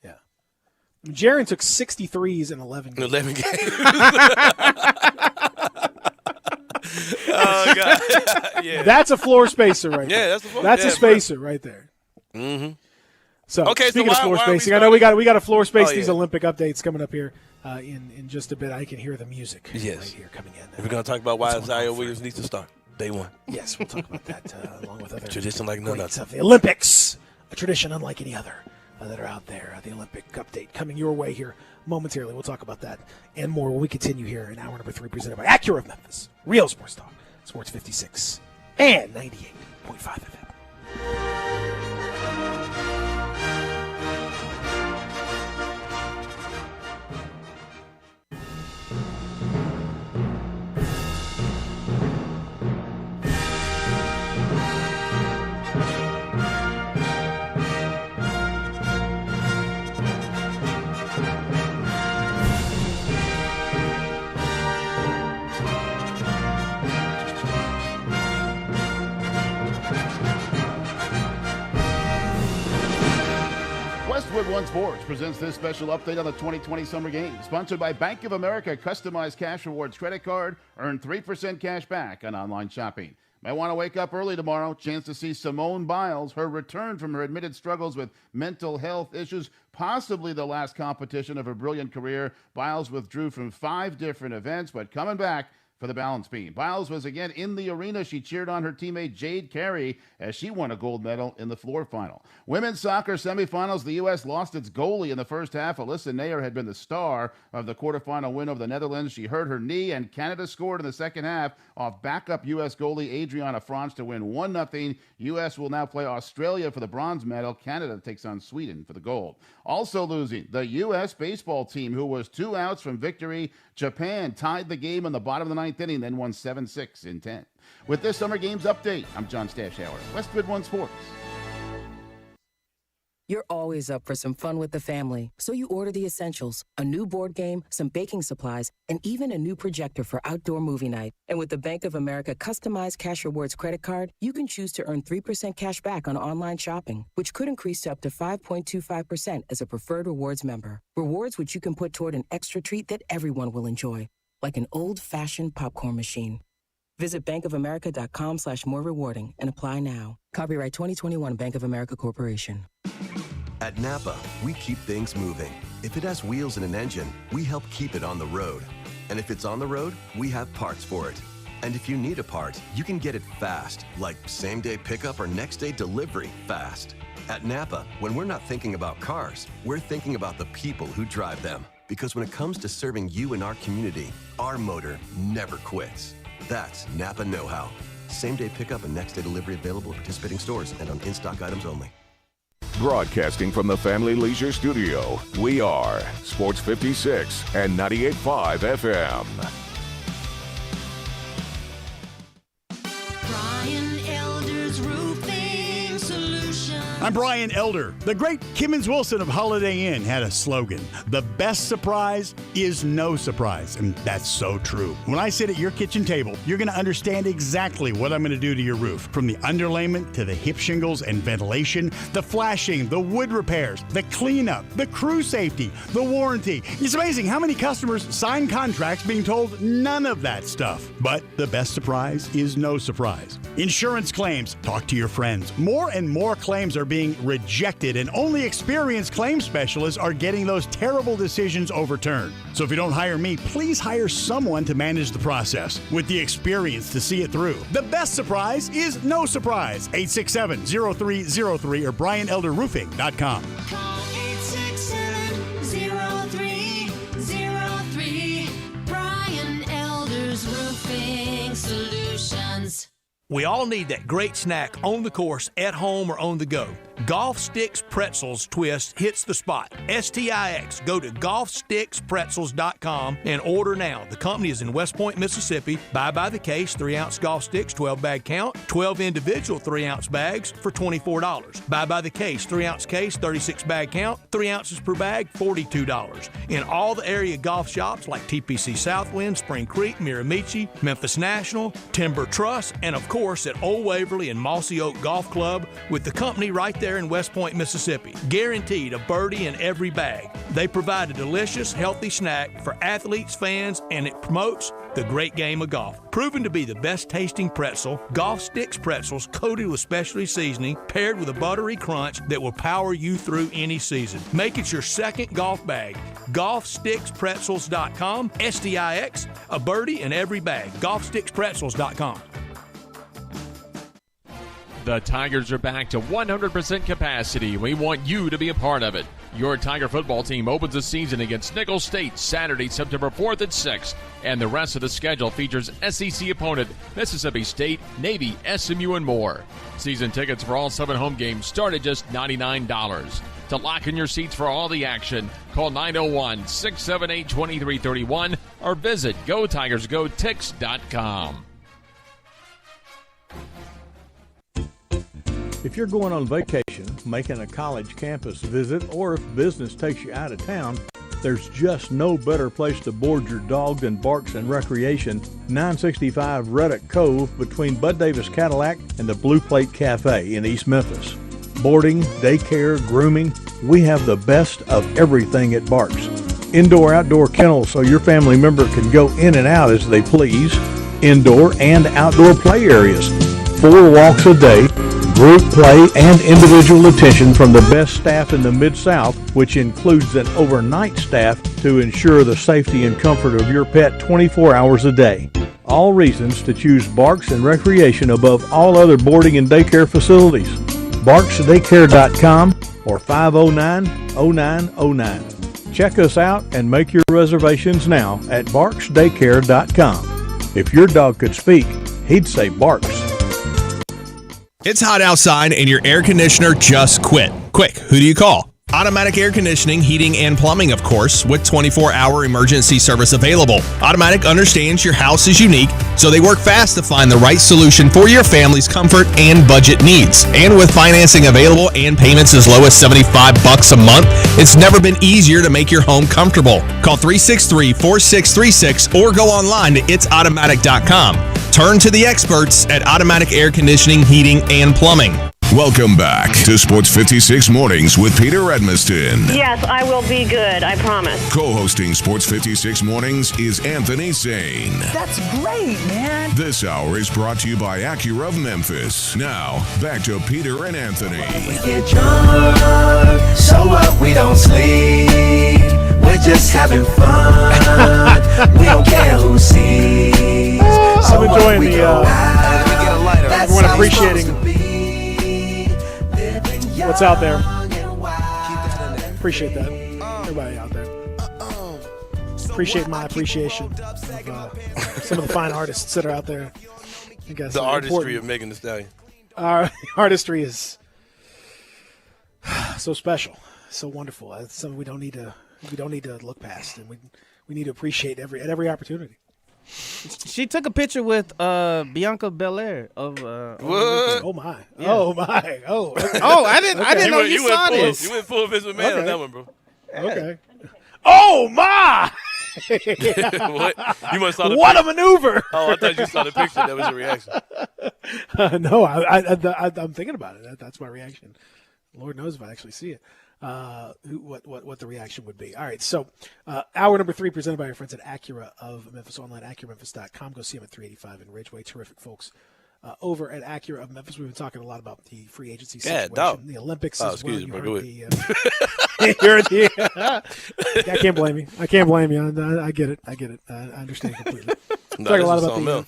Yeah. Jaren took 63s in 11 games. 11 games. Oh, God. Yeah. That's a floor spacer right there. Yeah, that's a floor. That's a spacer right there. Mm-hmm. So, okay, speaking of floor spacing, I know we got a floor space these Olympic updates coming up here in just a bit. I can hear the music right here coming in. We're going to talk about why Zaire Williams needs to start day one. Yes, we'll talk about that along with other tradition like none other. Of the Olympics, a tradition unlike any other that are out there. The Olympic update coming your way here momentarily. We'll talk about that and more when we continue here in hour number 3, presented by Acura of Memphis. Real Sports Talk, Sports 56 and 98.5 FM. Westwood One Sports presents this special update on the 2020 Summer Games. Sponsored by Bank of America Customized Cash Rewards Credit Card. Earn 3% cash back on online shopping. Might want to wake up early tomorrow. Chance to see Simone Biles, her return from her admitted struggles with mental health issues. Possibly the last competition of her brilliant career. Biles withdrew from 5 different events, but coming back for the balance beam. Biles was again in the arena. She cheered on her teammate Jade Carey as she won a gold medal in the floor final. Women's soccer semifinals. The U.S. lost its goalie in the first half. Alyssa Nair had been the star of the quarterfinal win over the Netherlands. She hurt her knee, and Canada scored in the second half off backup U.S. goalie Adriana Franch to win 1-0. U.S. will now play Australia for the bronze medal. Canada takes on Sweden for the gold. Also losing, the U.S. baseball team, who was 2 outs from victory. Japan tied the game in the bottom of the 9th inning, then won 7-6 in 10. With this Summer Games update, I'm John Stashauer, Westwood One Sports. You're always up for some fun with the family, so you order the essentials, a new board game, some baking supplies, and even a new projector for outdoor movie night. And with the Bank of America customized Cash Rewards credit card, you can choose to earn 3% cash back on online shopping, which could increase to up to 5.25% as a preferred rewards member. Rewards which you can put toward an extra treat that everyone will enjoy, like an old-fashioned popcorn machine. Visit bankofamerica.com/more rewarding and apply now. Copyright 2021 Bank of America Corporation. At Napa, we keep things moving. If it has wheels and an engine, we help keep it on the road. And if it's on the road, we have parts for it. And if you need a part, you can get it fast, like same-day pickup or next-day delivery fast. At Napa, when we're not thinking about cars, we're thinking about the people who drive them. Because when it comes to serving you and our community, our motor never quits. That's Napa know-how. Same-day pickup and next-day delivery available at participating stores and on in-stock items only. Broadcasting from the Family Leisure Studio, we are Sports 56 and 98.5 FM. Brian Elder's Roofing Solutions. I'm Brian Elder. The great Kimmons Wilson of Holiday Inn had a slogan: the best surprise is no surprise. And that's so true. When I sit at your kitchen table, you're going to understand exactly what I'm going to do to your roof. From the underlayment to the hip shingles and ventilation, the flashing, the wood repairs, the cleanup, the crew safety, the warranty. It's amazing how many customers sign contracts being told none of that stuff. But the best surprise is no surprise. Insurance claims. Talk to your friends. More and more claims are being rejected, and only experienced claim specialists are getting those terrible decisions overturned. So if you don't hire me, please hire someone to manage the process with the experience to see it through. The best surprise is no surprise. 867-0303 or BrianElderRoofing.com. Call 867-0303. Brian Elder's Roofing Solutions. We all need that great snack on the course, at home, or on the go. Golf Sticks Pretzels Twist hits the spot. STIX. Go to golfstickspretzels.com and order now. The company is in West Point, Mississippi. Buy by the case, 3-ounce golf sticks, 12-bag count, 12 individual 3-ounce bags for $24. Buy by the case, 3-ounce case, 36-bag count, 3 ounces per bag, $42. In all the area golf shops like TPC Southwind, Spring Creek, Miramichi, Memphis National, Timber Trust, and of course at Old Waverly and Mossy Oak Golf Club with the company right there in West Point, Mississippi. Guaranteed a birdie in every bag. They provide a delicious, healthy snack for athletes, fans, and it promotes the great game of golf. Proven to be the best tasting pretzel, Golf Sticks Pretzels coated with specialty seasoning, paired with a buttery crunch that will power you through any season. Make it your second golf bag. GolfSticksPretzels.com, STIX, a birdie in every bag. GolfSticksPretzels.com. The Tigers are back to 100% capacity. We want you to be a part of it. Your Tiger football team opens the season against Nicholls State Saturday, September 4th and 6th. And the rest of the schedule features SEC opponent Mississippi State, Navy, SMU, and more. Season tickets for all 7 home games start at just $99. To lock in your seats for all the action, call 901-678-2331 or visit GoTigersGoTix.com. If you're going on vacation, making a college campus visit, or if business takes you out of town, there's just no better place to board your dog than Barks and Recreation, 965 Ruddock Cove between Bud Davis Cadillac and the Blue Plate Cafe in East Memphis. Boarding, daycare, grooming, we have the best of everything at Barks. Indoor-outdoor kennels so your family member can go in and out as they please. Indoor and outdoor play areas. 4 walks a day. Group play and individual attention from the best staff in the Mid-South, which includes an overnight staff to ensure the safety and comfort of your pet 24 hours a day. All reasons to choose Barks and Recreation above all other boarding and daycare facilities. BarksDaycare.com or 509-0909. Check us out and make your reservations now at BarksDaycare.com. If your dog could speak, he'd say Barks. It's hot outside and your air conditioner just quit. Quick, who do you call? Automatic Air Conditioning, Heating, and Plumbing, of course, with 24-hour emergency service available. Automatic understands your house is unique, so they work fast to find the right solution for your family's comfort and budget needs. And with financing available and payments as low as $75 a month, it's never been easier to make your home comfortable. Call 363-4636 or go online to itsautomatic.com. Turn to the experts at Automatic Air Conditioning, Heating, and Plumbing. Welcome back to Sports 56 Mornings with Peter Edmiston. Yes, I will be good. I promise. Co-hosting Sports 56 Mornings is Anthony Sane. That's great, man. This hour is brought to you by Acura of Memphis. Now, back to Peter and Anthony. We get drunk, so what? We don't sleep. We're just having fun. We don't care who sees. I'm enjoying everyone appreciating what's out there. Appreciate that. Everybody out there. Appreciate my appreciation of some of the fine artists that are out there. I guess the artistry of Megan Thee Stallion. Our artistry is so special, so wonderful. It's something we don't need to look past, and we need to appreciate at every opportunity. She took a picture with Bianca Belair of. Oh my! Yeah. Oh my! Oh! Oh! I didn't know you saw this. You went full Vince McMahon on that one, bro. Okay. Oh my! What? You must saw the what picture. A maneuver! Oh, I thought you saw the picture. That was your reaction. No, I'm thinking about it. That's my reaction. Lord knows if I actually see it. What the reaction would be. All right, so hour number 3 presented by our friends at Acura of Memphis, online AcuraMemphis.com. Go see them at 385 in Ridgeway. Terrific folks over at Acura of Memphis. We've been talking a lot about the free agency situation, the Olympics as well. Excuse me, go ahead. I can't blame you. I get it. I understand completely. Talking a lot about the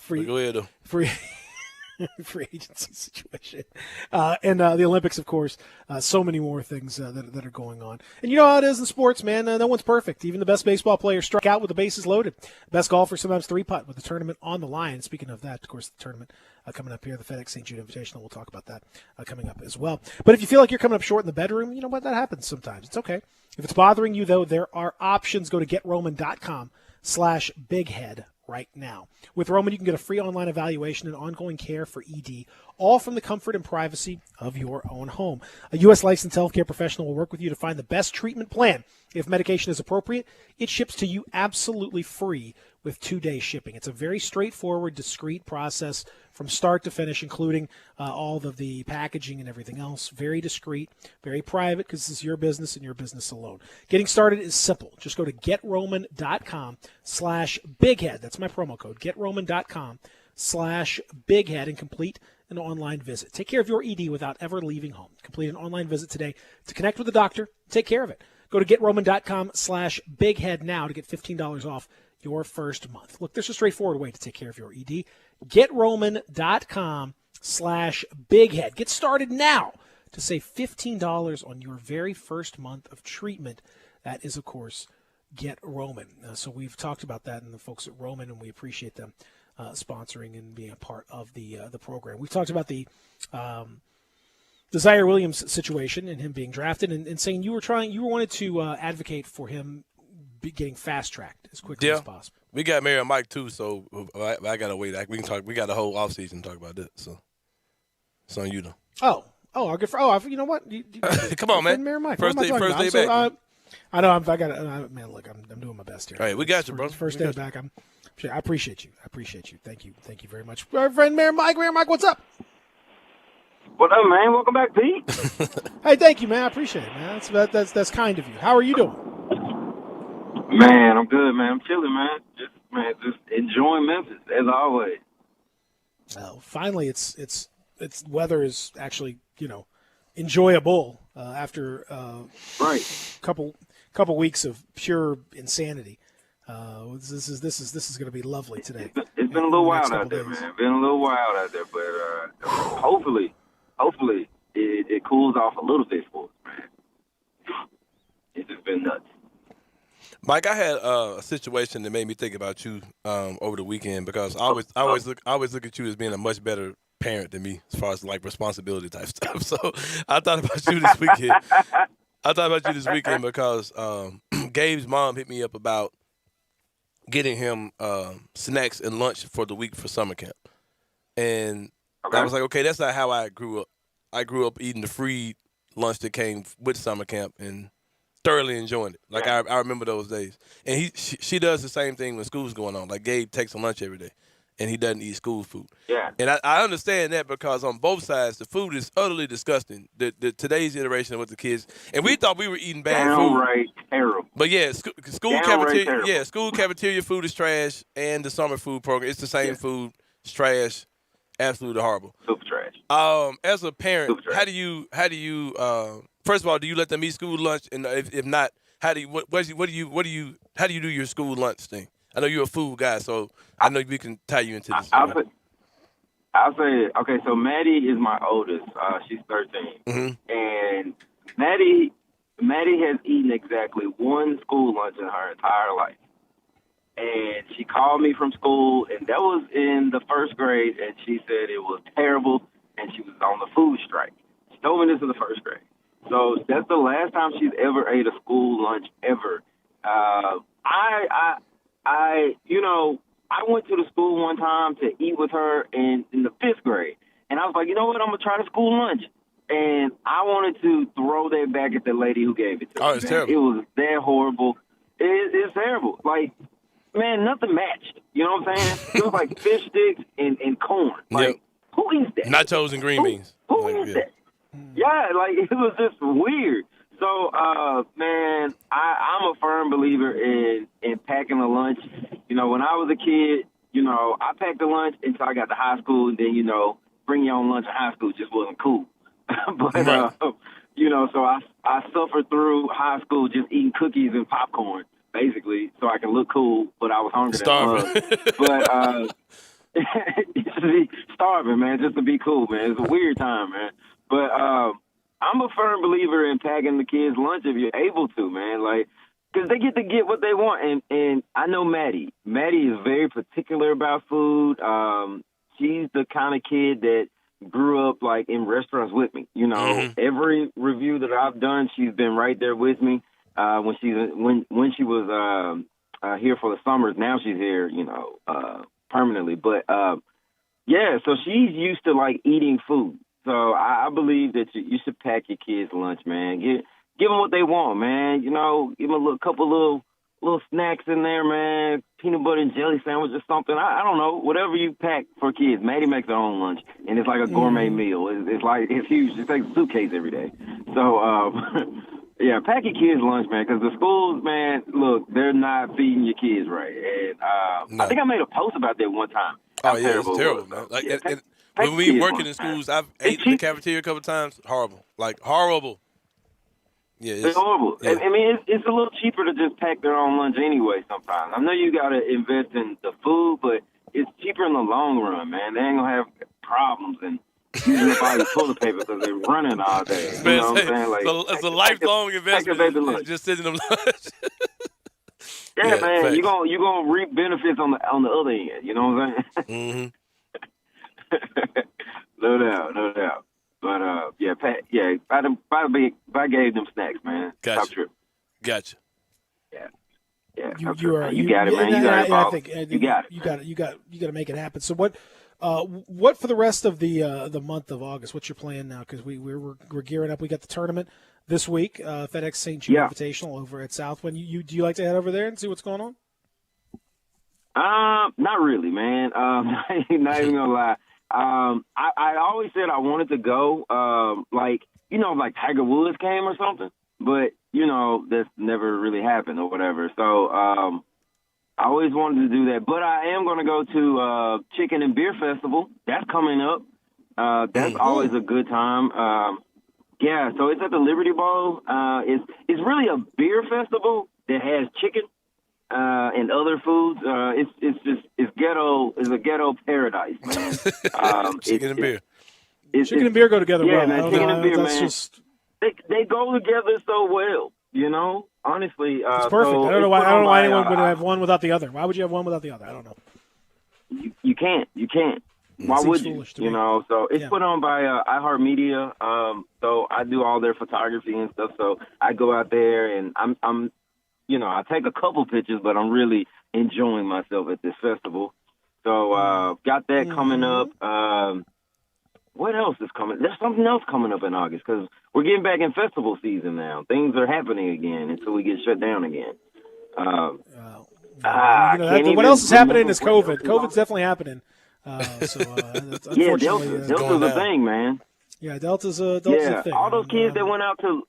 free agency situation. And the Olympics, of course, so many more things that are going on. And you know how it is in sports, man. No one's perfect. Even the best baseball players strike out with the bases loaded. Best golfers sometimes three-putt with the tournament on the line. Speaking of that, of course, the tournament coming up here, the FedEx St. Jude Invitational. We'll talk about that coming up as well. But if you feel like you're coming up short in the bedroom, you know what? That happens sometimes. It's okay. If it's bothering you, though, there are options. Go to GetRoman.com/bighead right now. With Roman, you can get a free online evaluation and ongoing care for ED, all from the comfort and privacy of your own home. A U.S. licensed healthcare professional will work with you to find the best treatment plan. If medication is appropriate, it ships to you absolutely free with 2-day shipping. It's a very straightforward, discreet process from start to finish, including all of the packaging and everything else. Very discreet, very private, because this is your business and your business alone. Getting started is simple. Just go to GetRoman.com/bighead. That's my promo code. GetRoman.com/bighead and complete an online visit. Take care of your ED without ever leaving home. Complete an online visit today to connect with the doctor. Take care of it. Go to GetRoman.com/bighead now to get $15 off your first month. Look, there's a straightforward way to take care of your ED. GetRoman.com/bighead. Get started now to save $15 on your very first month of treatment. That is, of course, Get Roman. So we've talked about that and the folks at Roman, and we appreciate them sponsoring and being a part of the program. We've talked about the Zaire Williams situation and him being drafted, and saying you wanted to advocate for him getting fast-tracked as quickly as possible. We got Mary and Mike, too, so I got to wait. We can talk. We got the whole offseason to talk about that, so it's on you, though. I'll get you know what? Come on, man. Mary Mike. First day back. I know. Man, look, I'm doing my best here. All right, we got you, bro. First day back. I appreciate you. Thank you very much. Our friend Mary Mike, what's up? What up, man? Welcome back, Pete. Hey, thank you, man. I appreciate it, man. That's kind of you. How are you doing? Man, I'm good, man. I'm chilling, man. Just enjoying Memphis as always. Finally, it's weather is actually enjoyable after right couple weeks of pure insanity. This is going to be lovely today. It's been a little wild out there, man. Been a little wild out there, but hopefully it cools off a little bit for us, man. It's just been nuts. Mike, I had a situation that made me think about you over the weekend, because I always look at you as being a much better parent than me as far as like responsibility type stuff. So I thought about you this weekend. I thought about you this weekend because Gabe's mom hit me up about getting him snacks and lunch for the week for summer camp. And I was like, okay, that's not how I grew up. I grew up eating the free lunch that came with summer camp and thoroughly enjoying it. Like, I remember those days. And she does the same thing when school's going on. Like, Gabe takes some lunch every day, and he doesn't eat school food. Yeah. And I understand that because on both sides, the food is utterly disgusting. The today's iteration with the kids. And we thought we were eating bad food. Downright terrible. But, yeah, school cafeteria food is trash, and the summer food program, it's the same food. It's trash. Absolutely horrible. Super trash. As a parent, how do you first of all, do you let them eat school lunch? And if not, how do you do your school lunch thing? I know you're a food guy, so I know we can tie you into this. I'll say, okay, so Maddie is my oldest. She's 13. Mm-hmm. And Maddie has eaten exactly one school lunch in her entire life. And she called me from school, and that was in the first grade, and she said it was terrible, and she was on the food strike. She told me this in the first grade. So that's the last time she's ever ate a school lunch ever. I went to the school one time to eat with her in the fifth grade, and I was like, you know what, I'm going to try the school lunch. And I wanted to throw that back at the lady who gave it to me. Oh, it's terrible. It was that horrible. It's terrible. Like, man, nothing matched. You know what I'm saying? It was like fish sticks and corn. Like, who eats that? Nachos and green beans. Who eats that? Yeah, like, it was just weird. So, man, I'm a firm believer in packing a lunch. You know, when I was a kid, I packed a lunch until I got to high school, and then, bring your own lunch in high school just wasn't cool. But, so I suffered through high school just eating cookies and popcorn, basically, so I can look cool, but I was hungry. Starving. But just be starving, man, just to be cool, man. It's a weird time, man. But I'm a firm believer in packing the kids' lunch if you're able to, man. Like, because they get what they want. And I know Maddie. Maddie is very particular about food. She's the kind of kid that grew up, like, in restaurants with me. Every review that I've done, she's been right there with me. When she was here for the summers, now she's here, permanently. But so she's used to, like, eating food. So I believe that you should pack your kids' lunch, man. Give them what they want, man. Give them a couple little snacks in there, man. Peanut butter and jelly sandwich or something. I don't know. Whatever you pack for kids. Maddie makes her own lunch, and it's like a gourmet meal. It's huge. It takes a suitcase every day. So, yeah, pack your kids' lunch, man, because the schools, man, look, they're not feeding your kids right. And I think I made a post about that one time. Oh, yeah, it's terrible, man. Like, when we working in schools, I've ate in the cafeteria a couple times. Horrible. Like, horrible. Yeah, it's horrible. Yeah. I mean, it's a little cheaper to just pack their own lunch anyway sometimes. I know you got to invest in the food, but it's cheaper in the long run, man. They ain't going to have problems and using up all your toilet paper because they're running all day. You know what I'm saying? Like, it's a lifelong investment. Just sitting them lunch. Yeah, man, facts. you're gonna reap benefits on the other end. You know what I'm saying? Mm-hmm. No doubt. But if I gave them snacks, man. Gotcha. Top trip. Gotcha. Yeah. You got it, man. I think you got it. You got to make it happen. So what for the rest of the month of August? What's your plan now? Because we're gearing up. We got the tournament this week, FedEx St. Jude Invitational over at Southwind. Do you like to head over there and see what's going on? Not really, man. Not even gonna lie. I always said I wanted to go, like Tiger Woods came or something, but that's never really happened or whatever. So I always wanted to do that, but I am going to go to Chicken and Beer Festival. That's coming up. That's always a good time. So it's at the Liberty Bowl. It's really a beer festival that has chicken and other foods. It's ghetto. It's a ghetto paradise, man. Chicken and beer. Chicken and beer go together well. Man, chicken and beer, man. Just... They go together so well. Honestly, it's perfect. I don't know why anyone would have one without the other. Why would you have one without the other? I don't know. You can't. Why would you? foolish to You me. know, so it's Yeah. put on by iHeartMedia. So I do all their photography and stuff. So I go out there and I'm, you know, I take a couple pictures, but I'm really enjoying myself at this festival. So got that coming up. What else is coming? There's something else coming up in August because we're getting back in festival season now. Things are happening again until we get shut down again. What else is happening is COVID. COVID's definitely happening. That's Yeah, unfortunately, Delta's a thing, man. Yeah, Delta's a thing. All those kids that went out to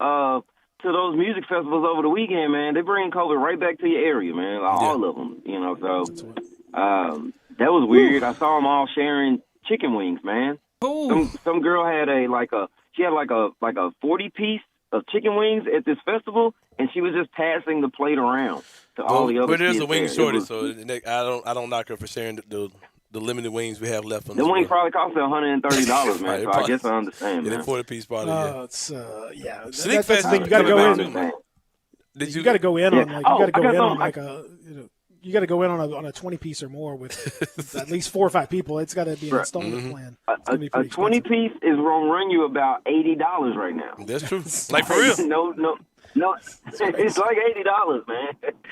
those music festivals over the weekend, man, they bring COVID right back to your area, man. All of them, you know. So that was weird. I saw them all sharing chicken wings, man. Some girl had a 40-piece of chicken wings at this festival, and she was just passing the plate around to all the other But there's kids a wing there. shortage, so I don't knock her for sharing the limited wings we have left on The this wings world. probably cost $130, man. So I guess I understand, Yeah, man. 40-piece probably. Yeah. It's Sneak that's the Fest thing. is You got to coming go back in. too. You got to go in on like you got to go I got in on some- like you got to go in on a 20-piece or more with at least 4 or 5 people. It's got to be an Right. installment plan. A 20-piece is going to run you about $80 right now. That's true. Like for real. No, it's like $80, man.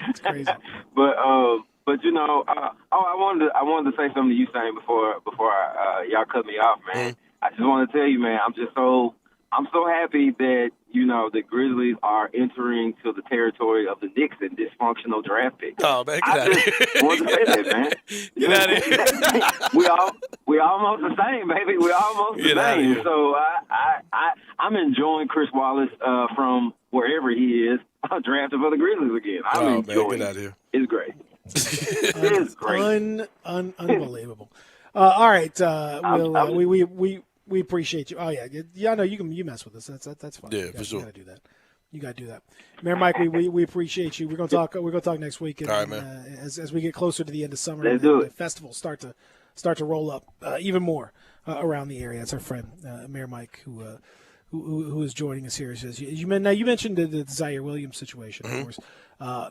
It's crazy. But you know, I wanted to say something to you, Shane, before y'all cut me off, man. I just want to tell you, man, I'm so happy that you know the Grizzlies are entering to the territory of the Knicks in dysfunctional draft picks. Oh man, get out of here! Want to say that, man. Get out of here! we almost the same, baby. We almost the Get outta same. here. So I'm enjoying Chris Wallace from wherever he is drafted for the Grizzlies again. I'm enjoying. Get out of here! It's great. It's great. Unbelievable. All right, we appreciate you. Oh yeah. I know you mess with us. That's fine. Yeah, for sure. You got to do that. You got to do that. Mayor Mike, we appreciate you. We're gonna talk next week. And, all right, man. As we get closer to the end of summer, Let's do it. The festivals start to roll up even more around the area. That's our friend Mayor Mike who is joining us here. Says you mentioned the Zaire Williams situation, of course.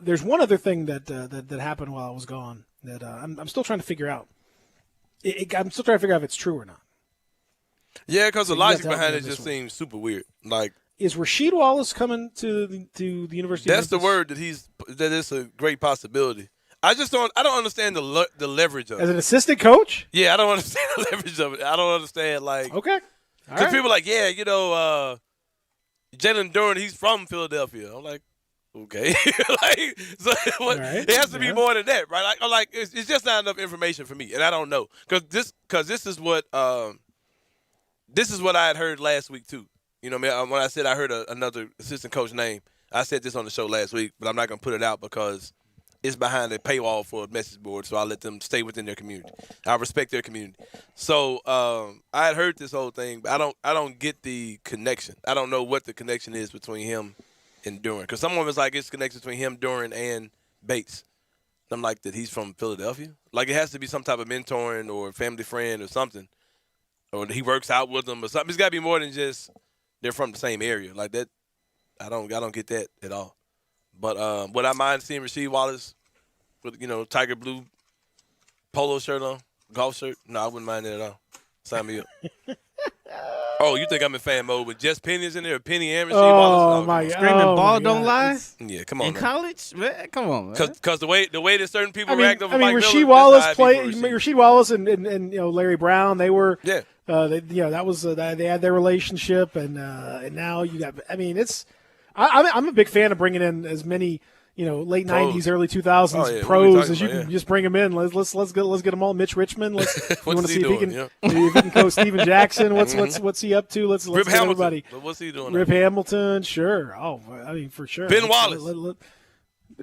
There's one other thing that happened while I was gone that I'm still trying to figure out. I'm still trying to figure out if it's true or not. Yeah, because the You got logic to help behind me it with just this one. seems super weird. Like Is Rasheed Wallace coming to the University? that's of the Memphis? word that it's a great possibility. I don't understand the leverage of As it. an assistant coach? Yeah, I don't understand the leverage of it. I don't understand Okay. Because people are like, yeah, you know, Jalen Duren, he's from Philadelphia. I'm like, okay, it has to be more than that, right? I'm like, it's just not enough information for me, and I don't know because this is what I had heard last week too. You know, when I said I heard another assistant coach name, I said this on the show last week, but I'm not gonna put it out because it's behind a paywall for a message board, so I'll let them stay within their community. I respect their community. So I had heard this whole thing, but I don't get the connection. I don't know what the connection is between him and Duren. Because someone was like, it's connection between him, Duren, and Bates. And I'm like, that he's from Philadelphia? Like, it has to be some type of mentoring or family friend or something. Or he works out with them or something. It's got to be more than just they're from the same area. Like that, I don't get that at all. But would I mind seeing Rasheed Wallace with, tiger blue polo shirt on, golf shirt? No, I wouldn't mind that at all. Sign me up. Oh, you think I'm in fan mode with just Penny's in there? Penny and Rasheed Wallace? Oh my God! Screaming ball don't lie. Yeah, come on. In man. college, man, come on, man. Because the way that certain people react over I mean, Mike Rasheed Miller, Wallace that's how I be played. for Rasheed. Rasheed Wallace and Larry Brown. They were Yeah. that was they had their relationship, and now you got. I mean, it's. I'm a big fan of bringing in as many late Pros. '90s, early 2000s Oh, yeah, what are we pros talking as you about? can Yeah. just bring them in. Let's get them all. Mitch Richmond. You What's want to he see if he doing? can Yeah. if he can coach Steven Jackson. What's he up to? Let's Rip get Hamilton. everybody. But what's he doing? Rip now? Hamilton, sure. Oh, I mean for sure. Ben Wallace.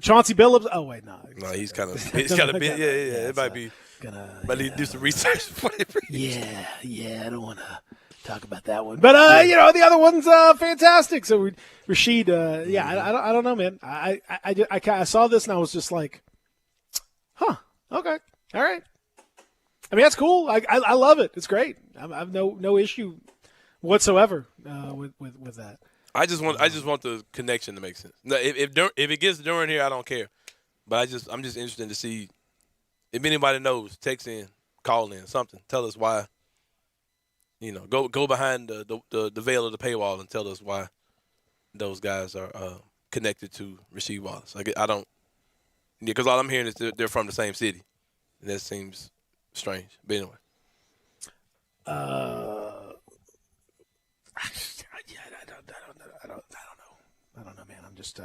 Chauncey Billups. Oh wait, no. No, he's kind of a bit. Yeah. It might be. Might need to do some research. Yeah, I don't want to talk about that one. But the other one's fantastic. So Rasheed, I don't know, man. I saw this and I was just like, huh, okay, all right. I mean, that's cool. I love it. It's great. I have no issue whatsoever with that. I just want the connection to make sense. No, if it gets Duren here, I don't care. But I'm just interested to see if anybody knows. Text in, call in, something. Tell us why go behind the veil of the paywall and tell us why those guys are connected to Rasheed Wallace. I don't, because all I'm hearing is they're from the same city, and that seems strange. But anyway, I don't know, man. I'm just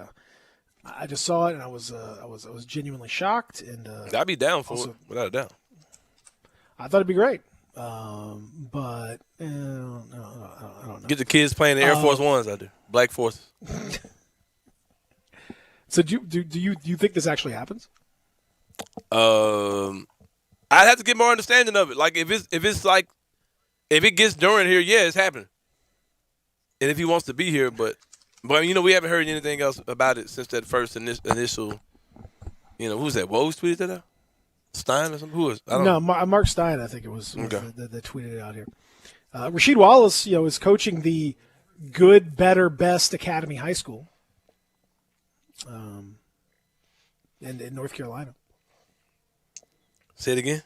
I just saw it and I was genuinely shocked, and I'd be down for it without a doubt. I thought it'd be great, but I don't know. Get the kids playing the Air Force Ones out there, Black Forces. So do you think this actually happens? I'd have to get more understanding of it. Like if it gets during here, yeah, it's happening. And if he wants to be here, but we haven't heard anything else about it since that first initial. Who was that? Woj tweeted that out? Stein or something? Who was? I don't know. Mark Stein, I think it was okay. that tweeted it out here. Rasheed Wallace, is coaching the Good, Better, Best Academy High School, in North Carolina. Say it again.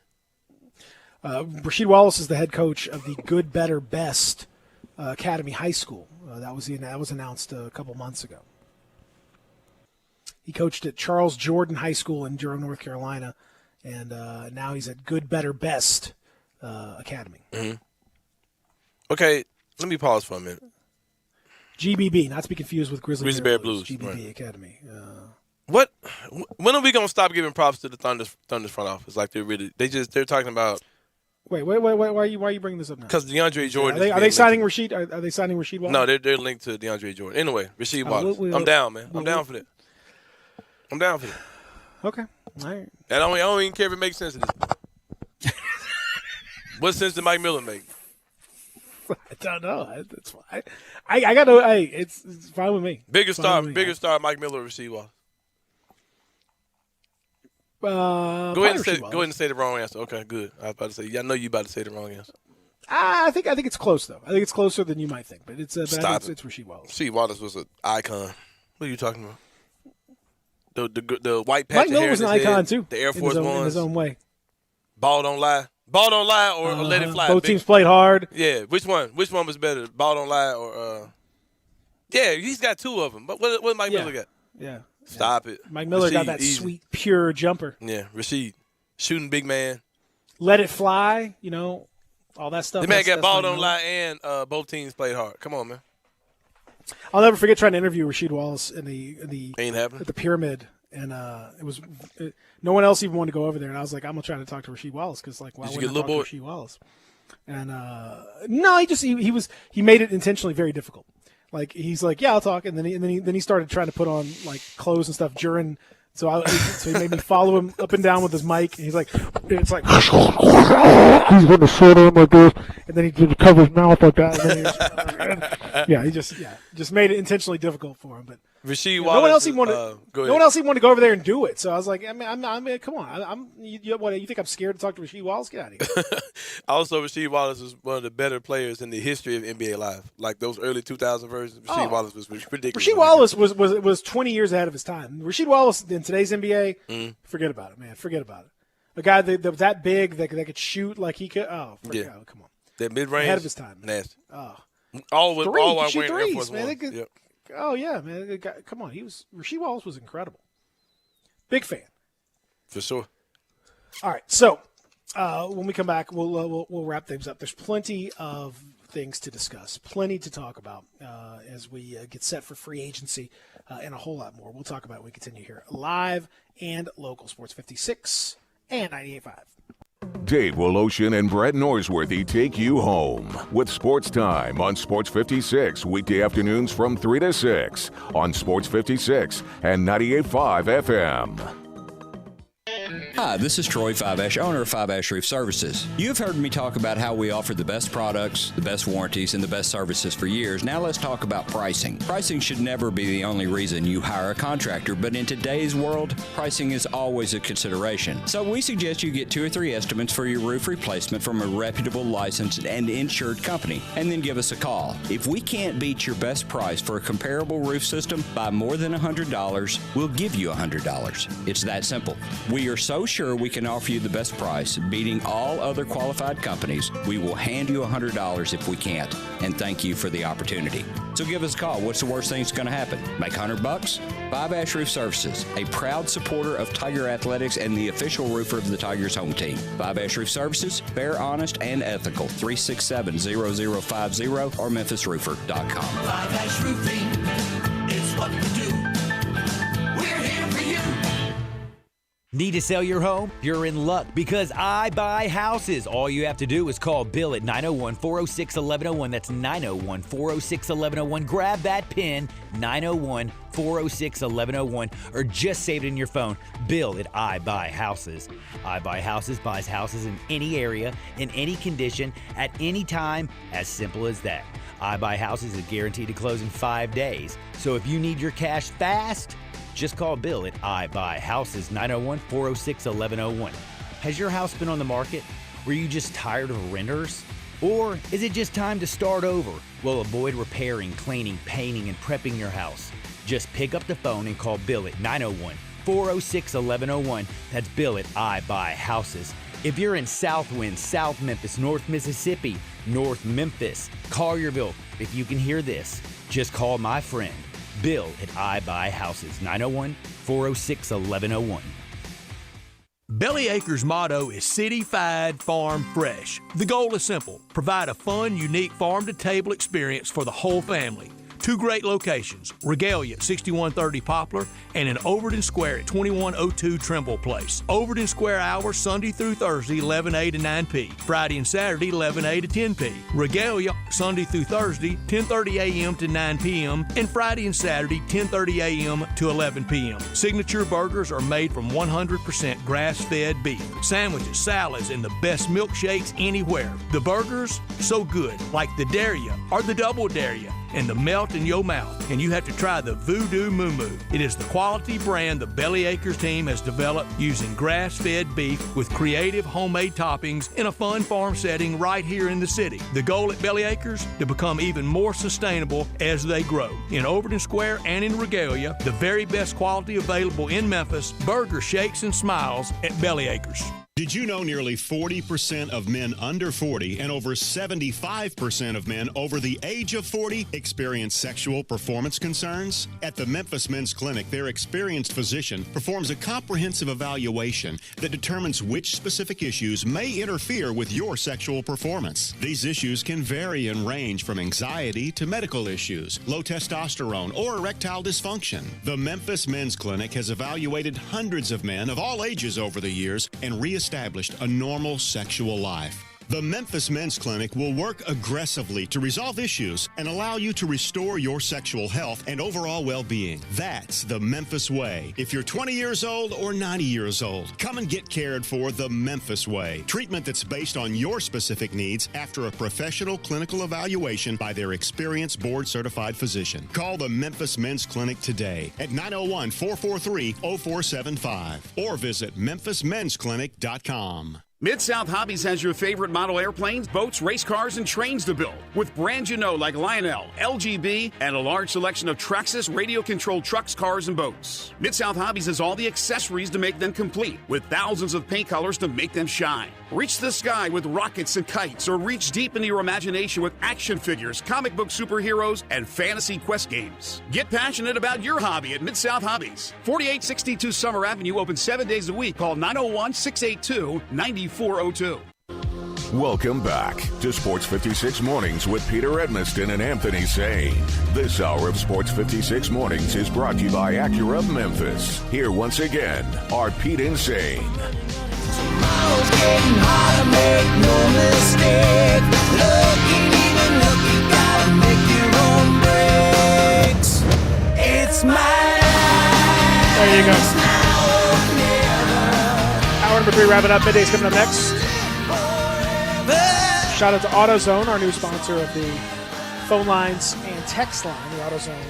Rasheed Wallace is the head coach of the Good, Better, Best Academy High School. That was announced a couple months ago. He coached at Charles Jordan High School in Durham, North Carolina, and now he's at Good, Better, Best Academy. Mm-hmm. Okay, let me pause for a minute. GBB, not to be confused with Grizzly Bear Blues. GBB right. Academy. When are we gonna stop giving props to the Thunder's front office? Like they're talking about. Wait. Why are you bringing this up now? Because DeAndre Jordan. Are they signing Rasheed? Are they signing Rasheed Wallace? No, they're linked to DeAndre Jordan. Anyway, Rasheed Wallace. I'm down, man. I'm down for that. I'm down for that. Okay. All right. I don't even care if it makes sense to this. What sense did Mike Miller make? I don't know. It's fine. I got no. Hey, it's fine with me. Bigger star, Mike Miller or Rasheed Wallace? Go ahead and say the wrong answer. Okay, good. I was about to say. I know you about to say the wrong answer. I think it's close though. I think it's closer than you might think. But it's it's Rasheed Wallace. Rasheed Wallace was an icon. What are you talking about? The white patch. Mike Miller was an icon too. The Air Force Ones in his own way. Ball don't lie. Ball don't lie or let it fly. Both teams played hard. Yeah. Which one? Which one was better? Ball don't lie or? Yeah, he's got two of them. But what Mike Miller got? Yeah. Stop it. Mike Miller got that easy. sweet, pure jumper. Yeah, Rasheed. Shooting big man. Let it fly, all that stuff. The man got ball don't lie and both teams played hard. Come on, man. I'll never forget trying to interview Rasheed Wallace in the Ain't happening. at the Pyramid, and no one else even wanted to go over there, and I was like, I'm gonna try to talk to Rasheed Wallace because why wouldn't I talk to Rasheed Wallace? And no, he made it intentionally very difficult. Like he's like, yeah, I'll talk, and then he started trying to put on like clothes and stuff during. So he made me follow him up and down with his mic, and he's like, it's like he's going to sit on like this, and then he did cover his mouth like that. And then he just made it intentionally difficult for him. But Rasheed no Wallace. one else even wanted to go over there and do it. So I was like, I mean, come on, you think I'm scared to talk to Rasheed Wallace? Get out of here. Also, Rasheed Wallace was one of the better players in the history of NBA Live. Like those early 2000 versions, Rasheed Wallace was ridiculous. Rasheed Wallace was 20 years ahead of his time. Rasheed Wallace in today's NBA, forget about it, man. Forget about it. A guy that was that big that could shoot like he could. Oh, come on. That mid range, ahead of his time. Man. Nasty. Oh, all wearing shoot Air threes, Force man. One. Yep. Oh yeah, man. Come on, Rasheed Wallace was incredible. Big fan. For sure. All right, so when we come back, we'll wrap things up. There's plenty of things to discuss, plenty to talk about as we get set for free agency, and a whole lot more. We'll talk about it when we continue here live and local Sports 56 and 98.5. Dave Woloshin and Brett Norsworthy take you home with Sports Time on Sports 56, weekday afternoons from 3 to 6 on Sports 56 and 98.5 FM. Hi, this is Troy Fiveash, owner of Fiveash Roof Services. You've heard me talk about how we offer the best products, the best warranties, and the best services for years. Now let's talk about pricing. Pricing should never be the only reason you hire a contractor, but in today's world, pricing is always a consideration. So we suggest you get 2 or 3 estimates for your roof replacement from a reputable, licensed, and insured company, and then give us a call. If we can't beat your best price for a comparable roof system by more than $100, we'll give you $100. It's that simple. We are so sure we can offer you the best price, beating all other qualified companies, we will hand you $100 if we can't. And thank you for the opportunity. So give us a call. What's the worst thing that's going to happen? Make $100? Five Ash Roof Services, a proud supporter of Tiger Athletics and the official roofer of the Tigers home team. Five Ash Roof Services, fair, honest, and ethical. 367-0050 or memphisroofer.com. Five Ash Roofing is what we do. We're here for you. Need to sell your home? You're in luck because I buy houses. All you have to do is call Bill at 901-406-1101. That's 901-406-1101. Grab that pin, 901-406-1101, or just save it in your phone. Bill at I Buy Houses. I Buy Houses buys houses in any area, in any condition, at any time, as simple as that. I Buy Houses is guaranteed to close in 5 days. So if you need your cash fast, just call Bill at I Buy Houses, 901-406-1101. Has your house been on the market? Were you just tired of renters? Or is it just time to start over? Well, avoid repairing, cleaning, painting, and prepping your house. Just pick up the phone and call Bill at 901-406-1101. That's Bill at I Buy Houses. If you're in Southwind, South Memphis, North Mississippi, North Memphis, Collierville, if you can hear this, just call my friend Bill at I Buy Houses, 901-406-1101. Belly Acres' motto is City-Fied Farm Fresh. The goal is simple: provide a fun, unique farm-to-table experience for the whole family. 2 great locations, Regalia at 6130 Poplar and in Overton Square at 2102 Trimble Place. Overton Square hours Sunday through Thursday, 11A to 9P. Friday and Saturday, 11A to 10P. Regalia, Sunday through Thursday, 10:30 a.m. to 9 p.m. and Friday and Saturday, 10:30 a.m. to 11 p.m. Signature burgers are made from 100% grass-fed beef. Sandwiches, salads, and the best milkshakes anywhere. The burgers, so good, like the Daria or the Double Daria, and the melt in your mouth. And you have to try the Voodoo Moo Moo. It is the quality brand the Belly Acres team has developed using grass-fed beef with creative homemade toppings in a fun farm setting right here in the city. The goal at Belly Acres, to become even more sustainable as they grow. In Overton Square and in Regalia, the very best quality available in Memphis, burger shakes and smiles at Belly Acres. Did you know nearly 40% of men under 40 and over 75% of men over the age of 40 experience sexual performance concerns? At the Memphis Men's Clinic, their experienced physician performs a comprehensive evaluation that determines which specific issues may interfere with your sexual performance. These issues can vary and range from anxiety to medical issues, low testosterone, or erectile dysfunction. The Memphis Men's Clinic has evaluated hundreds of men of all ages over the years and reestablished a normal sexual life. The Memphis Men's Clinic will work aggressively to resolve issues and allow you to restore your sexual health and overall well-being. That's the Memphis way. If you're 20 years old or 90 years old, come and get cared for the Memphis way. Treatment that's based on your specific needs after a professional clinical evaluation by their experienced board-certified physician. Call the Memphis Men's Clinic today at 901-443-0475 or visit memphismensclinic.com. Mid-South Hobbies has your favorite model airplanes, boats, race cars, and trains to build. With brands you know like Lionel, LGB, and a large selection of Traxxas radio-controlled trucks, cars, and boats. Mid-South Hobbies has all the accessories to make them complete, with thousands of paint colors to make them shine. Reach the sky with rockets and kites, or reach deep into your imagination with action figures, comic book superheroes, and fantasy quest games. Get passionate about your hobby at Mid-South Hobbies. 4862 Summer Avenue, open 7 days a week. Call 901-682-9402. Welcome back to Sports 56 Mornings with Peter Edmiston and Anthony Sane. This hour of Sports 56 Mornings is brought to you by Acura of Memphis. Here once again are Pete and Sane. Tomorrow's getting harder, make no mistake. Looking even look, you gotta make your own breaks. It's my life. There you go. Hour number 3 wrapping up. Midday's coming up next. Shout out to AutoZone, our new sponsor of the phone lines and text line. The AutoZone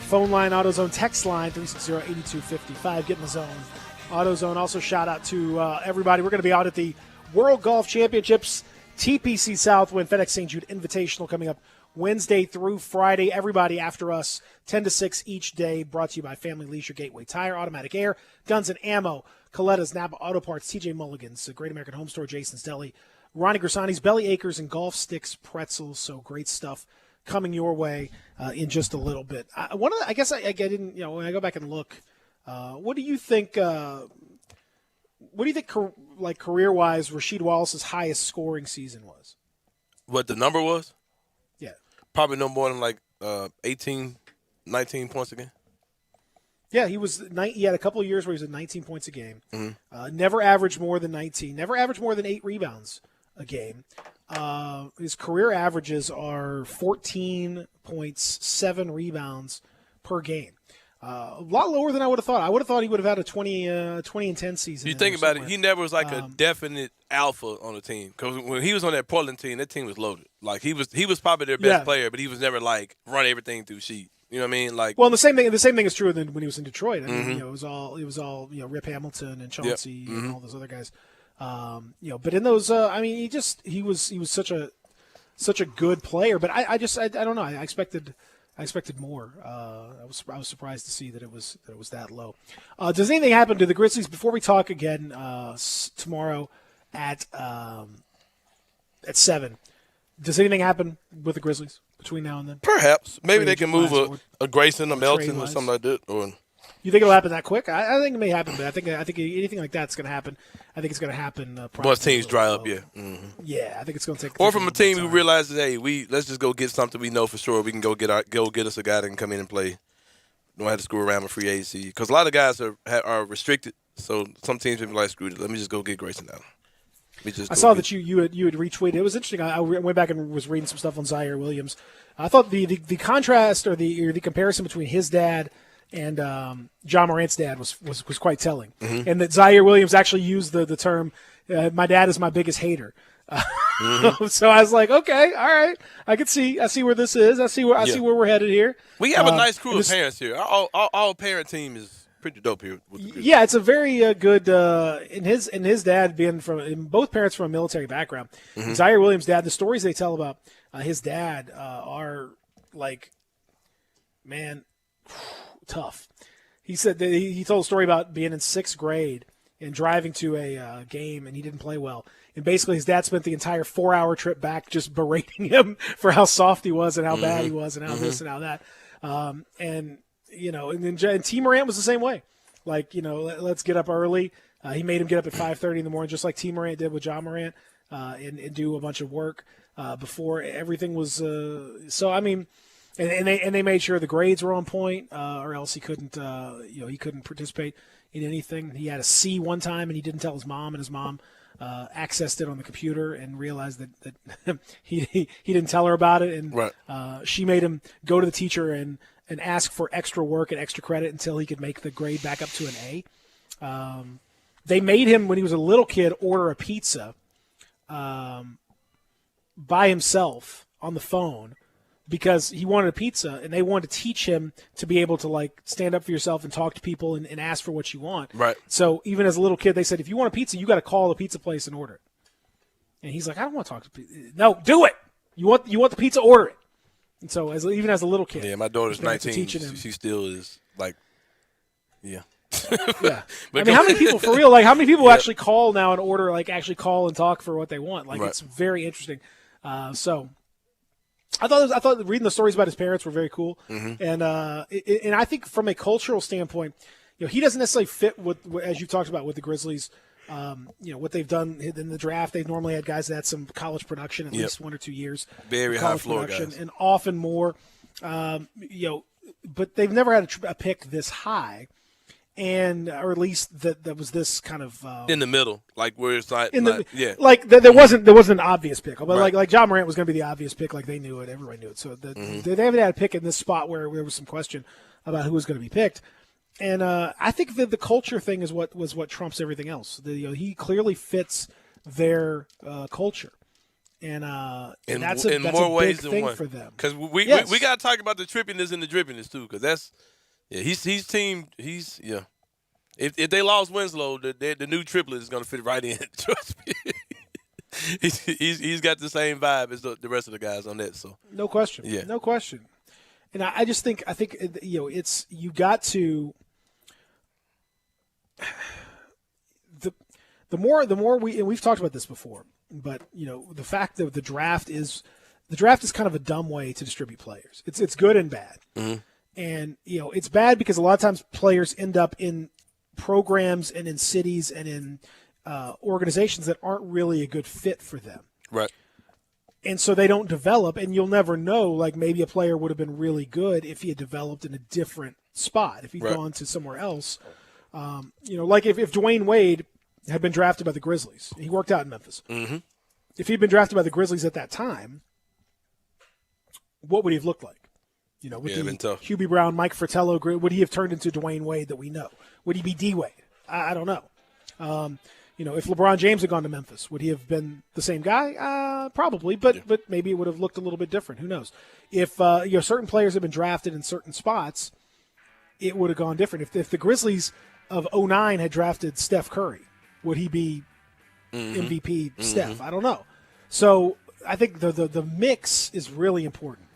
phone line, AutoZone text line, 360-8255. Get in the zone. AutoZone. Also shout out to everybody. We're going to be out at the World Golf Championships, TPC Southwind FedEx St. Jude Invitational coming up Wednesday through Friday. Everybody after us, 10 to 6 each day. Brought to you by Family Leisure, Gateway Tire, Automatic Air, Guns and Ammo, Coletta's, Napa Auto Parts, TJ Mulligan's, Great American Home Store, Jason's Deli, Ronnie Grisani's, Belly Acres, and Golf Sticks Pretzels. So great stuff coming your way in just a little bit. I guess I didn't, when I go back and look, what do you think? What do you think, like career-wise, Rasheed Wallace's highest scoring season was? What the number was? Yeah. Probably no more than like 18, 19 points a game. Yeah, he had a couple of years where he was at 19 points a game. Mm-hmm. Never averaged more than 19. Never averaged more than 8 rebounds a game. His career averages are 14 points, 7 rebounds per game. A lot lower than I would have thought. I would have thought he would have had a 20 and 10 season. You think about it, he never was like a definite alpha on the team. Because when he was on that Portland team, that team was loaded. Like he was probably their best player, but he was never like run everything through sheet. You know what I mean? Like, well, the same thing is true when he was in Detroit. I mean, it was all Rip Hamilton and Chauncey and all those other guys. But in those, he was such a good player. But I don't know. I expected more. I was surprised to see that it was that low. Does anything happen to the Grizzlies before we talk again tomorrow at 7? Does anything happen with the Grizzlies between now and then? Perhaps. Maybe they can move a Grayson, a Melton, or something like that. Or you think it'll happen that quick? I think it may happen, but I think anything like that's going to happen. I think it's going to happen. Once teams dry up, yeah. Mm-hmm. Yeah, I think it's going to take. Or from a team who realizes, hey, let's just go get something we know for sure. We can go get us a guy that can come in and play. Don't have to screw around with free agency because a lot of guys are restricted. So some teams will be like, screw it. Let me just go get Grayson now. I saw that you had retweeted. It was interesting. I went back and was reading some stuff on Zaire Williams. I thought the contrast or the comparison between his dad and John Morant's dad was quite telling, and that Zaire Williams actually used the term, "My dad is my biggest hater." So I was like, okay, all right, I see where this is. I see where we're headed here. We have a nice crew of parents here. Our parent team is pretty dope here. Yeah, it's a very good. And his dad being both parents from a military background. Zaire Williams' dad, the stories they tell about his dad are like, man, tough. He said that he told a story about being in 6th grade and driving to a game, and he didn't play well. And basically, his dad spent the entire 4-hour trip back just berating him for how soft he was and how bad he was and how this and how that. And T. Morant was the same way. Like, let's get up early. He made him get up at 5:30 in the morning, just like T. Morant did with John Morant, and do a bunch of work before everything was. So I mean, and they made sure the grades were on point, or else he couldn't. He couldn't participate in anything. He had a C one time, and he didn't tell his mom, and his mom accessed it on the computer and realized that he didn't tell her about it, and she made him go to the teacher and ask for extra work and extra credit until he could make the grade back up to an A. They made him, when he was a little kid, order a pizza by himself on the phone because he wanted a pizza, and they wanted to teach him to be able to, like, stand up for yourself and talk to people and ask for what you want. Right. So even as a little kid, they said, if you want a pizza, you got to call the pizza place and order it. And he's like, I don't want to talk to people. No, do it. You want the pizza, order it. And so even as a little kid. Yeah, my daughter's 19. She still is like, yeah. Yeah. I mean, how many people, for real, like how many people actually call now and order, like actually call and talk for what they want? Like It's very interesting. So I thought reading the stories about his parents were very cool. And I think from a cultural standpoint, he doesn't necessarily fit with, as you talked about, with the Grizzlies. What they've done in the draft, they've normally had guys that had some college production, at least 1 or 2 years. Very high floor guys. And often more, but they've never had a pick this high, or at least that was this kind of in the middle, like where it's like, like there wasn't an obvious pick, but like John Morant was going to be the obvious pick, like they knew it, everybody knew it. So they haven't had a pick in this spot where there was some question about who was going to be picked. And I think that the culture thing is what trumps everything else. He clearly fits their culture, and that's a ways big than thing one for them. Because we got to talk about the trippiness and the drippiness too. Because that's he's team. He's If they lost Winslow, the new triplet is going to fit right in. Trust me. he's got the same vibe as the rest of the guys on that. So no question. Yeah, no question. And I think it's you got to. the more we've talked about this before, but the fact that the draft is kind of a dumb way to distribute players. It's good and bad. Mm-hmm. And it's bad because a lot of times players end up in programs and in cities and in organizations that aren't really a good fit for them. Right. And so they don't develop, and you'll never know. Like maybe a player would have been really good if he had developed in a different spot, if he'd gone to somewhere else. Like if Dwayne Wade had been drafted by the Grizzlies, he worked out in Memphis. Mm-hmm. If he'd been drafted by the Grizzlies at that time, what would he have looked like? With the Hubie Brown, Mike Fratello, would he have turned into Dwayne Wade that we know? Would he be D Wade? I don't know. If LeBron James had gone to Memphis, would he have been the same guy? Probably, but maybe it would have looked a little bit different. Who knows? If certain players have been drafted in certain spots, it would have gone different. If the Grizzlies of 2009 had drafted Steph Curry, would he be MVP Steph? I don't know. So I think the mix is really important.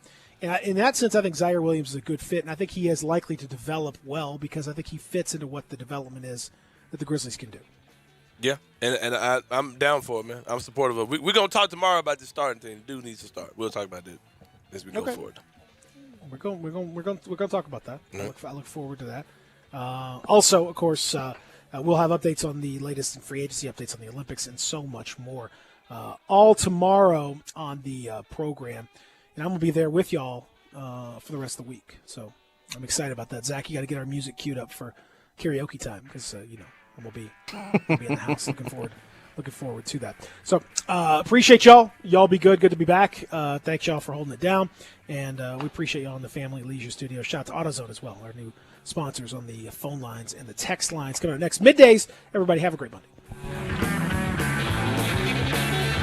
And in that sense, I think Zaire Williams is a good fit, and I think he is likely to develop well because I think he fits into what the development is that the Grizzlies can do. Yeah, and I'm down for it, man. I'm supportive of it. We're going to talk tomorrow about the starting thing. Dude needs to start. We'll talk about that as we go forward. We're going to talk about that. Mm-hmm. I look forward to that. Also, of course, we'll have updates on the latest in free agency, updates on the Olympics, and so much more. All tomorrow on the program. And I'm going to be there with y'all for the rest of the week. So I'm excited about that. Zach, you got to get our music queued up for karaoke time because, I'm going to be in the house. Looking forward to that. So appreciate y'all. Y'all be good. Good to be back. Thanks y'all for holding it down. And we appreciate y'all in the Family Leisure Studio. Shout out to AutoZone as well, our new sponsors on the phone lines and the text lines. Coming up next middays. Everybody have a great Monday.